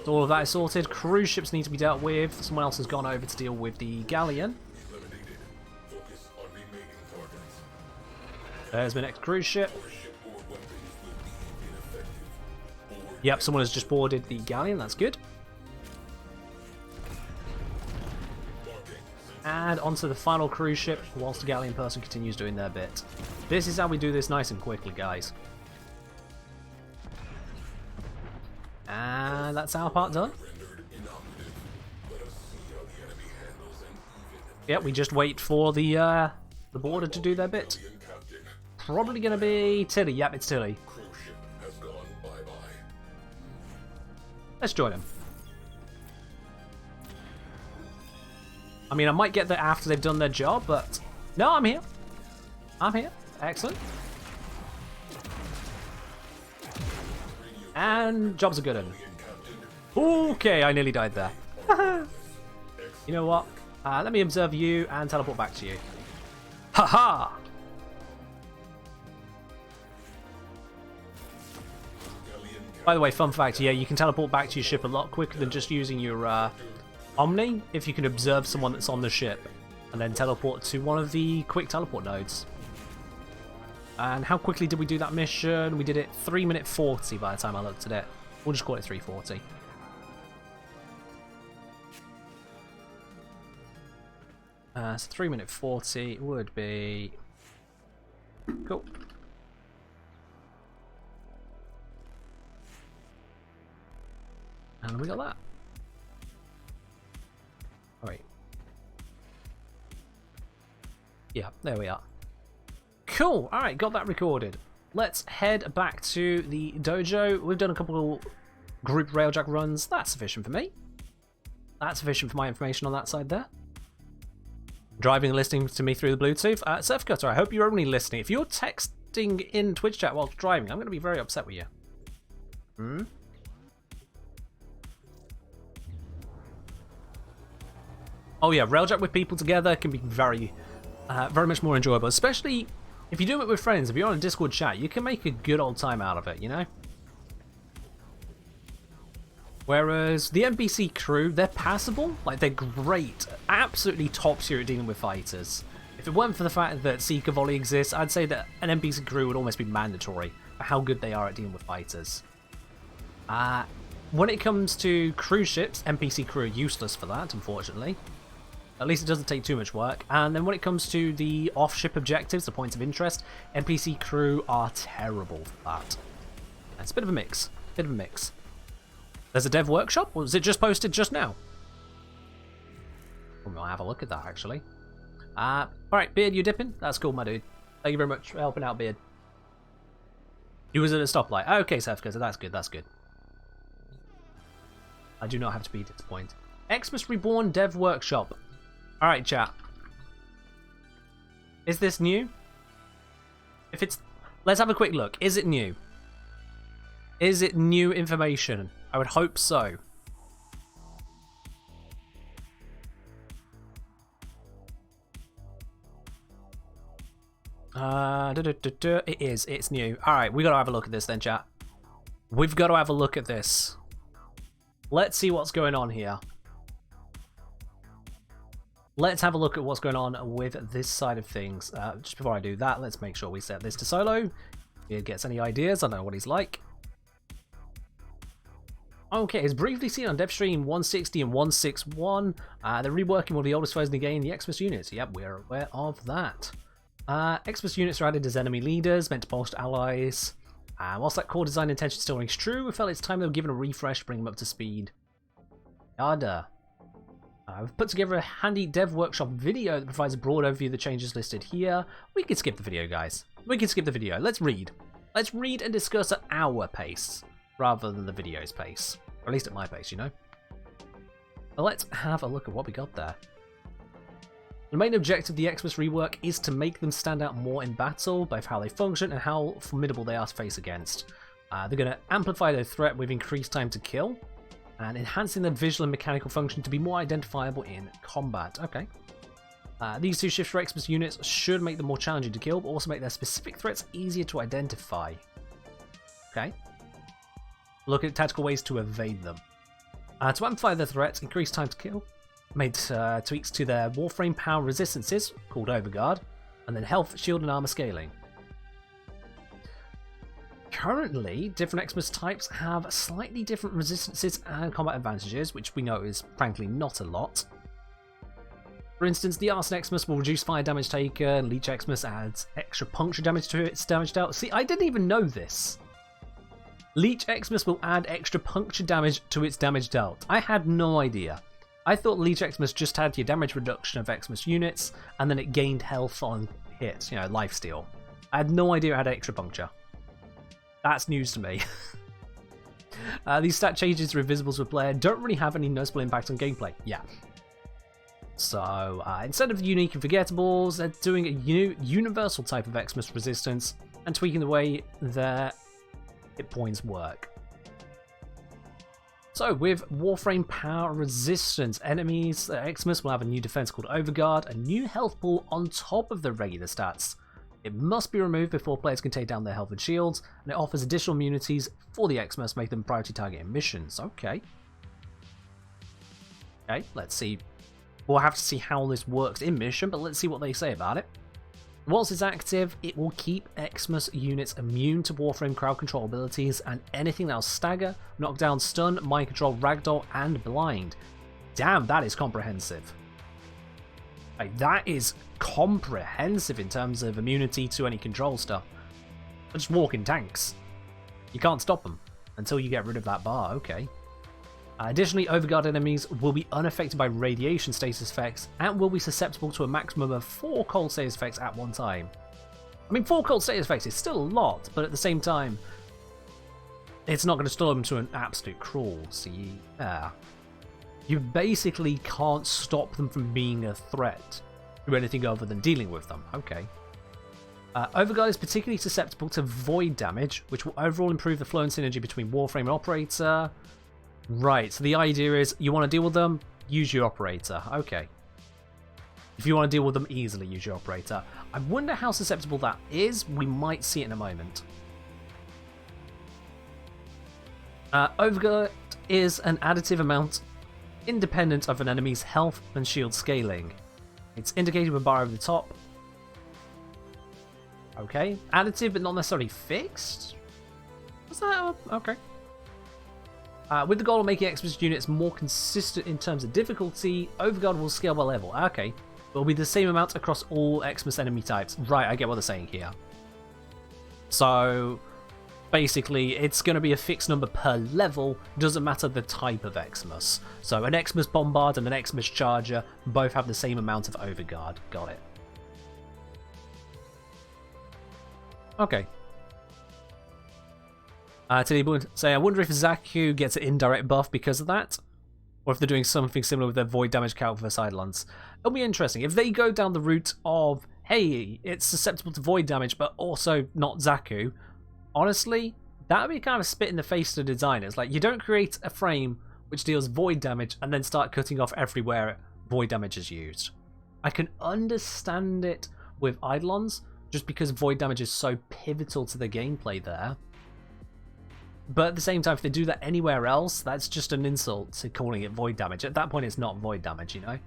So all of that is sorted. Cruise ships need to be dealt with. Someone else has gone over to deal with the galleon. There's my next cruise ship. Yep, someone has just boarded the galleon, that's good. And onto the final cruise ship, whilst the galleon person continues doing their bit. This is how we do this nice and quickly, guys. And And that's our part done. Yep, we just wait for the border to do their bit. Probably going to be Tilly. Yep, it's Tilly. Let's join him. I mean, I might get there after they've done their job, but... No, I'm here. I'm here. Excellent. And job's a good one. Okay, I nearly died there. You know what? Let me observe you and teleport back to you. Haha! By the way, fun fact, yeah, you can teleport back to your ship a lot quicker than just using your Omni, if you can observe someone that's on the ship, and then teleport to one of the quick teleport nodes. And how quickly did we do that mission? We did it 3 minute 40 by the time I looked at it. We'll just call it 3:40. So 3 minute 40 would be... Cool. And we got that. Oh, wait. Yeah, there we are. Cool. Alright, got that recorded. Let's head back to the dojo. We've done a couple of group railjack runs. That's sufficient for me. That's sufficient for my information on that side there. Driving and listening to me through the Bluetooth. Surf Cutter, I hope you're only listening. If you're texting in Twitch chat while driving, I'm going to be very upset with you. Hmm? Oh yeah, railjack with people together can be very much more enjoyable, especially if you do it with friends. If you're on a Discord chat, you can make a good old time out of it, you know? Whereas the NPC crew, they're passable, like they're great, absolutely top tier at dealing with fighters. If it weren't for the fact that Seeker Volley exists, I'd say that an NPC crew would almost be mandatory for how good they are at dealing with fighters. When it comes to cruise ships, NPC crew are useless for that, unfortunately. At least it doesn't take too much work. And then when it comes to the off-ship objectives, the points of interest, NPC crew are terrible for that. It's a bit of a mix. Bit of a mix. There's a dev workshop? Or was it just posted just now? We might have a look at that, actually. Alright, Beard, you dipping? That's cool, my dude. Thank you very much for helping out, Beard. You was at a stoplight. Okay, Seth, that's good, that's good. I do not have to be disappointed. Xmas Reborn Dev Workshop. Alright, chat. Is this new? If it's... Let's have a quick look. Is it new? Is it new information? I would hope so. It is. It's new. Alright, we gotta have a look at this then, chat. We've got to have a look at this. Let's see what's going on here. Let's have a look at what's going on with this side of things. Just before I do that, let's make sure we set this to solo. If he gets any ideas, I don't know what he's like. Okay, it's briefly seen on DevStream 160 and 161. They're reworking one of the oldest foes in the game, the Xmas units. Yep, we're aware of that. Xmas units are added as enemy leaders, meant to bolster allies. Whilst that core design intention still rings true, we felt it's time they were given a refresh to bring them up to speed. Yada. I've put together a handy dev workshop video that provides a broad overview of the changes listed here. We can skip the video, guys. We can skip the video. Let's read. Let's read and discuss at our pace, rather than the video's pace. Or at least at my pace, you know? But let's have a look at what we got there. The main objective of the Xmas rework is to make them stand out more in battle, both how they function and how formidable they are to face against. They're going to amplify their threat with increased time to kill, and enhancing their visual and mechanical function to be more identifiable in combat. Okay. These two shifts for Xmas units should make them more challenging to kill, but also make their specific threats easier to identify. Okay. Look at tactical ways to evade them. To amplify their threats, increase time to kill, made tweaks to their Warframe power resistances, called Overguard, and then health, shield, and armor scaling. Currently, different Xmas types have slightly different resistances and combat advantages, which we know is frankly not a lot. For instance, the Arson Xmas will reduce fire damage taken, Leech Xmas adds extra puncture damage to its damage dealt. See, I didn't even know this. Leech Eximus will add extra puncture damage to its damage dealt. I had no idea. I thought Leech Eximus just had your damage reduction of Eximus units, and then it gained health on hits, you know, lifesteal. I had no idea it had extra puncture. That's news to me. These stat changes are invisible to a player, don't really have any noticeable impact on gameplay. Yeah. So, instead of unique and forgettables, they're doing a universal type of Eximus resistance and tweaking the way their hit points work. So, with Warframe power resistance, enemies Eximus will have a new defense called Overguard, a new health pool on top of the regular stats. It must be removed before players can take down their health and shields, and it offers additional immunities for the Eximus, make them priority target in missions. Okay. Okay, let's see. We'll have to see how this works in mission, but let's see what they say about it. Once it's active, it will keep Eximus units immune to Warframe crowd control abilities and anything that'll stagger, knock down, stun, mind control, ragdoll, and blind. Damn, that is comprehensive. Like, that is comprehensive in terms of immunity to any control stuff. They're just walking tanks. You can't stop them until you get rid of that bar, okay. Additionally, Overguard enemies will be unaffected by radiation status effects and will be susceptible to a maximum of 4 cold status effects at one time. I mean, 4 cold status effects is still a lot, but at the same time, it's not going to slow them to an absolute crawl, so yeah. You basically can't stop them from being a threat to anything other than dealing with them. Okay. Overguard is particularly susceptible to void damage, which will overall improve the flow and synergy between Warframe and Operator. Right, so the idea is you want to deal with them, use your Operator. Okay. If you want to deal with them easily, use your Operator. I wonder how susceptible that is. We might see it in a moment. Overguard is an additive amount independent of an enemy's health and shield scaling. It's indicated with a bar over the top. Okay. Additive but not necessarily fixed? Was that? Okay. With the goal of making Eximus units more consistent in terms of difficulty, Overguard will scale by level. Okay. It will be the same amount across all Eximus enemy types. Right, I get what they're saying here. So, basically, it's going to be a fixed number per level, doesn't matter the type of Eximus. So, an Eximus Bombard and an Eximus Charger both have the same amount of Overguard. Got it. Okay. Today would say, I wonder if Zaku gets an indirect buff because of that, or if they're doing something similar with their void damage count for Sidelons. It'll be interesting. If they go down the route of, hey, it's susceptible to void damage, but also not Zaku, honestly, that would be kind of a spit in the face to the designers. Like, you don't create a frame which deals void damage and then start cutting off everywhere void damage is used. I can understand it with Eidolons, just because void damage is so pivotal to the gameplay there. But at the same time, if they do that anywhere else, that's just an insult to calling it void damage. At that point, it's not void damage, you know?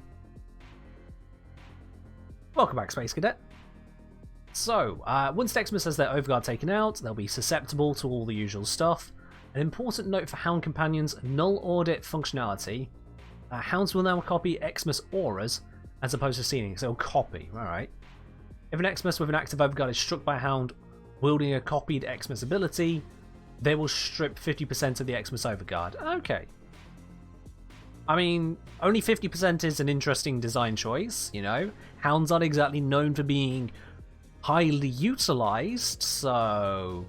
Welcome back, Space Cadet. So, once Eximus has their Overguard taken out, they'll be susceptible to all the usual stuff. An important note for Hound Companions, null audit functionality. Hounds will now copy Eximus auras as opposed to seeing, so copy, alright. If an Eximus with an active Overguard is struck by a Hound wielding a copied Eximus ability, they will strip 50% of the Eximus Overguard. Okay. I mean, only 50% is an interesting design choice, you know? Hounds aren't exactly known for being highly utilized, so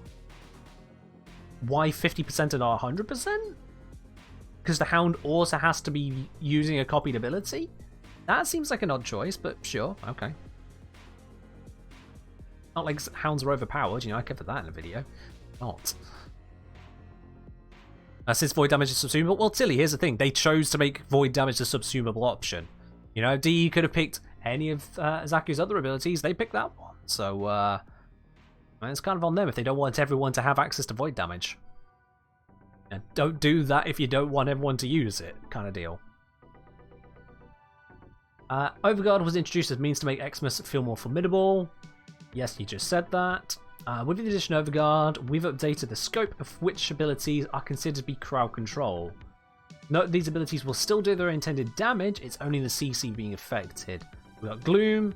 why 50% and not 100%? Because the Hound also has to be using a copied ability? That seems like an odd choice, but sure, okay. Not like Hounds are overpowered, you know, I covered that in a video. Not. Since void damage is subsumable, well, Tilly, here's the thing. They chose to make void damage the subsumable option. You know, DE could have picked any of Zaku's other abilities. They picked that one. So, it's kind of on them if they don't want everyone to have access to void damage. And don't do that if you don't want everyone to use it, kind of deal. Overguard was introduced as means to make Eximus feel more formidable. Yes, you just said that. With the addition of Overguard, we've updated the scope of which abilities are considered to be crowd control. Note these abilities will still do their intended damage, it's only the CC being affected. We've got Gloom,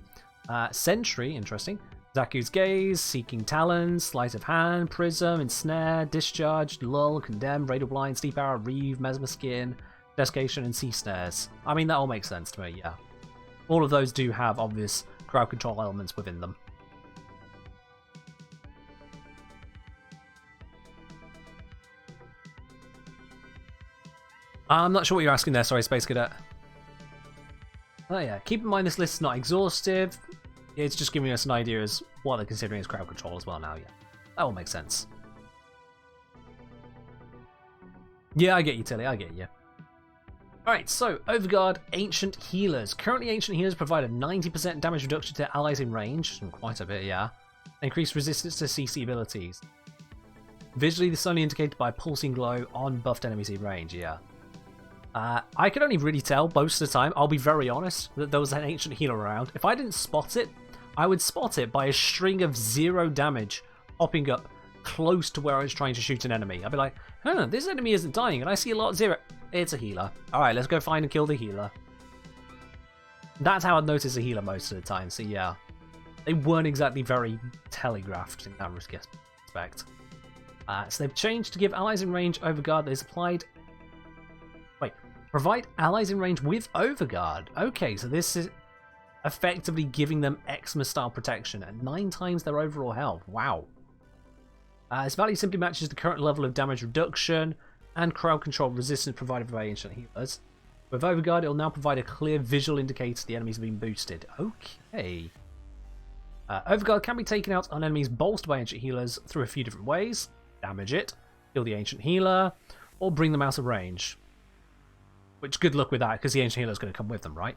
Sentry, interesting, Zaku's Gaze, Seeking Talons, Sleight of Hand, Prism, Ensnare, Discharge, Lull, Condemn, Radial Blind, Steep Arrow, Reeve, Mesmer Skin, Desiccation, and Sea Snares. I mean, that all makes sense to me, yeah. All of those do have obvious crowd control elements within them. I'm not sure what you're asking there, sorry, Space Cadet. Oh yeah, keep in mind this list is not exhaustive. It's just giving us an idea as what they're considering as crowd control as well now, yeah. That will make sense. Yeah, I get you, Tilly, I get you. Alright, so, Overguard, Ancient Healers. Currently, Ancient Healers provide a 90% damage reduction to allies in range, and quite a bit, yeah. Increased resistance to CC abilities. Visually, this is only indicated by a pulsing glow on buffed enemies in range, yeah. I could only really tell most of the time, I'll be very honest, that there was an Ancient Healer around. If I didn't spot it, I would spot it by a string of 0 damage popping up close to where I was trying to shoot an enemy. I'd be like, huh, this enemy isn't dying, and I see a lot of 0. It's a healer. Alright, let's go find and kill the healer. That's how I'd notice a healer most of the time, so yeah. They weren't exactly very telegraphed in that respect. So they've changed to give allies in range Overguard that is applied... Wait, provide allies in range with Overguard. Okay, so this is effectively giving them Eximus style protection at 9 times their overall health. Wow. Its value simply matches the current level of damage reduction and crowd control resistance provided by Ancient Healers. With Overguard, it will now provide a clear visual indicator the enemies have been boosted. Okay. Overguard can be taken out on enemies bolstered by Ancient Healers through a few different ways. Damage it, kill the Ancient Healer, or bring them out of range. Which, good luck with that, because the Ancient Healer is going to come with them, right?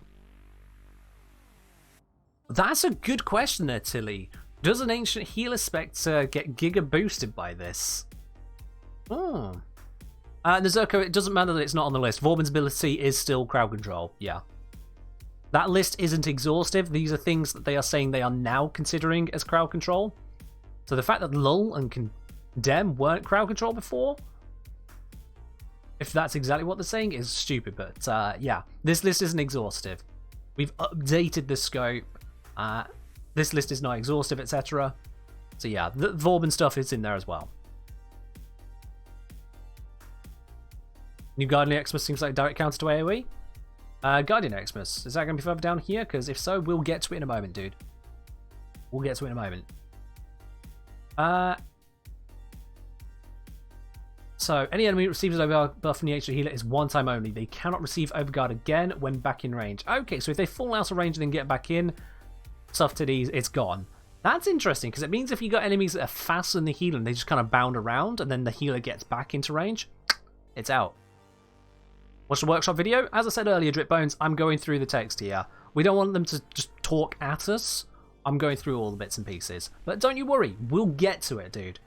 That's a good question there, Tilly. Does an Ancient Healer Spectre get Giga boosted by this? Oh. Nazirko, it doesn't matter that it's not on the list. Vauban's ability is still crowd control, yeah. That list isn't exhaustive. These are things that they are saying they are now considering as crowd control. So the fact that Lull and Condemn weren't crowd control before, if that's exactly what they're saying, is stupid. But yeah, this list isn't exhaustive. We've updated the scope. This list is not exhaustive, etc. So yeah, the Vauban stuff is in there as well. New Guardian Eximus seems like direct counter to AoE. Guardian Eximus, is that going to be further down here? Because if so, we'll get to it in a moment, dude. We'll get to it in a moment. So, any enemy that receives an Overguard buff from the Ancient Healer is one time only. They cannot receive Overguard again when back in range. Okay, so if they fall out of range and then get back in, tough titties, it's gone. That's interesting, because it means if you got enemies that are faster than the healer and they just kind of bound around, and then the healer gets back into range, it's out. Watch the workshop video. As I said earlier, Drip Bones, I'm going through the text here. We don't want them to just talk at us. I'm going through all the bits and pieces. But don't you worry, we'll get to it, dude.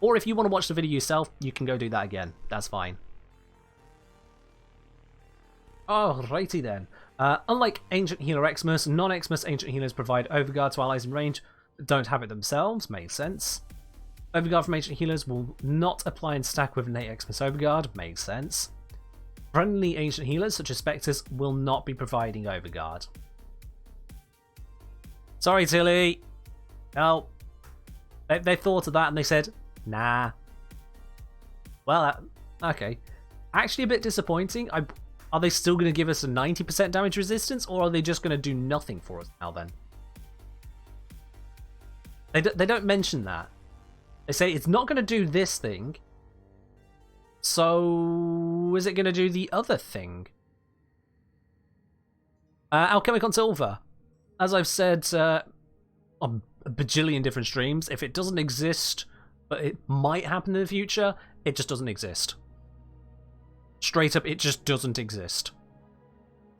Or if you want to watch the video yourself, you can go do that again. That's fine. Alrighty then. Unlike Ancient Healer Eximus, non-Eximus Ancient Healers provide Overguard to allies in range that don't have it themselves. Makes sense. Overguard from Ancient Healers will not apply and stack with innate Eximus Overguard. Makes sense. Friendly Ancient Healers, such as Spectres, will not be providing Overguard. Sorry, Tilly. No. They thought of that and they said, nah. Well, okay. Actually a bit disappointing. Are they still going to give us a 90% damage resistance, or are they just going to do nothing for us now then? They don't mention that. They say it's not going to do this thing. So, is it going to do the other thing? Alchemicon Silver. As I've said on a bajillion different streams, if it doesn't exist, but it might happen in the future, it just doesn't exist. Straight up, it just doesn't exist.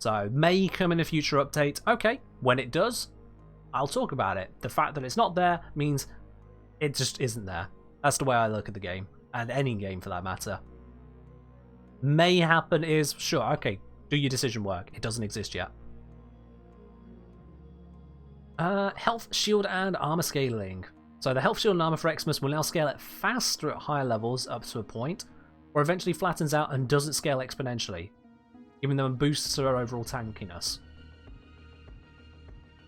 So, may come in a future update. Okay, when it does, I'll talk about it. The fact that it's not there means it just isn't there. That's the way I look at the game, and any game for that matter. May happen is, sure, okay, do your decision work. It doesn't exist yet. Health, shield, and armor scaling. So the health, shield, and armor for Eximus will now scale it faster at higher levels up to a point, or eventually flattens out and doesn't scale exponentially, giving them a boost to their overall tankiness.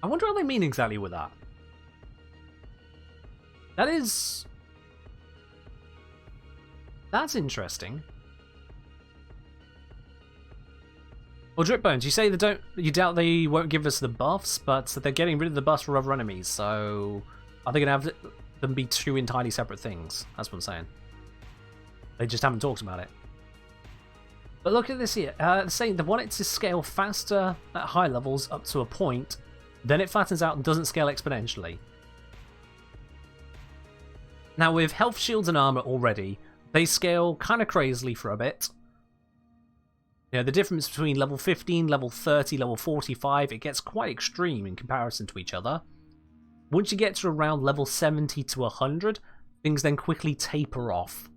I wonder what they mean exactly with that. That's interesting. Well, Dripbones, you say you doubt they won't give us the buffs, but they're getting rid of the buffs for other enemies, so are they going to have them be two entirely separate things? That's what I'm saying. They just haven't talked about it. But look at this here. Saying they want it to scale faster at high levels up to a point, then it flattens out and doesn't scale exponentially. Now with health shields and armor already, they scale kind of crazily for a bit. You know, the difference between level 15, level 30, level 45, it gets quite extreme in comparison to each other. Once you get to around level 70 to 100, things then quickly taper off.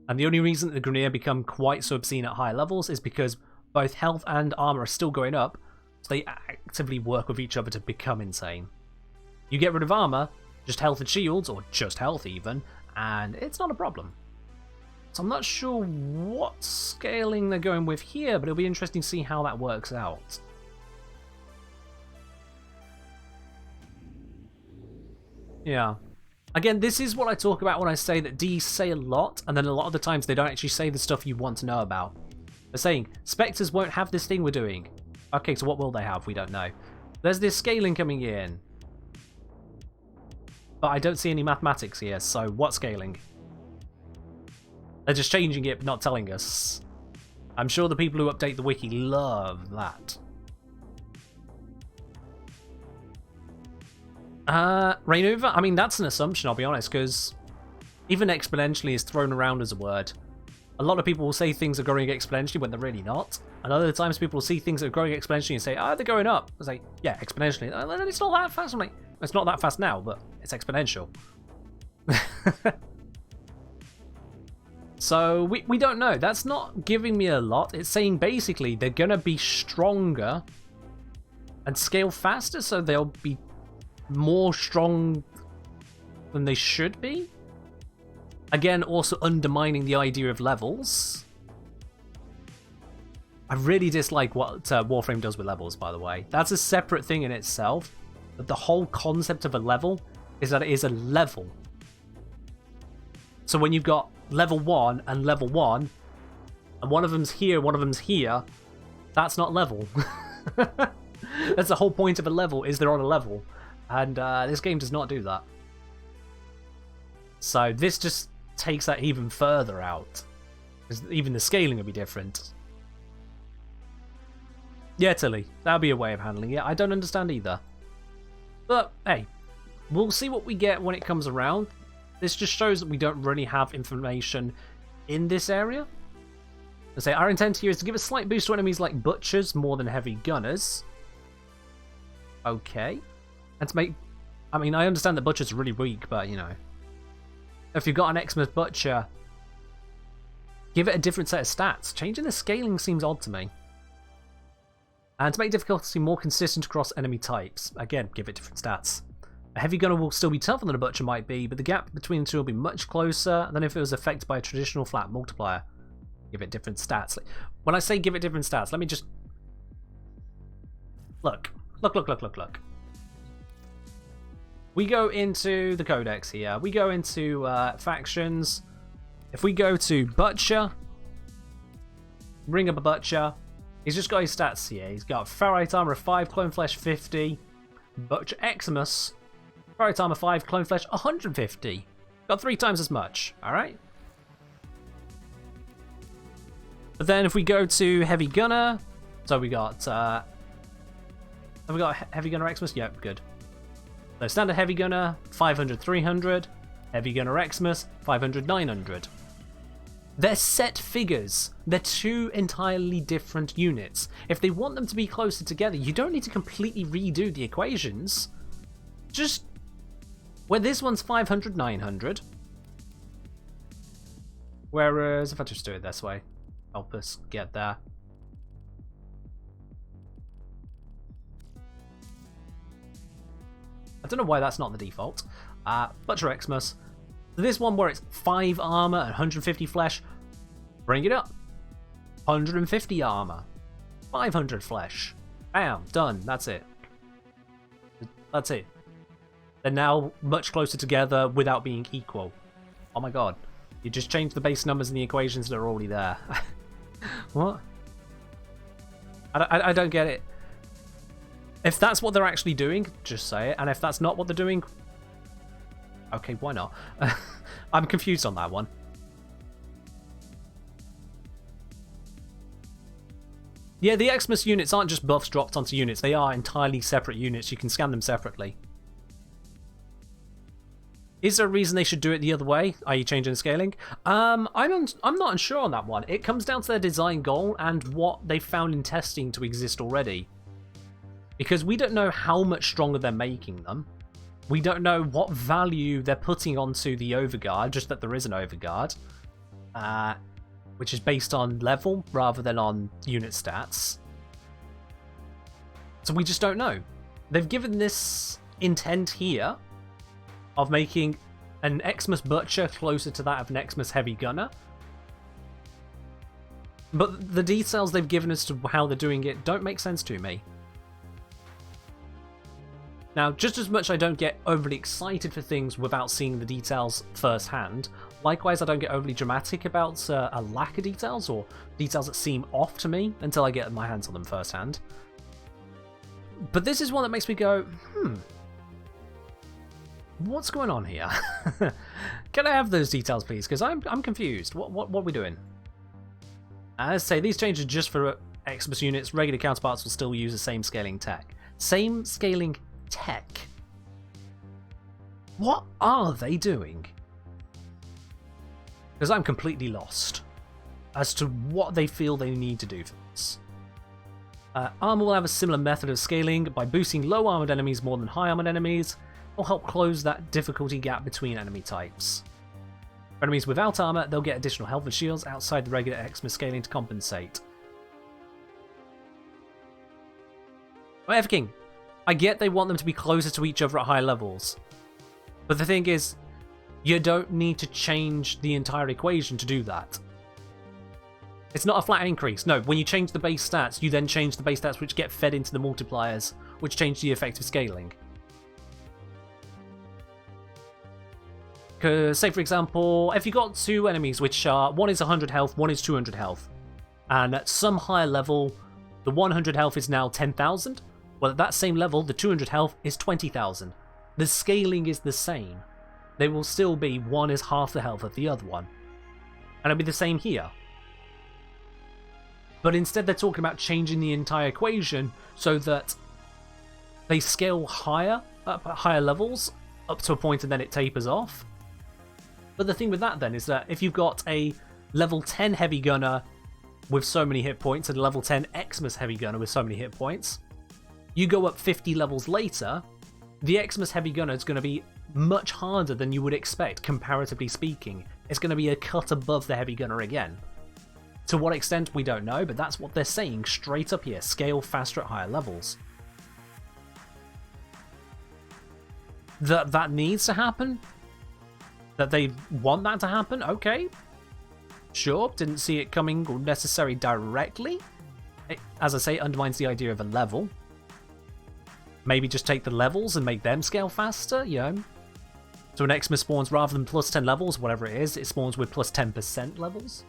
And the only reason that the Grineer become quite so obscene at high levels is because both health and armor are still going up, so they actively work with each other to become insane. You get rid of armor, just health and shields, or just health even, and it's not a problem. So I'm not sure what scaling they're going with here, but it'll be interesting to see how that works out. Yeah. Again, this is what I talk about when I say that Ds say a lot, and then a lot of the times they don't actually say the stuff you want to know about. They're saying, Spectres won't have this thing we're doing. Okay, so what will they have? We don't know. There's this scaling coming in. But I don't see any mathematics here, so what scaling? They're just changing it, but not telling us. I'm sure the people who update the wiki love that. Rainover? I mean, that's an assumption, I'll be honest, because even exponentially is thrown around as a word. A lot of people will say things are growing exponentially when they're really not. And other times people will see things that are growing exponentially and say, oh, they're going up. I say, yeah, exponentially. And then it's not that fast. I'm like, it's not that fast now, but it's exponential. So we don't know. That's not giving me a lot. It's saying basically they're going to be stronger and scale faster, so they'll be more strong than they should be. Again, also undermining the idea of levels. I really dislike what Warframe does with levels, by the way. That's a separate thing in itself. But the whole concept of a level is that it is a level. So when you've got level 1 and level 1, and one of them's here, one of them's here, that's not level. That's the whole point of a level, is they're on a level. And this game does not do that. So this just takes that even further out. Because even the scaling will be different. Yeah, Tilly, that'll be a way of handling it. I don't understand either. But, hey, we'll see what we get when it comes around. This just shows that we don't really have information in this area. I say our intent here is to give a slight boost to enemies like butchers more than heavy gunners. Okay. And to make... I mean, I understand that butchers are really weak, but, you know... If you've got an eximus butcher, give it a different set of stats. Changing the scaling seems odd to me. And to make difficulty more consistent across enemy types, again, give it different stats. A heavy gunner will still be tougher than a butcher might be, but the gap between the two will be much closer than if it was affected by a traditional flat multiplier. Give it different stats. When I say give it different stats, let me just... Look. Look. We go into the codex here. We go into factions. If we go to Butcher, bring up a Butcher. He's just got his stats here. He's got Ferrite Armor 5, Clone Flesh 50. Butcher Eximus, Ferrite Armor 5, Clone Flesh 150. Got 3 times as much, alright? But then if we go to Heavy Gunner, so we got... have we got Heavy Gunner Eximus? Yep, good. So standard Heavy Gunner, 500, 300. Heavy Gunner Eximus, 500, 900. They're set figures. They're 2 entirely different units. If they want them to be closer together, you don't need to completely redo the equations. Just... Where this one's 500, 900. Whereas, if I just do it this way, help us get there. I don't know why that's not the default. Butcher Eximus. This one where it's 5 armor and 150 flesh, bring it up. 150 armor. 500 flesh. Bam, done. That's it. That's it. They're now much closer together without being equal. Oh my god. You just changed the base numbers in the equations that are already there. What? I don't get it. If that's what they're actually doing, just say it. And if that's not what they're doing, okay, why not? I'm confused on that one. Yeah, the Eximus units aren't just buffs dropped onto units. They are entirely separate units. You can scan them separately. Is there a reason they should do it the other way, i.e. changing the scaling? I'm not unsure on that one. It comes down to their design goal and what they found in testing to exist already. Because we don't know how much stronger they're making them. We don't know what value they're putting onto the overguard, just that there is an overguard. Which is based on level rather than on unit stats. So we just don't know. They've given this intent here of making an Eximus Butcher closer to that of an Eximus Heavy Gunner. But the details they've given as to how they're doing it don't make sense to me. Now, just as much I don't get overly excited for things without seeing the details firsthand, likewise I don't get overly dramatic about a lack of details or details that seem off to me until I get my hands on them firsthand. But this is one that makes me go, what's going on here? Can I have those details, please? Because I'm confused. What are we doing? As I say, these changes are just for Eximus units. Regular counterparts will still use the same scaling tech. Same scaling tech. What are they doing? Because I'm completely lost as to what they feel they need to do for this. Armor will have a similar method of scaling by boosting low armored enemies more than high armored enemies. Will help close that difficulty gap between enemy types. For enemies without armor, they'll get additional health and shields outside the regular Eximus scaling to compensate. Everking, I get they want them to be closer to each other at high levels, but the thing is, you don't need to change the entire equation to do that. It's not a flat increase. No, when you change the base stats, you then change the base stats which get fed into the multipliers, which change the effective scaling. Because, say for example, if you've got two enemies which are, one is 100 health, one is 200 health, and at some higher level, the 100 health is now 10,000, well at that same level, the 200 health is 20,000. The scaling is the same. They will still be, one is half the health of the other one. And it'll be the same here. But instead they're talking about changing the entire equation so that they scale higher, up at higher levels, up to a point and then it tapers off. But the thing with that then is that if you've got a level 10 heavy gunner with so many hit points and a level 10 Eximus heavy gunner with so many hit points, you go up 50 levels later, the Eximus heavy gunner is going to be much harder than you would expect, comparatively speaking. It's going to be a cut above the heavy gunner again. To what extent, we don't know, but that's what they're saying straight up here. Scale faster at higher levels. That needs to happen? That they want that to happen? Okay. Sure, didn't see it coming or necessary directly. It, as I say, undermines the idea of a level. Maybe just take the levels and make them scale faster, you know. So an Eximus spawns rather than plus 10 levels, whatever it is, it spawns with plus 10% levels.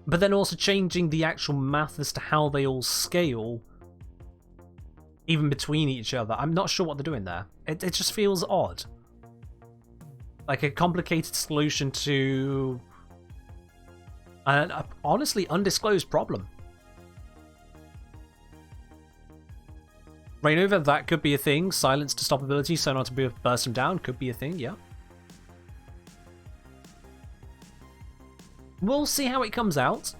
But then also changing the actual math as to how they all scale, even between each other. I'm not sure what they're doing there. It just feels odd. Like a complicated solution to an honestly undisclosed problem. Rain over, that could be a thing. Silence to stop ability, so not to burst them down, could be a thing, yeah. We'll see how it comes out.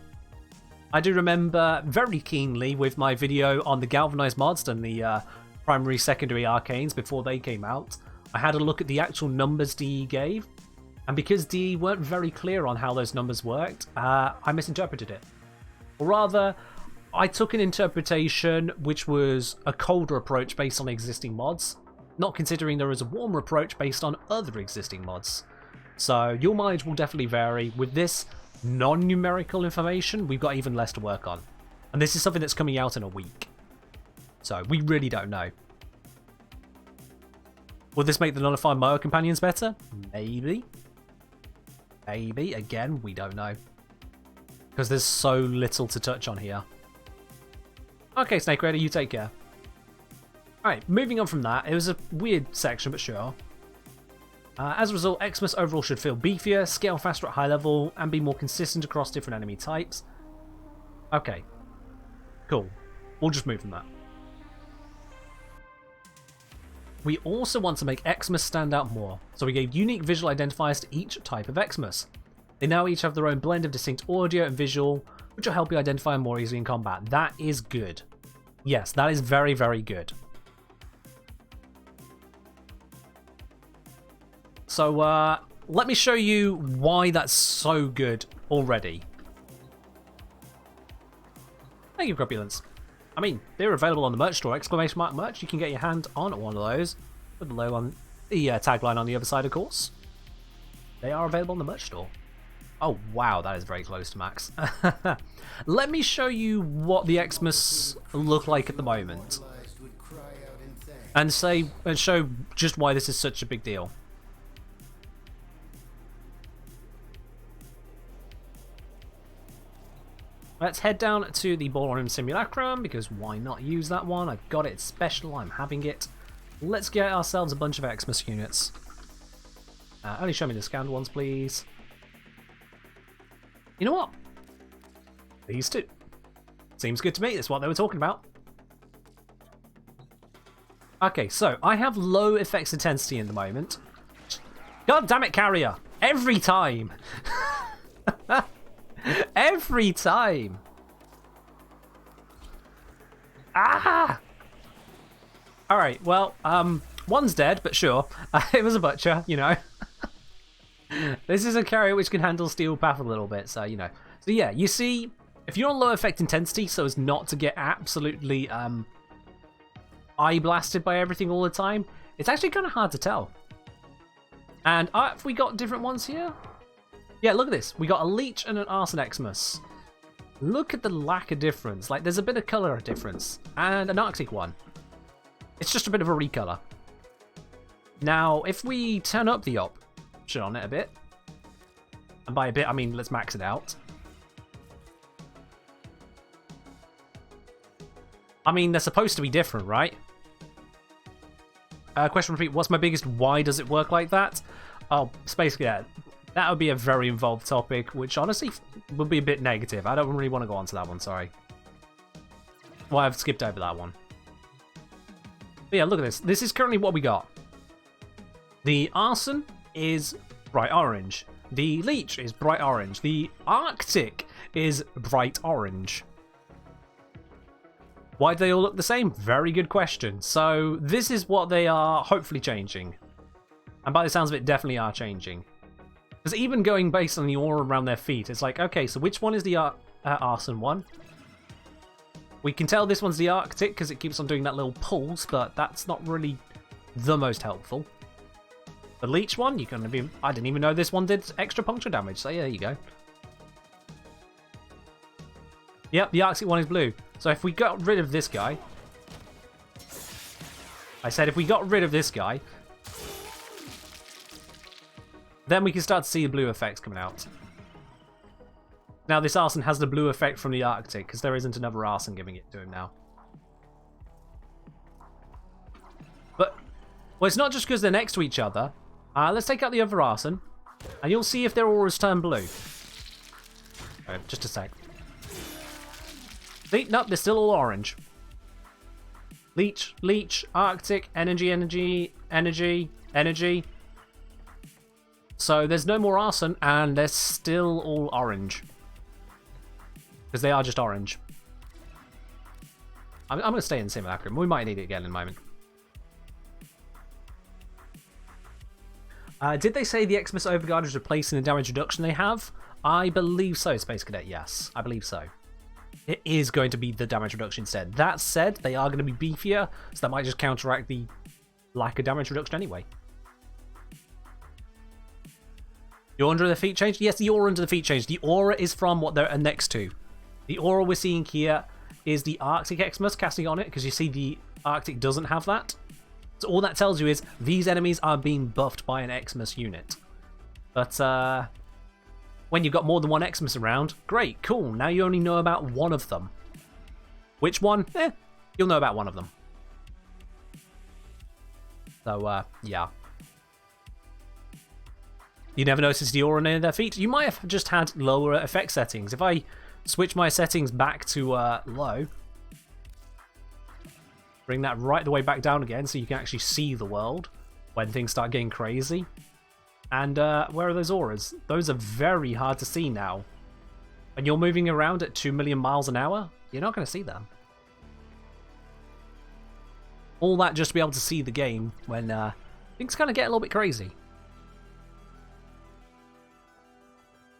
I do remember very keenly with my video on the galvanized mods and the primary, secondary arcanes before they came out. I had a look at the actual numbers DE gave, and because DE weren't very clear on how those numbers worked, I misinterpreted it. Or rather, I took an interpretation which was a colder approach based on existing mods, not considering there is a warmer approach based on other existing mods. So your mileage will definitely vary. With this non-numerical information, we've got even less to work on. And this is something that's coming out in a week. So we really don't know. Will this make the nullified Moa companions better? Maybe. Maybe. Again, we don't know. Because there's so little to touch on here. Okay, Snake Raider, you take care. Alright, moving on from that. It was a weird section, but sure. As a result, Eximus overall should feel beefier, scale faster at high level, and be more consistent across different enemy types. Okay. Cool. We'll just move from that. We also want to make Eximus stand out more, so we gave unique visual identifiers to each type of Eximus. They now each have their own blend of distinct audio and visual, which will help you identify them more easily in combat. That is good. Yes, that is very, very good. So, let me show you why that's so good already. Thank you, Crupulence. I mean, they're available on the merch store, exclamation mark merch. You can get your hand on one of those. With the logo on the tagline on the other side, of course. They are available on the merch store. Oh, wow, that is very close to max. Let me show you what the Eximus look like at the moment. And show just why this is such a big deal. Let's head down to the Ballroom Simulacrum, because why not use that one? I've got it, it's special, I'm having it. Let's get ourselves a bunch of Eximus units. Only show me the scanned ones, please. You know what? These two. Seems good to me, that's what they were talking about. Okay, so I have low effects intensity in the moment. God damn it, Carrier! Every time! Every time! Ah! Alright, well, one's dead, but sure. It was a butcher, you know. This is a carrier which can handle Steel Path a little bit, so, you know. So yeah, you see, if you're on low effect intensity, so as not to get absolutely eye blasted by everything all the time, it's actually kind of hard to tell. And have we got different ones here? Yeah, look at this. We got a Leech and an Arson Eximus. Look at the lack of difference. Like, there's a bit of colour difference. And an Arctic one. It's just a bit of a recolor. Now, if we turn up the option on it a bit, and by a bit, I mean let's max it out. I mean, they're supposed to be different, right? Question repeat, what's my biggest why does it work like that? Oh, Space Cadet. That would be a very involved topic, which honestly would be a bit negative. I don't really want to go on to that one, sorry. Well, I've skipped over that one. But yeah, look at this. This is currently what we got. The Arson is bright orange. The Leech is bright orange. The Arctic is bright orange. Why do they all look the same? Very good question. So this is what they are hopefully changing. And by the sounds of it, definitely are changing. Because even going based on the aura around their feet, it's like, okay, so which one is the Arson one? We can tell this one's the Arctic because it keeps on doing that little pulse, but that's not really the most helpful. The Leech one, you're going to be... I didn't even know this one did extra puncture damage, so yeah, there you go. Yep, the Arctic one is blue. So if we got rid of this guy... I said if we got rid of this guy... then we can start to see the blue effects coming out. Now this Arson has the blue effect from the Arctic, because there isn't another Arson giving it to him now. But, well, it's not just because they're next to each other. Let's take out the other Arson, and you'll see if their auras turn blue. Just a sec. See? Nope, they're still all orange. Leech, Leech, Arctic, Energy, Energy, Energy, Energy. So there's no more Arson, and they're still all orange. Because they are just orange. I'm going to stay in the Simulacrum. We might need it again in a moment. Did they say the Eximus Overguard is replacing the damage reduction they have? I believe so, Space Cadet, yes. I believe so. It is going to be the damage reduction instead. That said, they are going to be beefier, so that might just counteract the lack of damage reduction anyway. The aura under the feet changed? Yes, the aura under the feet changed. The aura is from what they're next to. The aura we're seeing here is the Arctic Eximus casting on it, because you see the Arctic doesn't have that. So all that tells you is these enemies are being buffed by an Eximus unit. But when you've got more than one Eximus around, great, cool. Now you only know about one of them. Which one? You'll know about one of them. So, yeah. You never noticed the aura near their feet? You might have just had lower effect settings. If I switch my settings back to low, bring that right the way back down again so you can actually see the world when things start getting crazy. And where are those auras? Those are very hard to see now. When you're moving around at 2 million miles an hour, you're not going to see them. All that just to be able to see the game when things kind of get a little bit crazy.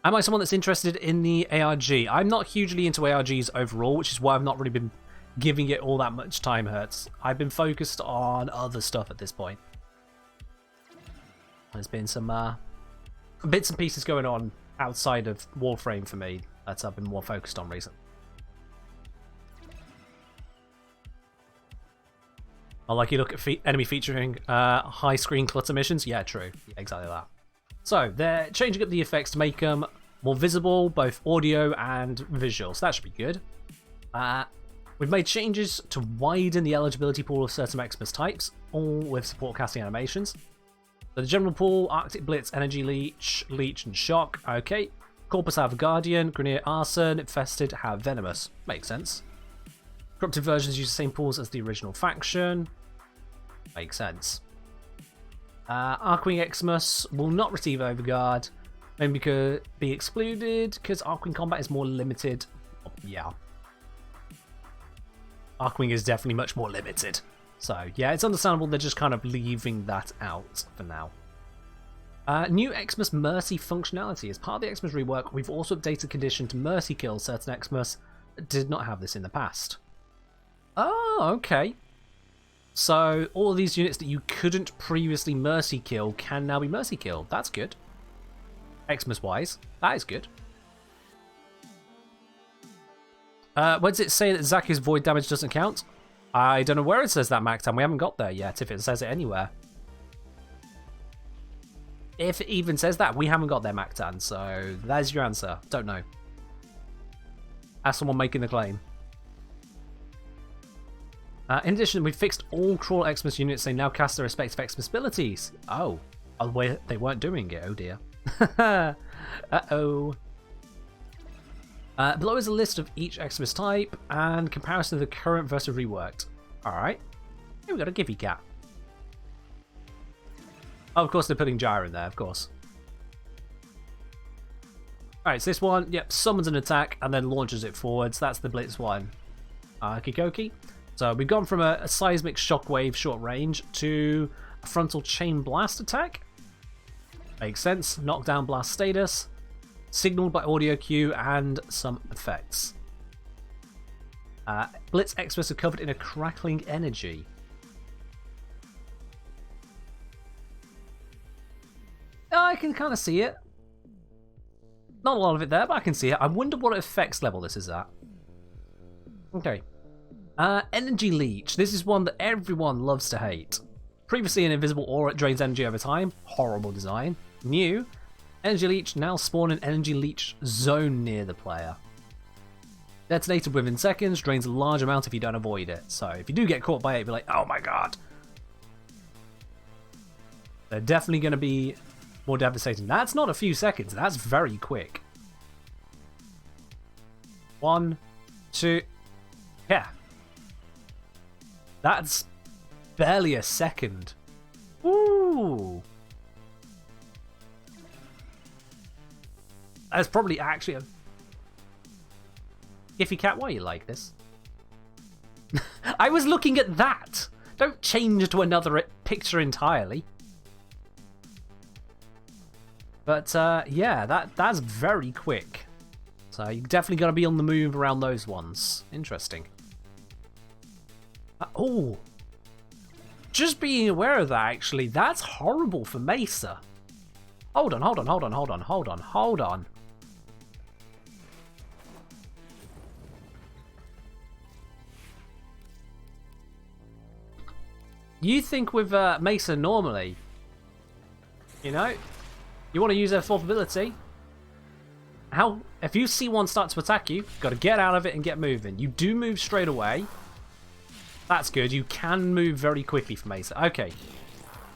Am I someone that's interested in the ARG? I'm not hugely into ARGs overall, which is why I've not really been giving it all that much time, Hurts. I've been focused on other stuff at this point. There's been some bits and pieces going on outside of Warframe for me that I've been more focused on recently. I like you look at enemy featuring high screen clutter missions. Yeah, true. Yeah, exactly that. So they're changing up the effects to make them more visible, both audio and visual. So that should be good. We've made changes to widen the eligibility pool of certain Eximus types, all with support casting animations. So the general pool, Arctic Blitz, Energy Leech, Leech and Shock. Okay. Corpus have Guardian, Grenier Arson, Infested have Venomous. Makes sense. Corrupted versions use the same pools as the original faction. Makes sense. Archwing Eximus will not receive Overguard, maybe because be excluded because Archwing combat is more limited. Oh, yeah. Archwing is definitely much more limited. So, yeah, it's understandable they're just kind of leaving that out for now. New Eximus Mercy functionality. As part of the Eximus rework, we've also updated the condition to mercy kill certain Eximus that did not have this in the past. Oh, okay. So, all of these units that you couldn't previously mercy kill can now be mercy killed. That's good. Eximus-wise, that is good. Where does it say that Zaki's void damage doesn't count? I don't know where it says that, Mactan. We haven't got there yet, if it says it anywhere. If it even says that, we haven't got there, Mactan. So, there's your answer. Don't know. Ask someone making the claim. In addition, we've fixed all crawl Eximus units. They now cast their respective Eximus abilities. Oh, they weren't doing it. Oh dear. Uh-oh. Below is a list of each Eximus type and comparison of the current versus reworked. Alright. Here we got a Giphy Cat. Oh, of course they're putting Gyre in there, of course. Alright, so this one, yep, summons an attack and then launches it forwards. That's the Blitz one. Kikoki. So we've gone from a seismic shockwave short range to a frontal chain blast attack. Makes sense. Knockdown blast status. Signaled by audio cue and some effects. Blitz Eximus are covered in a crackling energy. I can kind of see it. Not a lot of it there, but I can see it. I wonder what effects level this is at. Okay. Energy Leech. This is one that everyone loves to hate. Previously an invisible aura, it drains energy over time. Horrible design. New. Energy Leech now spawn an Energy Leech zone near the player. Detonated within seconds, drains a large amount if you don't avoid it. So if you do get caught by it, you'll be like, oh my god. They're definitely going to be more devastating. That's not a few seconds, that's very quick. 1, 2, yeah. That's barely a second. Ooh. That's probably actually a... Giphy Cat, why are you like this? I was looking at that! Don't change to another picture entirely. But, yeah, that's very quick. So you definitely got to be on the move around those ones. Interesting. Oh! Just being aware of that, actually, that's horrible for Mesa. Hold on. you think with Mesa normally, you know, you want to use their fourth ability. If you see one start to attack you, got to get out of it and get moving. You do move straight away. That's good. You can move very quickly for Mesa. Okay.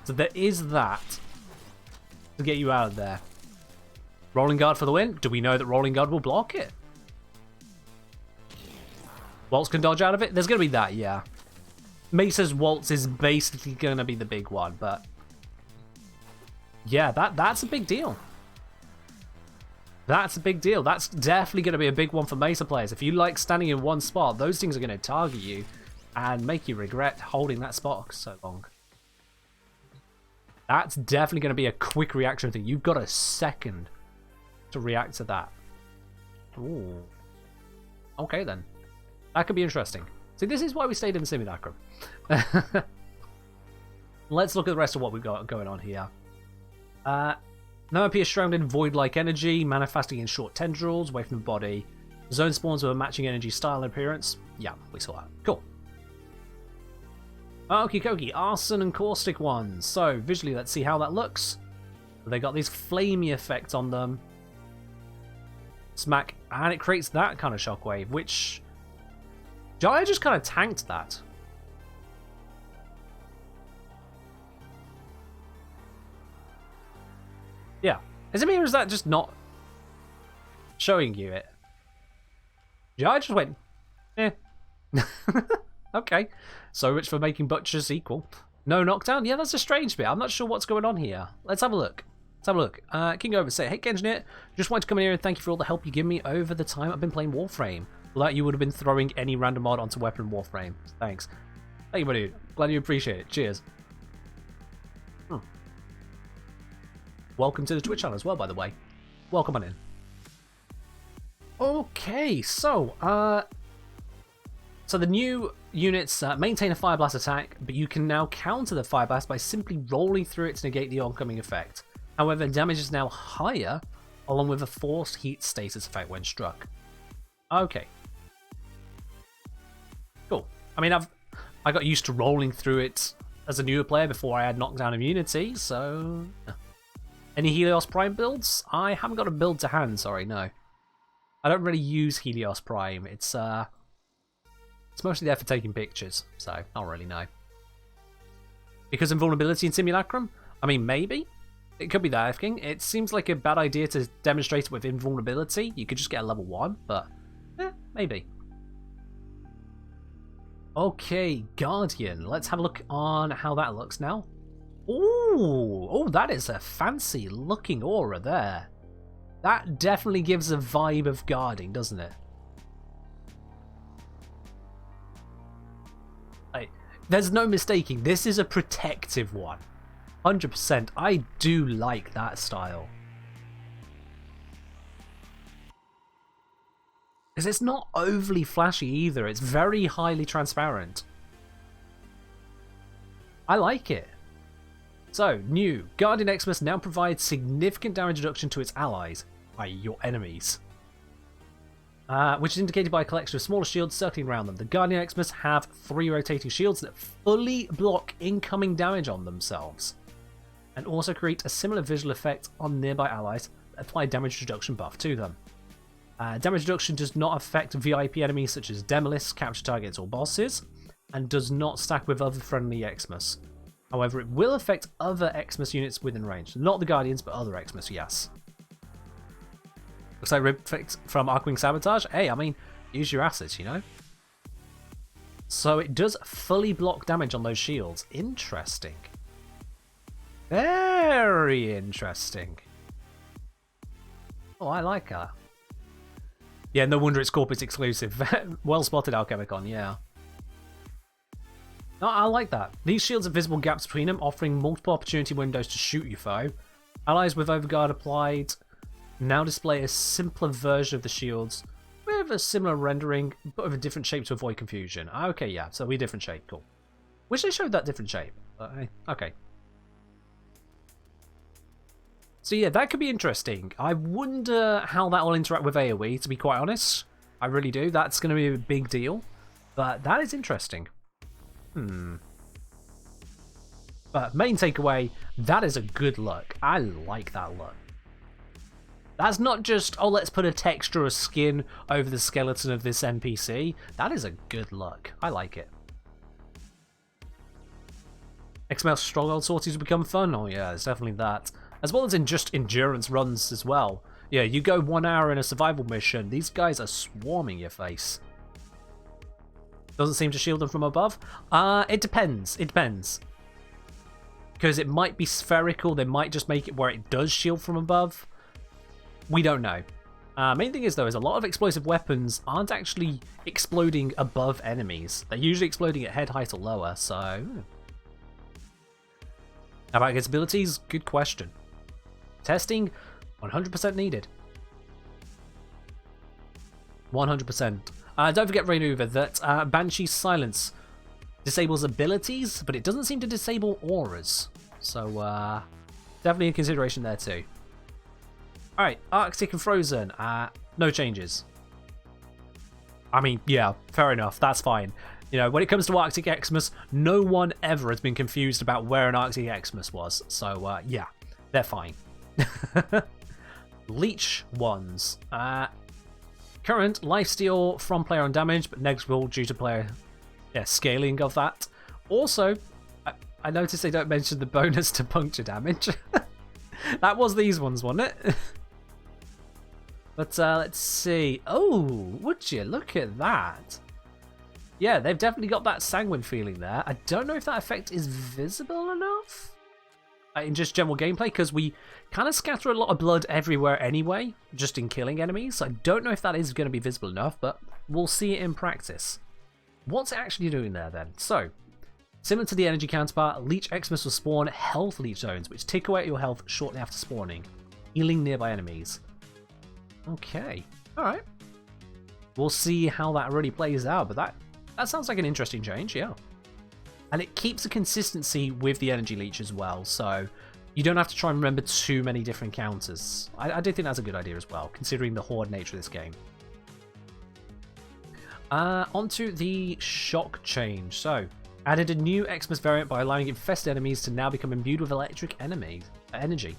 So there is that to get you out of there. Rolling Guard for the win. Do we know that Rolling Guard will block it? Waltz can dodge out of it? There's going to be that, yeah. Mesa's Waltz is basically going to be the big one, but... yeah, that's a big deal. That's a big deal. That's definitely going to be a big one for Mesa players. If you like standing in one spot, those things are going to target you and make you regret holding that spot so long. That's definitely going to be a quick reaction thing. You've got a second to react to that. Ooh. Okay, then. That could be interesting. See, this is why we stayed in the Simulacrum. Let's look at the rest of what we've got going on here. Now appears surrounded in void-like energy, manifesting in short tendrils away from the body. Zone spawns with a matching energy style and appearance. Yeah, we saw that. Cool. Okie dokie, arson and caustic ones. So, visually, let's see how that looks. They got these flamey effects on them. Smack, and it creates that kind of shockwave, which... Jaya just kind of tanked that. Yeah. Is it me or is that just not showing you it? Jaya just went, eh. Okay. So much for making Butcher's equal. No knockdown? Yeah, that's a strange bit. I'm not sure what's going on here. Let's have a look. Let's have a look. King over say, hey Engineer, just wanted to come in here and thank you for all the help you give me over the time I've been playing Warframe. Without you would have been throwing any random mod onto weapon Warframe. Thanks. Thank you, buddy. Glad you appreciate it. Cheers. Welcome to the Twitch channel as well, by the way. Welcome on in. Okay, so the new units maintain a Fire Blast attack, but you can now counter the Fire Blast by simply rolling through it to negate the oncoming effect. However, damage is now higher, along with a forced heat status effect when struck. Okay. Cool. I mean, I got used to rolling through it as a newer player before I had knockdown immunity, so... Any Helios Prime builds? I haven't got a build to hand, sorry, no. I don't really use Helios Prime. It's mostly there for taking pictures, so I don't really know. Because invulnerability in Simulacrum? I mean, maybe. It could be that, F King. It seems like a bad idea to demonstrate it with invulnerability. You could just get a level 1, but maybe. Okay, Guardian. Let's have a look on how that looks now. Ooh, oh, that is a fancy looking aura there. That definitely gives a vibe of guarding, doesn't it? There's no mistaking, this is a protective one. 100%. I do like that style. Because it's not overly flashy either, it's very highly transparent. I like it. So, new. Guardian Eximus now provides significant damage reduction to its allies, i.e. your enemies. Which is indicated by a collection of smaller shields circling around them. The Guardian Eximus have 3 rotating shields that fully block incoming damage on themselves. And also create a similar visual effect on nearby allies that apply damage reduction buff to them. Damage reduction does not affect VIP enemies such as Demolists, capture targets or bosses, and does not stack with other friendly Eximus. However, it will affect other Eximus units within range. Not the Guardians, but other Eximus, yes. Looks like Rib Fix from Arcwing Sabotage. Hey, I mean, use your assets, you know? So it does fully block damage on those shields. Interesting. Very interesting. Oh, I like that. Yeah, no wonder it's Corpus exclusive. Well spotted, Alchemicon, yeah. No, I like that. These shields have visible gaps between them, offering multiple opportunity windows to shoot your foe. Allies with Overguard applied now display a simpler version of the shields with a similar rendering, but with a different shape to avoid confusion. Okay, yeah, so we different shape, cool. Wish they showed that different shape. Okay. So yeah, that could be interesting. I wonder how that will interact with AoE, to be quite honest. I really do. That's going to be a big deal. But that is interesting. But main takeaway, that is a good look. I like that look. That's not just, oh, let's put a texture or skin over the skeleton of this NPC. That is a good look. I like it. XML Stronghold sorties will become fun. Oh yeah, it's definitely that. As well as in just endurance runs as well. Yeah, you go 1 hour in a survival mission, these guys are swarming your face. Doesn't seem to shield them from above? It depends. It depends. Because it might be spherical, they might just make it where it does shield from above. We don't know. Main thing is though, is a lot of explosive weapons aren't actually exploding above enemies. They're usually exploding at head height or lower, so... How about its abilities? Good question. Testing, 100% needed. 100%. Don't forget, Rainuva, that Banshee's Silence disables abilities, but it doesn't seem to disable auras. So, definitely a consideration there too. Alright, Arctic and Frozen. No changes. I mean, yeah, fair enough. That's fine. You know, when it comes to Arctic Eximus, no one ever has been confused about where an Arctic Eximus was. So, yeah, they're fine. Leech ones. Current lifesteal from player on damage, but negligible due to player scaling of that. Also, I noticed they don't mention the bonus to puncture damage. That was these ones, wasn't it? But let's see. Oh, would you look at that? Yeah, they've definitely got that sanguine feeling there. I don't know if that effect is visible enough in just general gameplay, because we kind of scatter a lot of blood everywhere anyway, just in killing enemies. So I don't know if that is going to be visible enough, but we'll see it in practice. What's it actually doing there then? So, similar to the energy counterpart, Leech Eximus will spawn health leech zones, which tick away at your health shortly after spawning, healing nearby enemies. Okay, alright. We'll see how that really plays out, but that sounds like an interesting change, yeah. And it keeps a consistency with the energy leech as well, so you don't have to try and remember too many different counters. I do think that's a good idea as well, considering the horde nature of this game. Onto the shock change. So, added a new Eximus variant by allowing infested enemies to now become imbued with electric energy.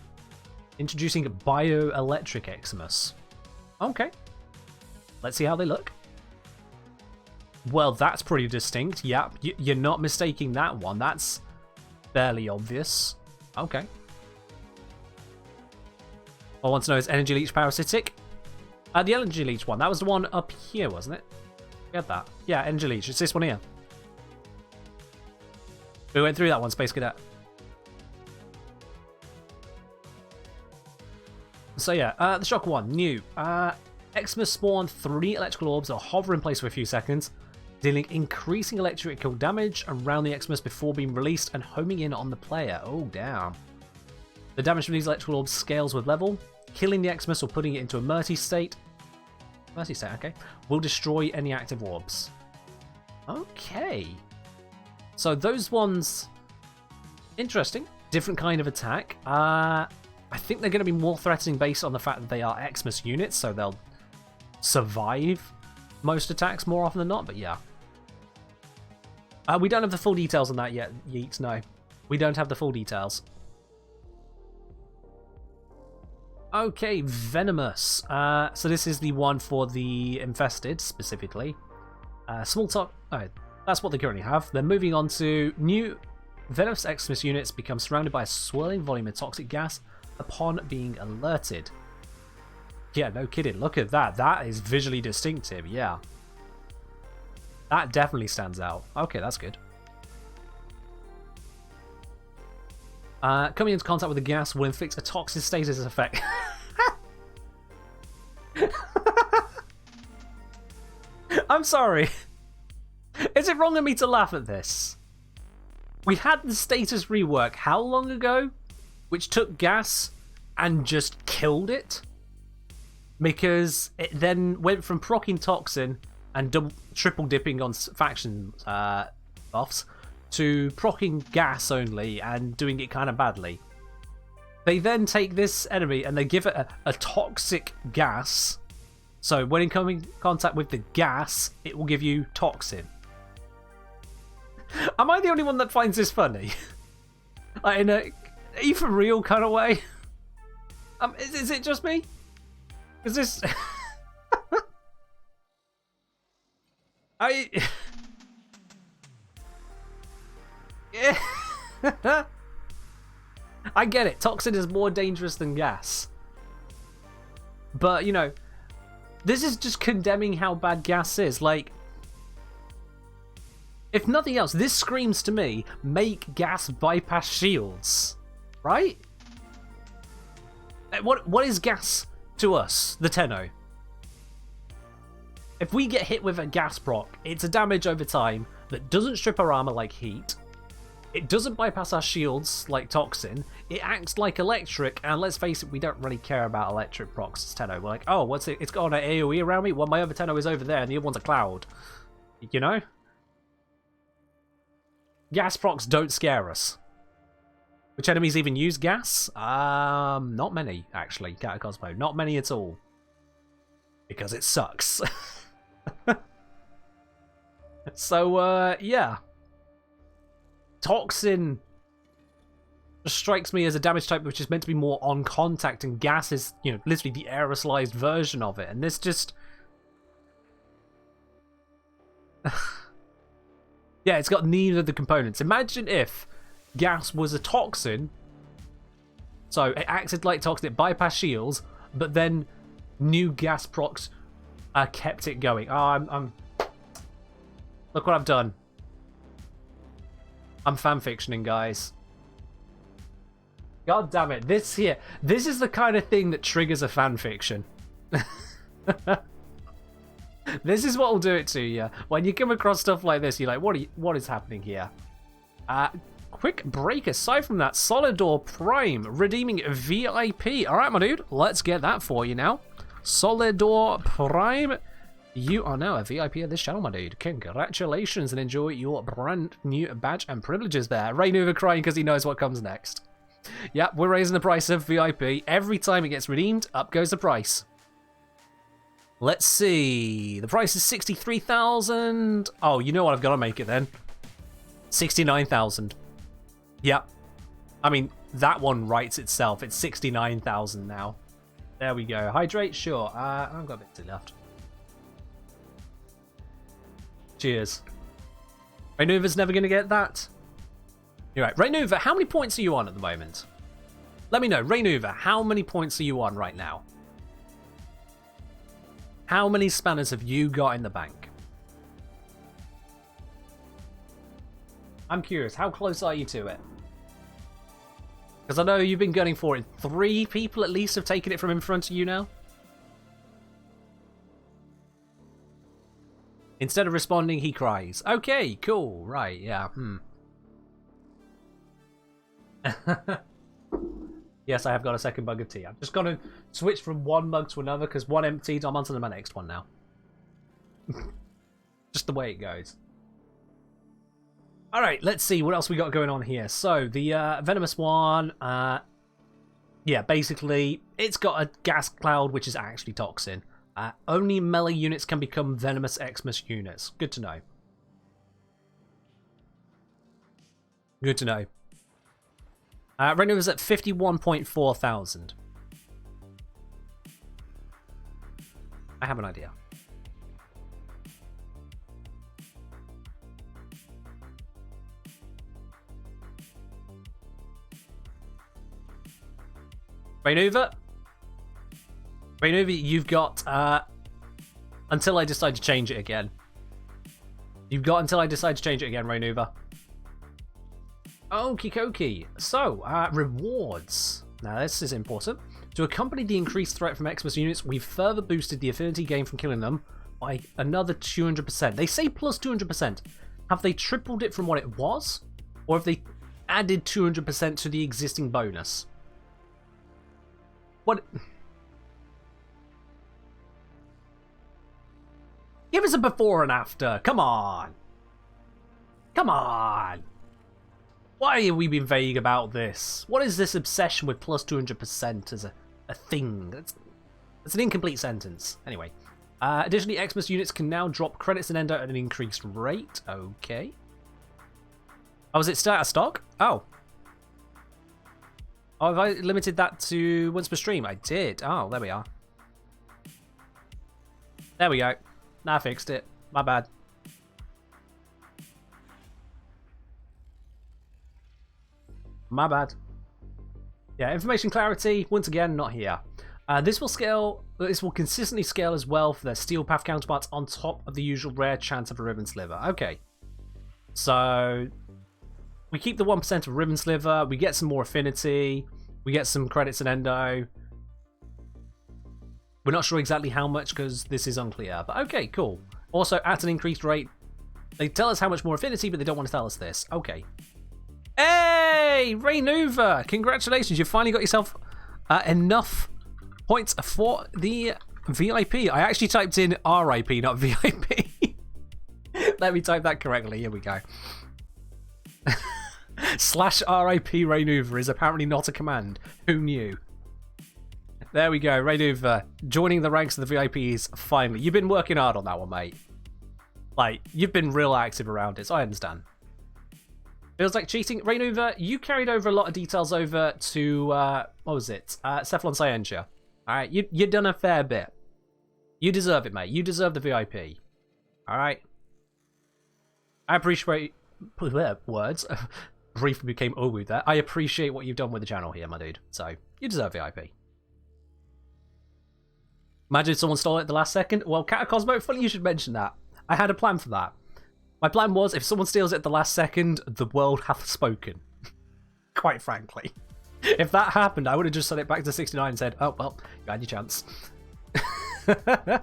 Introducing Bioelectric Eximus. Okay. Let's see how they look. Well, that's pretty distinct. Yep, you're not mistaking that one. That's fairly obvious. Okay. I want to know, is Energy Leech parasitic? The Energy Leech one, that was the one up here, wasn't it? Get that? Yeah, Energy Leech. It's this one here. We went through that one, Space Cadet. So yeah, the shock one, new. Eximus spawn 3 electrical orbs that hover in place for a few seconds, dealing increasing electrical damage around the Eximus before being released and homing in on the player. Oh, damn. The damage from these electrical orbs scales with level. Killing the Eximus or putting it into a Mercy state, okay, will destroy any active orbs. Okay. So those ones, interesting. Different kind of attack. I think they're going to be more threatening based on the fact that they are Eximus units, so they'll survive most attacks more often than not, but yeah. We don't have the full details on that yet, Yeats, no. We don't have the full details. Okay, Venomous. So this is the one for the infested, specifically. Small talk. Oh, that's what they currently have. They're moving on to new Venomous Eximus units become surrounded by a swirling volume of toxic gas upon being alerted. Yeah, no kidding. Look at that. That is visually distinctive, yeah. That definitely stands out. Okay, that's good. Coming into contact with the gas will inflict a toxic status effect. I'm sorry. Is it wrong of me to laugh at this? We had the status rework how long ago? Which took gas and just killed it? Because it then went from proccing toxin and triple dipping on faction buffs to proccing gas only and doing it kind of badly. They then take this enemy and they give it a toxic gas. So when in coming in contact with the gas, it will give you toxin. Am I the only one that finds this funny? Like in a even real kind of way. Is it just me? Is this? Yeah. I get it. Toxin is more dangerous than gas. But, you know, this is just condemning how bad gas is. Like, if nothing else, this screams to me, make gas bypass shields. Right? What is gas to us, the Tenno? If we get hit with a gas proc, it's a damage over time that doesn't strip our armor like heat. It doesn't bypass our shields like Toxin. It acts like electric, and let's face it, we don't really care about electric procs as Tenno. We're like, oh, what's it? It's got an AoE around me? Well, my other Tenno is over there, and the other one's a cloud. You know? Gas procs don't scare us. Which enemies even use gas? Not many, actually, Catacosmo. Not many at all. Because it sucks. So, yeah. Toxin strikes me as a damage type which is meant to be more on contact, and gas is, you know, literally the aerosolized version of it. And this just... yeah, it's got neither of the components. Imagine if gas was a toxin, so it acted like toxin, it bypassed shields, but then new gas procs kept it going. Oh, I'm look what I've done. I'm fanfictioning, guys. God damn it. This is the kind of thing that triggers a fanfiction. This is what will do it to you. When you come across stuff like this, you're like, what is happening here? Quick break aside from that. Solidor Prime redeeming VIP. Alright, my dude. Let's get that for you now. Solidor Prime. You are now a VIP of this channel, my dude. Congratulations and enjoy your brand new badge and privileges there. Raynuva crying because he knows what comes next. Yep, we're raising the price of VIP. Every time it gets redeemed, up goes the price. Let's see. The price is 63,000. Oh, you know what? I've got to make it then. 69,000. Yep. I mean, that one writes itself. It's 69,000 now. There we go. Hydrate? Sure. I've got a bit left. Cheers. Raynuva's never going to get that. You're right. Raynuva, how many points are you on at the moment? Let me know. Raynuva, how many points are you on right now? How many spanners have you got in the bank? I'm curious. How close are you to it? Because I know you've been gunning for it. 3 people at least have taken it from in front of you now. Instead of responding, he cries. Okay, cool. Right, yeah. Yes, I have got a second mug of tea. I'm just going to switch from one mug to another because one emptied. I'm on to my next one now. Just the way it goes. Alright, let's see what else we got going on here. So, the Venomous one, yeah, basically, it's got a gas cloud, which is actually Toxin. Only melee units can become Venomous Eximus units. Good to know. Good to know. Right now is at 51.4 thousand. I have an idea. Raynuva, you've got until I decide to change it again. You've got until I decide to change it again, Raynuva. Okie dokie. So, rewards. Now, this is important. To accompany the increased threat from Eximus units, we've further boosted the affinity gain from killing them by another 200%. They say plus 200%. Have they tripled it from what it was? Or have they added 200% to the existing bonus? What? Give us a before and after. Come on. Come on. Why have we been vague about this? What is this obsession with plus 200% as a thing? That's an incomplete sentence. Anyway. Additionally, Eximus units can now drop credits and endo at an increased rate. Okay. Oh, is it still out of stock? Oh. Oh, have I limited that to once per stream? I did. Oh, there we are. There we go. I fixed it. My bad. My bad. Yeah, information clarity, once again, not here. This will consistently scale as well for their steel path counterparts on top of the usual rare chance of a ribbon sliver. Okay. So we keep the 1% of ribbon sliver, we get some more affinity, we get some credits and endo. We're not sure exactly how much because this is unclear, but okay, cool. Also, at an increased rate, they tell us how much more affinity, but they don't want to tell us this. Okay. Hey, Raynuva! Congratulations, you've finally got yourself enough points for the VIP. I actually typed in RIP, not VIP. Let me type that correctly. Here we go. /RIP Raynuva is apparently not a command. Who knew? There we go, Raynuva joining the ranks of the VIPs finally. You've been working hard on that one, mate. Like, you've been real active around it, so I understand. Feels like cheating. Raynuva, you carried over a lot of details over to, what was it? Cephalon Scientia. Alright, you've done a fair bit. You deserve it, mate. You deserve the VIP. Alright? I appreciate... words. Briefly became Owu there. I appreciate what you've done with the channel here, my dude. So, you deserve VIP. Imagine someone stole it at the last second. Well, Catacosmo, funny you should mention that. I had a plan for that. My plan was, if someone steals it at the last second, the world hath spoken. Quite frankly. If that happened, I would have just set it back to 69 and said, oh, well, you had your chance. that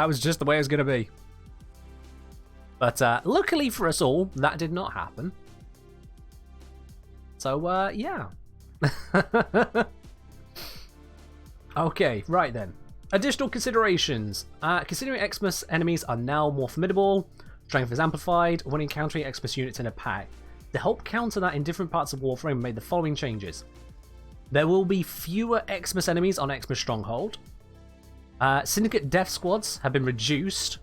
was just the way it was going to be. But luckily for us all, that did not happen. So, yeah. Okay, right then. Additional considerations. Considering Eximus enemies are now more formidable, strength is amplified when encountering Eximus units in a pack. To help counter that in different parts of Warframe, we made the following changes. There will be fewer Eximus enemies on Eximus Stronghold. Syndicate death squads have been reduced.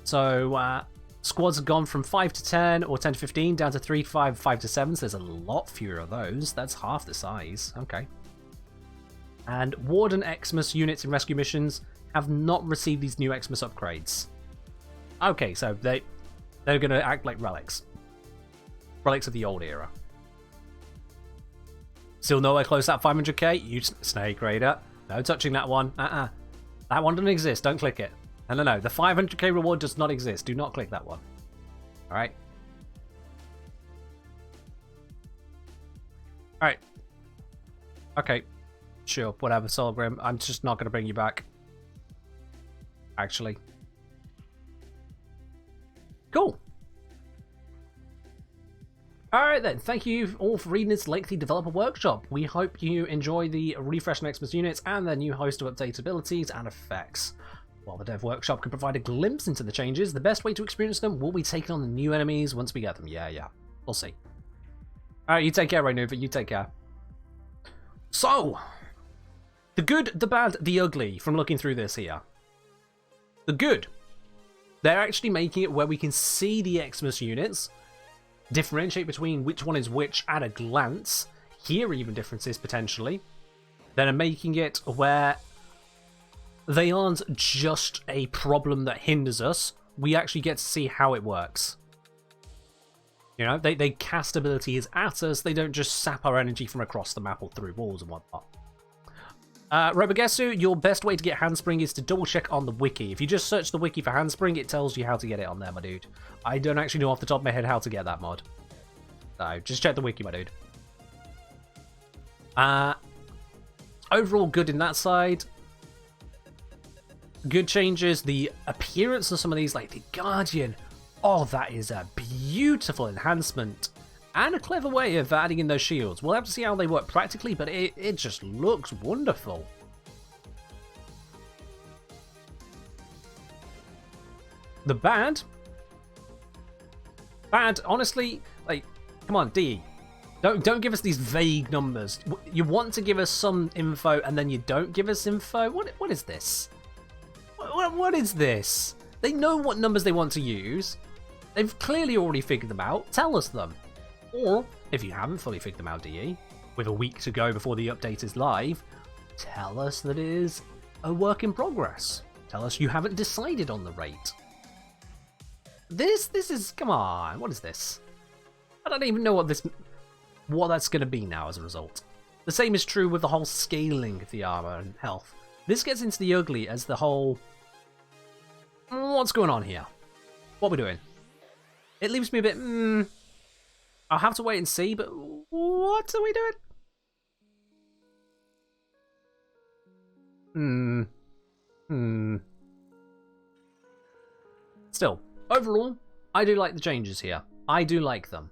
So, squads have gone from 5 to 10 or 10 to 15 down to 3 to 5, 5 to 7. So there's a lot fewer of those. That's half the size. Okay. And Warden Eximus units in rescue missions have not received these new Eximus upgrades. Okay, so they're going to act like relics. Relics of the old era. Still nowhere close to that 500k? You snake raider. No touching that one. That one doesn't exist. Don't click it. No. The 500k reward does not exist. Do not click that one. Alright. Alright. Okay. Sure, whatever, Solgrim. I'm just not going to bring you back. Actually. Cool. Alright then, thank you all for reading this lengthy developer workshop. We hope you enjoy the refreshed Eximus units and their new host of updated abilities and effects. While the dev workshop can provide a glimpse into the changes, the best way to experience them will be taking on the new enemies once we get them. Yeah. We'll see. Alright, you take care, Raynuva. You take care. So... the good, the bad, the ugly from looking through this here. The good. They're actually making it where we can see the Eximus units, differentiate between which one is which at a glance, hear even differences potentially. Then are making it where they aren't just a problem that hinders us. We actually get to see how it works. You know, they cast abilities at us. They don't just sap our energy from across the map or through walls and whatnot. Robogesu, your best way to get Handspring is to double check on the wiki. If you just search the wiki for Handspring, it tells you how to get it on there, my dude. I don't actually know off the top of my head how to get that mod. So, just check the wiki, my dude. Overall, good in that side. Good changes. The appearance of some of these, like the Guardian. Oh, that is a beautiful enhancement. And a clever way of adding in those shields. We'll have to see how they work practically, but it just looks wonderful. The bad? Bad, honestly, like, come on, DE. Don't give us these vague numbers. You want to give us some info, and then you don't give us info? What is this? What is this? They know what numbers they want to use. They've clearly already figured them out. Tell us them. Or, if you haven't fully figured them out, DE, with a week to go before the update is live, tell us that it is a work in progress. Tell us you haven't decided on the rate. This is, come on, what is this? I don't even know what that's going to be now as a result. The same is true with the whole scaling of the armor and health. This gets into the ugly as the whole, what's going on here? What are we doing? It leaves me a bit, I'll have to wait and see, but what are we doing? Still, overall, I do like the changes here. I do like them.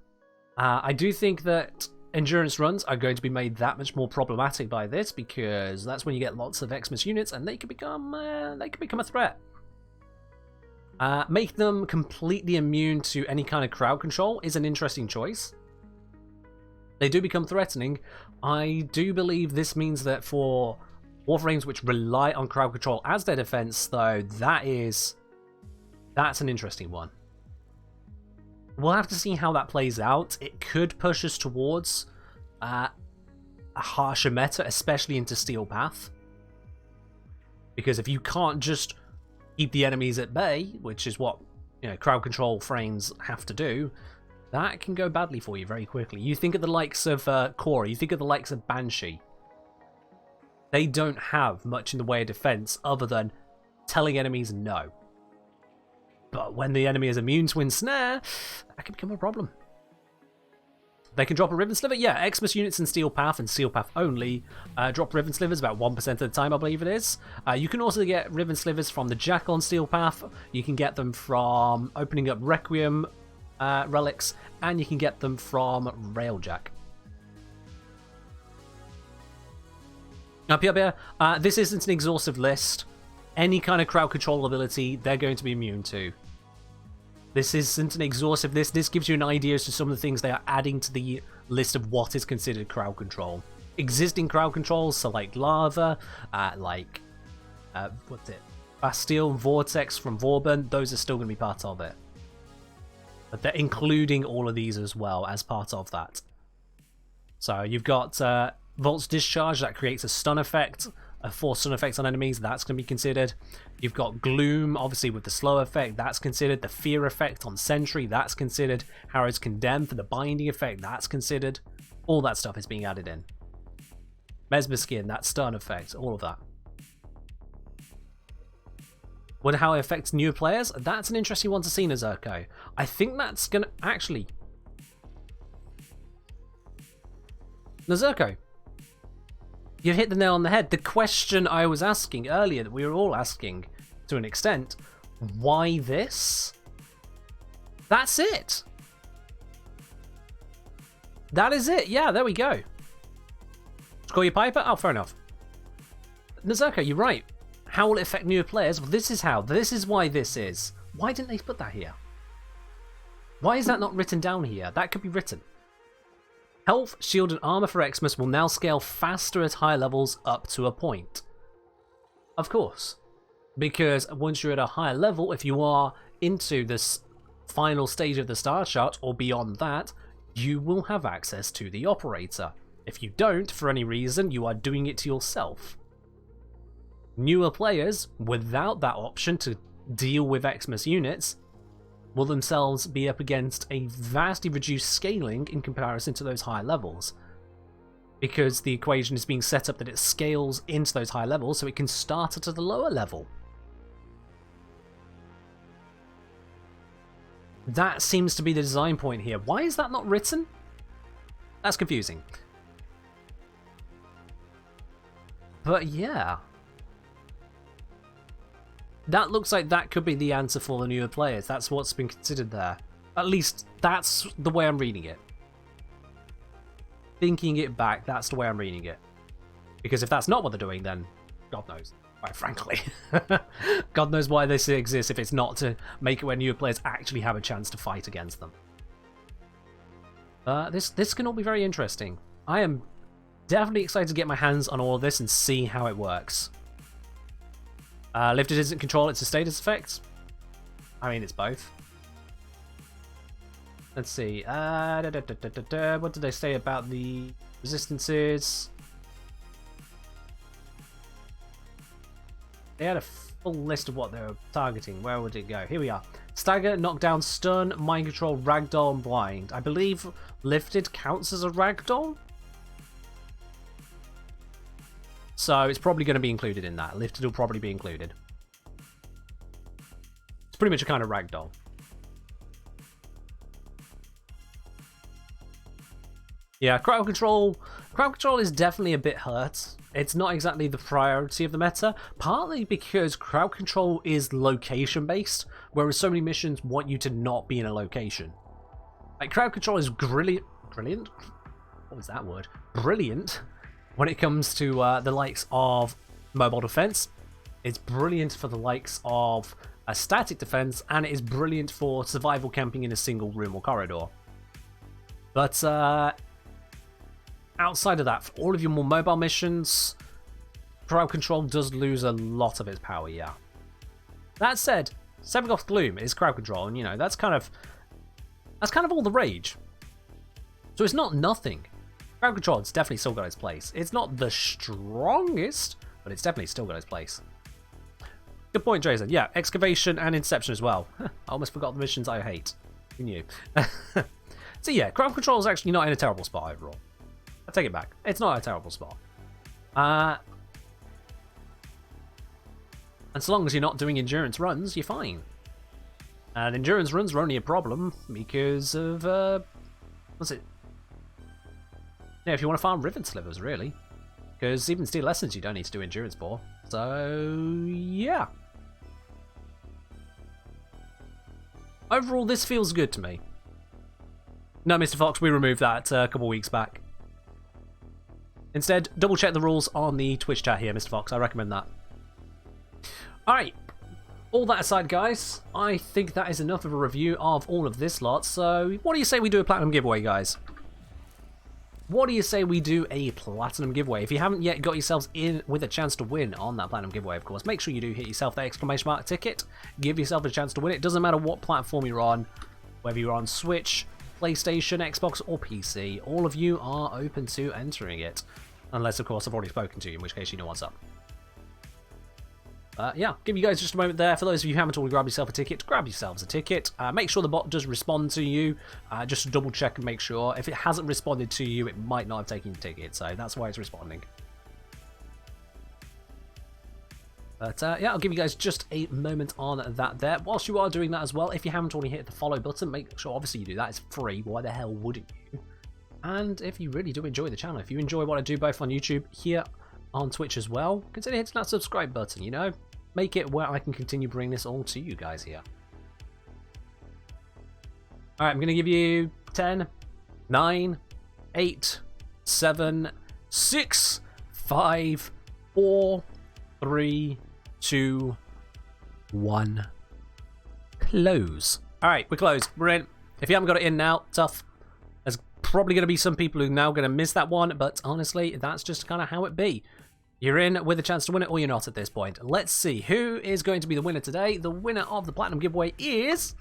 I do think that endurance runs are going to be made that much more problematic by this, because that's when you get lots of eximus units and they can become a threat. Make them completely immune to any kind of crowd control is an interesting choice. They do become threatening. I do believe this means that for Warframes which rely on crowd control as their defense, though, that's an interesting one. We'll have to see how that plays out. It could push us towards a harsher meta, especially into Steel Path. Because if you can't just keep the enemies at bay, which is what crowd control frames have to do, that can go badly for you very quickly. You think of the likes of Korra, you think of the likes of Banshee. They don't have much in the way of defense other than telling enemies no. But when the enemy is immune to ensnare, that can become a problem. They can drop a Riven Sliver. Yeah, Eximus units in Steel Path and Steel Path only drop Riven Slivers about 1% of the time, I believe it is. You can also get Riven Slivers from the Jackal on Steel Path. You can get them from opening up Requiem relics, and you can get them from Railjack. Now, Pierre, this isn't an exhaustive list. Any kind of crowd control ability, they're going to be immune to. This isn't an exhaustive list. This gives you an idea as to some of the things they are adding to the list of what is considered crowd control. Existing crowd controls, so like Lava, what's it? Bastille and Vortex from Vauban, those are still going to be part of it. But they're including all of these as well as part of that. So you've got Volt's Discharge, that creates a stun effect, a force stun effect on enemies, that's going to be considered. You've got Gloom, obviously with the slow effect, that's considered. The Fear effect on Sentry, that's considered. Harrow's Condemn for the binding effect, that's considered. All that stuff is being added in. Mesmer Skin, that stun effect, all of that. Wonder how it affects newer players? That's an interesting one to see, Nazurko. I think that's going to actually... Nazurko, you've hit the nail on the head. The question I was asking earlier, that we were all asking to an extent, why this? That's it. That is it. Yeah, there we go. Call you Piper? Oh, fair enough. Nazurko, you're right. How will it affect newer players? Well, this is how. This is why this is. Why didn't they put that here? Why is that not written down here? That could be written. Health, shield, and armor for Eximus will now scale faster at higher levels up to a point. Of course. Because once you're at a higher level, if you are into this final stage of the star chart or beyond that, you will have access to the operator. If you don't, for any reason, you are doing it to yourself. Newer players, without that option to deal with Eximus units, will themselves be up against a vastly reduced scaling in comparison to those higher levels. Because the equation is being set up that it scales into those high levels so it can start at the lower level. That seems to be the design point here. Why is that not written? That's confusing. But yeah. That looks like that could be the answer for the newer players. That's what's been considered there. At least, that's the way I'm reading it. Thinking it back, that's the way I'm reading it. Because if that's not what they're doing, then God knows. Quite frankly. God knows why this exists if it's not to make it where newer players actually have a chance to fight against them. This can all be very interesting. I am definitely excited to get my hands on all of this and see how it works. Lifted isn't control, it's a status effect. I mean, it's both. Let's see. What did they say about the resistances? They had a full list of what they were targeting. Where would it go? Here we are. Stagger, knockdown, stun, mind control, ragdoll, and blind. I believe lifted counts as a ragdoll. So it's probably going to be included in that. Lifted will probably be included. It's pretty much a kind of ragdoll. Yeah, crowd control. Crowd control is definitely a bit hurt. It's not exactly the priority of the meta, partly because crowd control is location based, whereas so many missions want you to not be in a location. Like crowd control is brilliant. What was that word? Brilliant. When it comes to the likes of mobile defense, it's brilliant for the likes of a static defense, and it is brilliant for survival camping in a single room or corridor. But outside of that, for all of your more mobile missions, crowd control does lose a lot of its power, yeah. That said, Sevagoth's Gloom is crowd control, and you know, that's kind of all the rage. So it's not nothing. Crowd control has definitely still got its place. It's not the strongest, but it's definitely still got its place. Good point, Jason. Yeah, excavation and inception as well. I almost forgot the missions I hate. Who knew? So yeah, crowd control is actually not in a terrible spot overall. I take it back. It's not a terrible spot. And so long as you're not doing endurance runs, you're fine. And endurance runs are only a problem because of, what's it? Yeah, if you want to farm Riven Slivers, really. Because even Steel Essence you don't need to do endurance for. So, yeah. Overall, this feels good to me. No, Mr. Fox, we removed that a couple weeks back. Instead, double check the rules on the Twitch chat here, Mr. Fox. I recommend that. Alright. All that aside, guys, I think that is enough of a review of all of this lot. So, what do you say we do a platinum giveaway, guys? What do you say we do a platinum giveaway? If you haven't yet got yourselves in with a chance to win on that platinum giveaway, of course, make sure you do hit yourself the exclamation mark ticket. Give yourself a chance to win. It doesn't matter what platform you're on, whether you're on Switch, PlayStation, Xbox, or PC. All of you are open to entering it. Unless, of course, I've already spoken to you, in which case you know what's up. Yeah, give you guys just a moment there. For those of you who haven't already grabbed yourself a ticket, grab yourselves a ticket. Make sure the bot does respond to you. Just to double check and make sure. If it hasn't responded to you, it might not have taken the ticket. So that's why it's responding. But yeah, I'll give you guys just a moment on that there. Whilst you are doing that as well, if you haven't already hit the follow button, make sure obviously you do that. It's free. Why the hell wouldn't you? And if you really do enjoy the channel, if you enjoy what I do both on YouTube, here on Twitch as well, consider hitting that subscribe button, you know? Make it where I can continue bringing this all to you guys here. Alright, I'm going to give you 10, 9, 8, 7, 6, 5, 4, 3, 2, 1. Close. Alright, we're closed. We're in. If you haven't got it in now, tough. There's probably going to be some people who are now going to miss that one, but honestly, that's just kind of how it be. You're in with a chance to win it, or you're not at this point. Let's see who is going to be the winner today. The winner of the Platinum giveaway is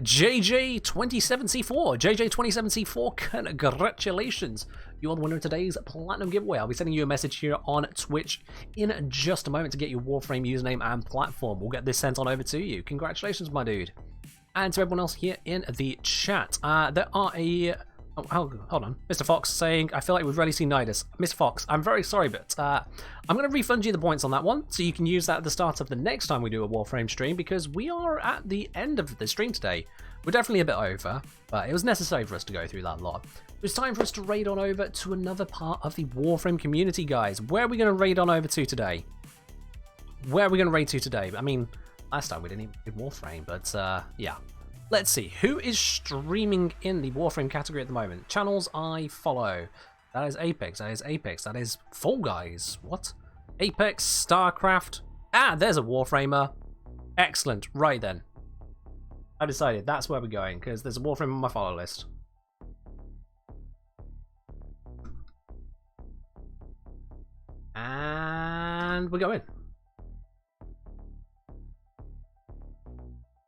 JJ27C4. JJ27C4, congratulations. You're the winner of today's Platinum giveaway. I'll be sending you a message here on Twitch in just a moment to get your Warframe username and platform. We'll get this sent on over to you. Congratulations, my dude. And to everyone else here in the chat, there are a... Oh, hold on. Mr. Fox saying, I feel like we've already seen Nidus. Mr. Fox, I'm very sorry, but I'm going to refund you the points on that one, so you can use that at the start of the next time we do a Warframe stream, because we are at the end of the stream today. We're definitely a bit over, but it was necessary for us to go through that lot. It was time for us to raid on over to another part of the Warframe community, guys. Where are we going to raid on over to today? Where are we going to raid to today? I mean, last time we didn't even do Warframe, but yeah. Let's see, who is streaming in the Warframe category at the moment? Channels I follow. That is Apex, that is Apex, that is Fall Guys. What? Apex, StarCraft. Ah, there's a Warframer. Excellent, right then. I decided that's where we're going, because there's a Warframe on my follow list. And we're going.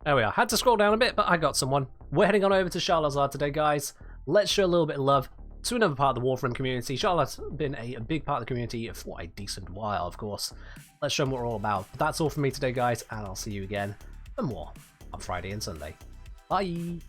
There we are. Had to scroll down a bit, but I got someone. we're heading on over to Charlottesville today, guys. Let's show a little bit of love to another part of the Warframe community. Charlotte's been a big part of the community for a decent while, of course. Let's show them what we're all about. But that's all from me today, guys, and I'll see you again for more on Friday and Sunday. Bye!